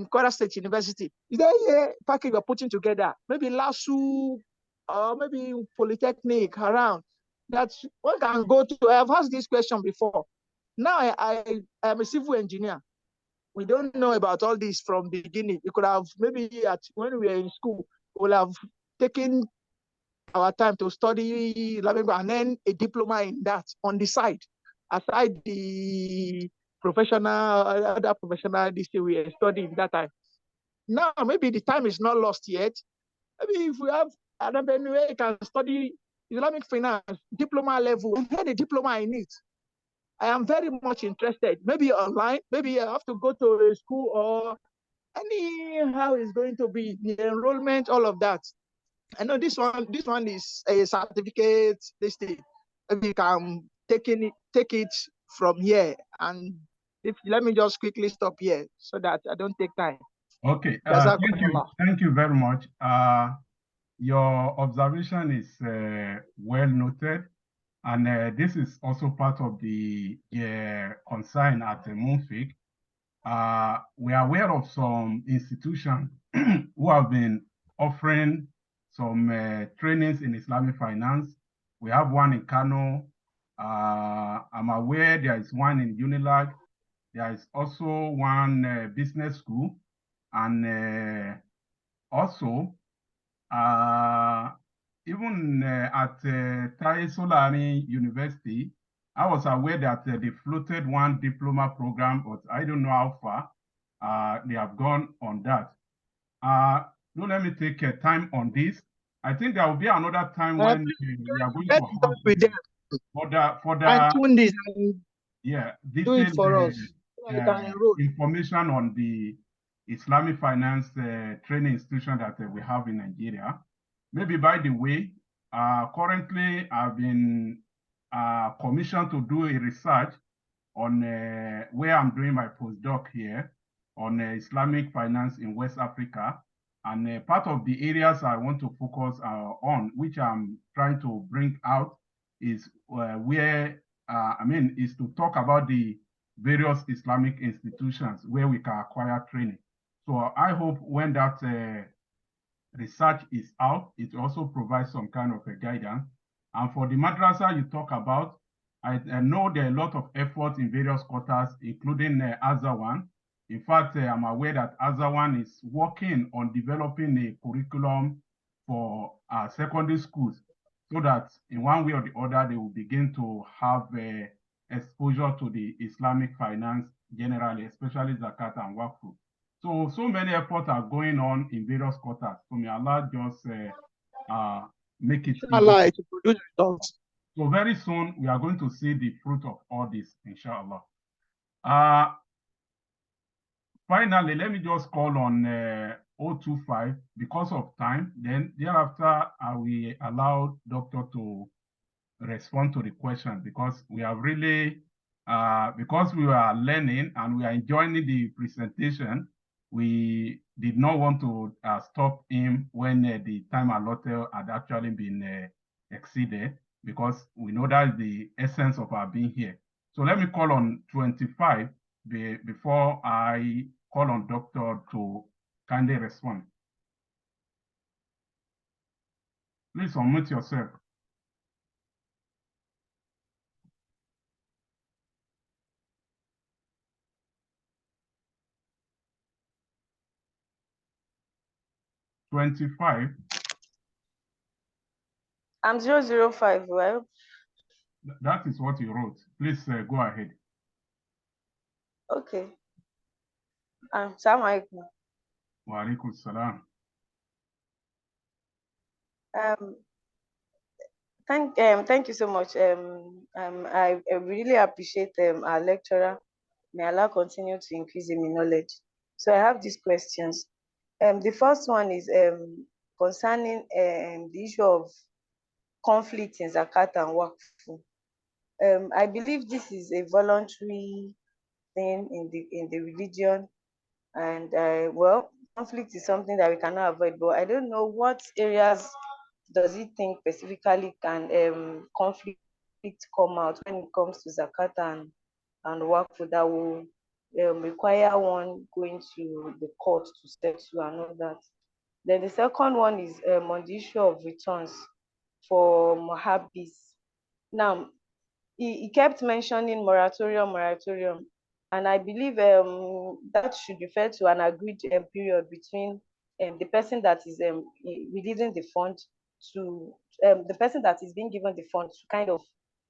Kwara State University. Is there a package you're putting together? Maybe LASU or maybe Polytechnic around that one can go to. I've asked this question before. Now I am a civil engineer. We don't know about all this from the beginning. We could have maybe when we were in school, we'll have taken our time to study and then a diploma in that on the side, aside the other professional this we are studying that time. Now maybe the time is not lost yet. Maybe if we have another way, you can study Islamic finance diploma level and get a diploma in it. I am very much interested. Maybe online, maybe I have to go to a school or anyhow it's going to be the enrollment, all of that. I know this one is a certificate. This thing, maybe you can take it from here. And let me just quickly stop here so that I don't take time. Okay. Thank you very much. Your observation is well noted. And this is also part of the concern at MUNFIQ. We are aware of some institutions who have been offering some trainings in Islamic finance. We have one in Kano. I'm aware there is one in Unilag. There is also one business school. And also, even at Tai Solani University, I was aware that they floated one diploma program, but I don't know how far they have gone on that. Don't let me take time on this. I think there will be another time when we are going to have detailed information on the Islamic finance training institution that we have in Nigeria. Maybe by the way, currently I've been commissioned to do a research on where I'm doing my postdoc here on Islamic finance in West Africa. And part of the areas I want to focus on, which I'm trying to bring out, is is to talk about the various Islamic institutions where we can acquire training. So I hope when that research is out. It also provides some kind of a guidance. And for the madrasa you talk about, I know there are a lot of efforts in various quarters, including Azawan. In fact, I'm aware that Azawan is working on developing a curriculum for secondary schools, so that in one way or the other, they will begin to have exposure to the Islamic finance generally, especially Zakat and Waqf. So many efforts are going on in various quarters. So may Allah just make it Allah to produce results. So very soon we are going to see the fruit of all this, inshallah. Finally, let me just call on 025 because of time. Then thereafter, I will allow Doctor to respond to the question, because we have really, because we are learning and we are enjoying the presentation, we did not want to stop him when the time allotted had actually been exceeded, because we know that's the essence of our being here. So let me call on 25 before I call on Doctor to kindly respond. Please unmute yourself. I'm 005, right? That is what you wrote. Please go ahead. Okay. Assalamu alaikum. Wa alaikum salam. Thank you so much. I really appreciate our lecturer. May Allah continue to increase him in knowledge. So I have these questions. The first one is concerning the issue of conflict in Zakat and Waqf. I believe this is a voluntary thing in the religion, and well, conflict is something that we cannot avoid. But I don't know what areas does he think specifically can conflict come out when it comes to Zakat and Waqf that will require one going to the court to settle and all that. Then the second one is on the issue of returns for Mohabis. Now, he kept mentioning moratorium, and I believe that should refer to an agreed period between the person that is releasing the fund to the person that is being given the fund to kind of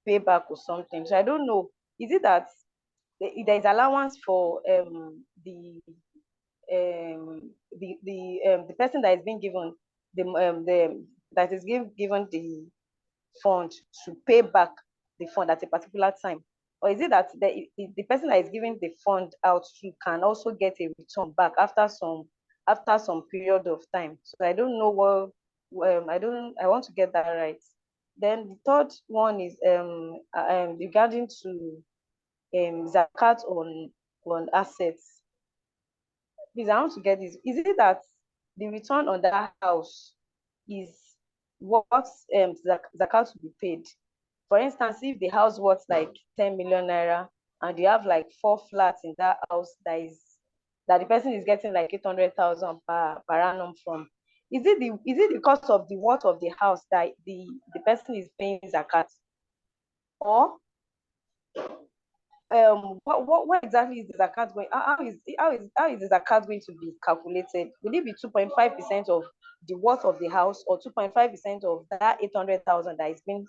pay back or something. So I don't know, is it that there is allowance for the person that is being given that is given the fund to pay back the fund at a particular time, or is it that the person that is giving the fund out to can also get a return back after some period of time? So I don't know what I want to get that right. Then the third one is regarding to zakat on assets. Please, I want to get this. Is it that the return on that house is what zakat to be paid? For instance, if the house worth like 10 million naira and you have like 4 flats in that house that the person is getting like 800,000 per annum from, is it the cost of the worth of the house that the person is paying zakat? Or what exactly is the zakat going? How is the zakat going to be calculated? Will it be 2.5% of the worth of the house, or 2.5% of that 800,000 that is being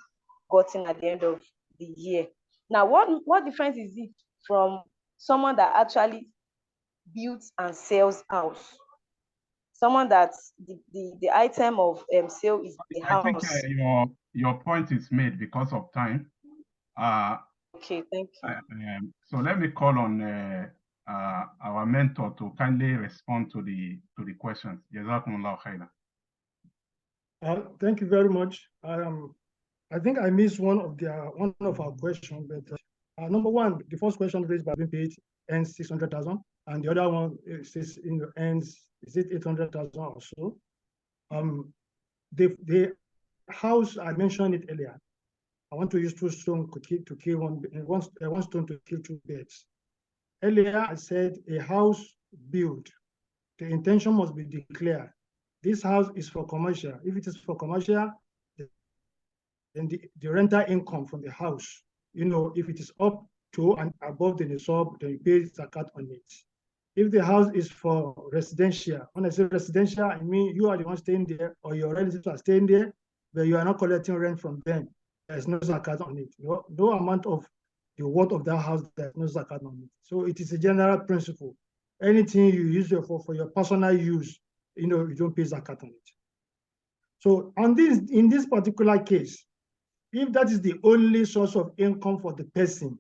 gotten at the end of the year? Now, what difference is it from someone that actually builds and sells house? Someone that the item of sale is the house. I think your point is made because of time. Okay, thank you. So let me call on our mentor to kindly respond to the questions. Jazakumullahu khairan. Thank you very much. I think I missed one of our questions, but number one, the first question raised by being paid ends 600,000, and the other one says ends, is it 800,000 or so? The house, I mentioned it earlier. I want to use 2 stones to kill one stone to kill 2 birds. Earlier, I said a house built, the intention must be declared. this house is for commercial. If it is for commercial, then the rental income from the house, if it is up to and above the nisab, then you pay zakat on it. If the house is for residential, when I say residential, I mean you are the one staying there or your relatives are staying there, but you are not collecting rent from them. There's no zakat on it. No amount of the worth of that house, there's no zakat on it. So it is a general principle. Anything you use it for your personal use, you don't pay zakat on it. So in this particular case, if that is the only source of income for the person,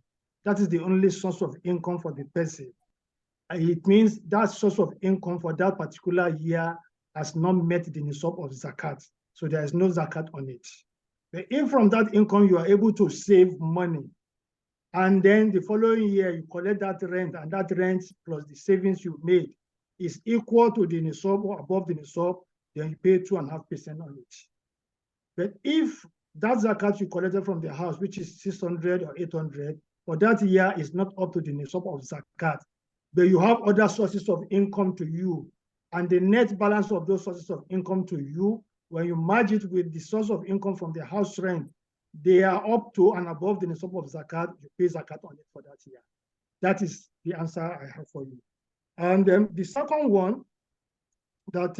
it means that source of income for that particular year has not met the nisab of zakat. So there is no zakat on it. But if from that income you are able to save money, and then the following year you collect that rent, and that rent plus the savings you made is equal to the nisab or above the nisab, then you pay 2.5% on it. But if that zakat you collected from the house, which is 600 or 800, for that year is not up to the nisab of zakat, but you have other sources of income to you, and the net balance of those sources of income to you, when you merge it with the source of income from the house rent, they are up to and above the nisab of zakat, you pay zakat on it for that year. That is the answer I have for you. And the second one, that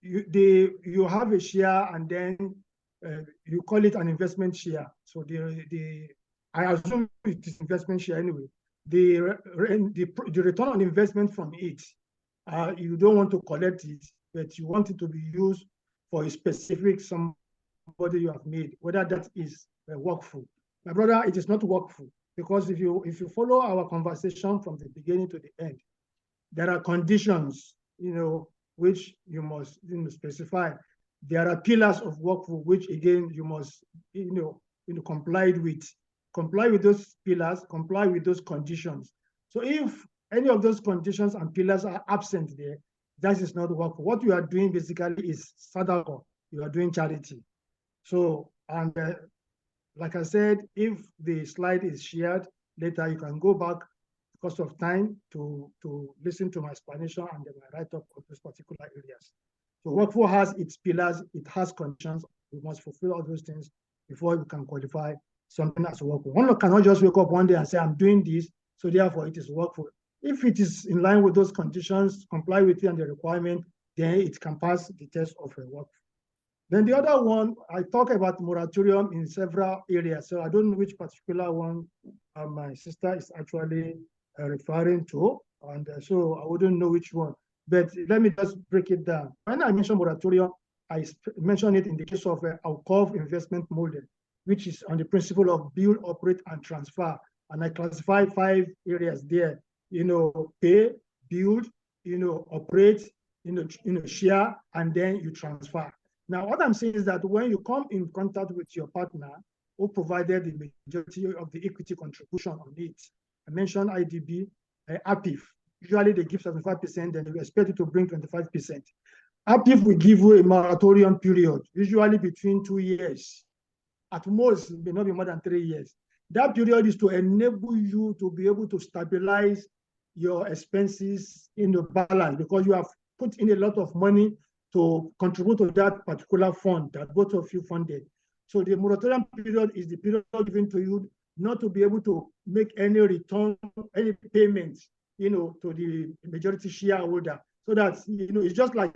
you have a share and then you call it an investment share. So I assume it is investment share anyway. The return on investment from it, you don't want to collect it, but you want it to be used for a specific somebody you have made, whether that is workful. My brother, it is not workful, because if you follow our conversation from the beginning to the end, there are conditions, which you must specify. There are pillars of workful, which again you must comply with. Comply with those pillars, comply with those conditions. So if any of those conditions and pillars are absent there, that is not workful. What you are doing basically is sadaqah. You are doing charity. So, and like I said, if the slide is shared later, you can go back because of time to listen to my explanation and then I write up on those particular areas. So workful has its pillars, it has conditions. We must fulfill all those things before we can qualify something as workful. One cannot just wake up one day and say, I'm doing this, so therefore it is workful. If it is in line with those conditions, comply with it and the requirement, then it can pass the test of a workful. Then the other one, I talk about moratorium in several areas. So I don't know which particular one my sister is actually referring to. And so I wouldn't know which one. But let me just break it down. When I mention moratorium, I mention it in the case of Waqf investment model, which is on the principle of build, operate, and transfer. And I classify 5 areas there. Pay, build, operate, share, and then you transfer. Now, what I'm saying is that when you come in contact with your partner who provided the majority of the equity contribution on it, I mentioned IDB, APIF. Usually they give 75%, then they expect you to bring 25%. APIF will give you a moratorium period, usually between 2 years. At most, it may not be more than 3 years. That period is to enable you to be able to stabilize your expenses in the balance, because you have put in a lot of money to contribute to that particular fund that both of you funded. So the moratorium period is the period given to you not to be able to make any return, any payments, to the majority shareholder. So that, it's just like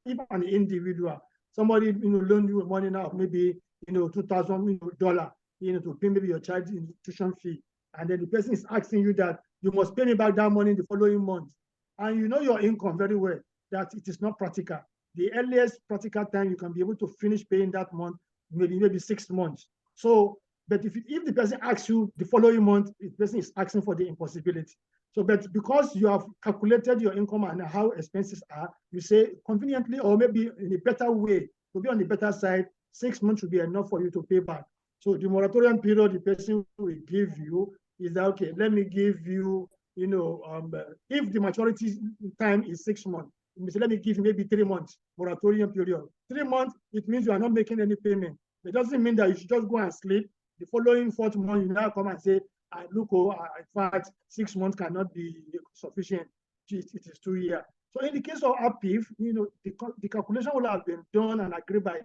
if an individual, somebody, loan you money now, maybe, $2,000, to pay maybe your child's institution fee. And then the person is asking you that you must pay me back that money in the following month. And you know your income very well, that it is not practical. The earliest practical time you can be able to finish paying that month, maybe 6 months. So, but if the person asks you the following month, the person is asking for the impossibility. So, but because you have calculated your income and how expenses are, you say conveniently, or maybe in a better way, to be on the better side, 6 months should be enough for you to pay back. So the moratorium period the person will give you is that, okay, let me give you, if the maturity time is 6 months, let me give you maybe 3 months moratorium period. 3 months, it means you are not making any payment. It doesn't mean that you should just go and sleep. The following 4th month, you now come and say, look, in fact, 6 months cannot be sufficient. it is 2 years. So in the case of APIF, the calculation will have been done and agreed by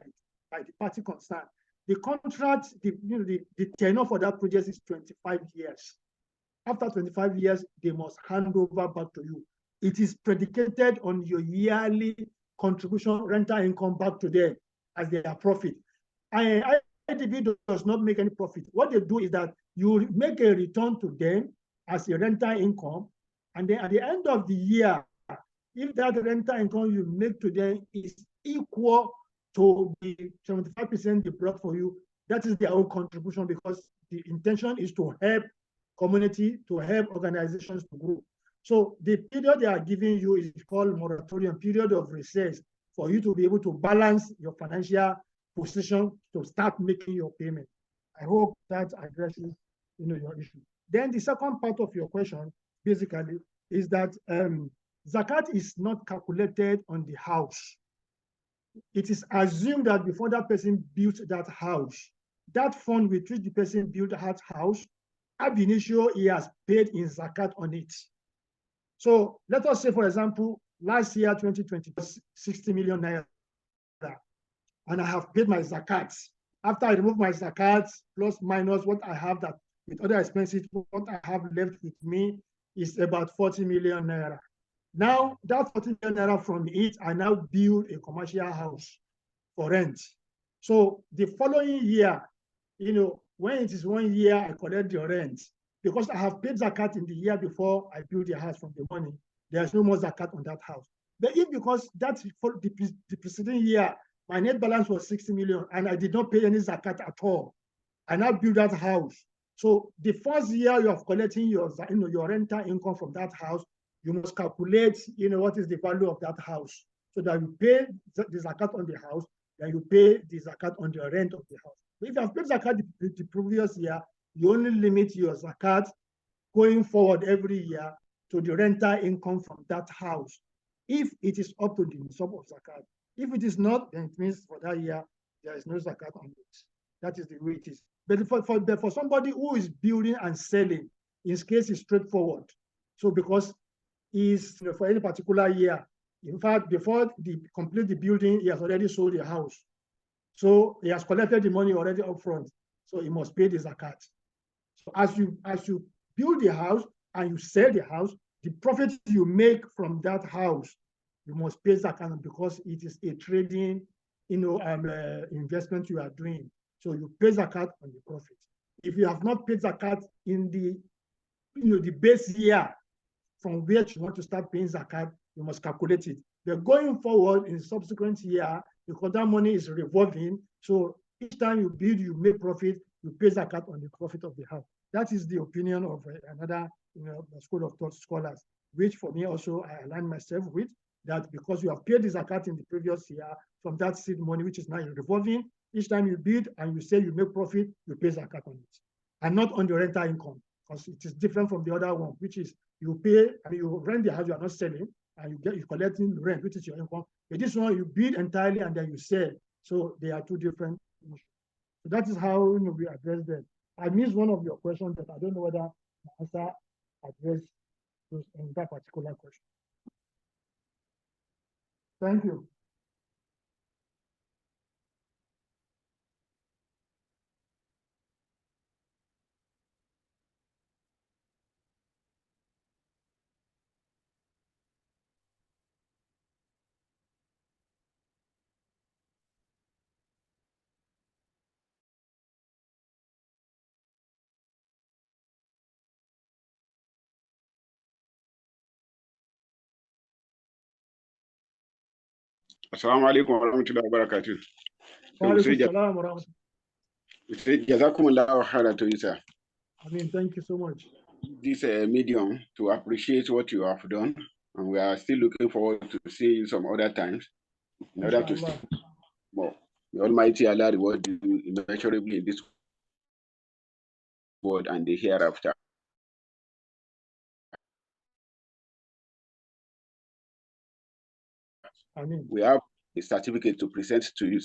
the party concerned. The contract, the tenure for that project is 25 years. After 25 years, they must hand over back to you. It is predicated on your yearly contribution, rental income back to them as their profit. IDB does not make any profit. What they do is that you make a return to them as a rental income, and then at the end of the year, if that rental income you make to them is equal to the 75% they brought for you, that is their own contribution, because the intention is to help community, to help organizations to grow. So the period they are giving you is called moratorium, period of recess, for you to be able to balance your financial position to start making your payment. I hope that addresses your issue. Then the second part of your question basically is that zakat is not calculated on the house. It is assumed that before that person built that house, that fund with which the person built that house, ab initio, he has paid in zakat on it. So let us say, for example, last year, 2020, 60 million naira, and I have paid my zakat. After I remove my zakat, plus minus what I have that with other expenses, what I have left with me is about 40 million naira. Now, that 40 million naira from it, I now build a commercial house for rent. So the following year, when it is 1 year, I collect the rent. Because I have paid zakat in the year before I build the house from the money, there's no more zakat on that house. But if because that's for the preceding year, my net balance was 60 million and I did not pay any zakat at all, I now build that house. So the first year you are collecting your rental income from that house, you must calculate, what is the value of that house, so that you pay the zakat on the house, then you pay the zakat on the rent of the house. But if you have paid zakat the previous year, you only limit your zakat going forward every year to the rental income from that house, if it is up to the nisab of zakat. If it is not, then it means for that year, there is no zakat on it. That is the way it is. But for somebody who is building and selling, his case is straightforward. So because he's for any particular year, in fact, before they complete the building, he has already sold the house. So he has collected the money already upfront. So he must pay the zakat. So as you build the house and you sell the house, the profit you make from that house, you must pay zakat, because it is a trading, investment you are doing. So you pay zakat on the profit. If you have not paid zakat in the base year from which you want to start paying zakat, you must calculate it. But going forward in subsequent year, because that money is revolving, so each time you build, you make profit, you pay zakat on the profit of the house. That is the opinion of another school of thought scholars, which for me also I align myself with, that because you have paid the zakat in the previous year from that seed money, which is now revolving, each time you build and you say you make profit, you pay zakat on it, and not on the rental income, because it is different from the other one, which is you pay and you rent the house, you are not selling, and you collecting rent, which is your income. But this one you build entirely and then you sell. So they are two different issues. So that is how we address them. I missed one of your questions, but I don't know whether my answer addressed in that particular question. Thank you. Assalamu alaikum wa rahmatullahi wa barakatuh. We say Jazakumullahu khairan to you, sir. Thank you so much. This medium to appreciate what you have done, and we are still looking forward to see you some other times in order to see more. The Almighty Allah reward you immeasurably in this world and the hereafter. We have a certificate to present to you,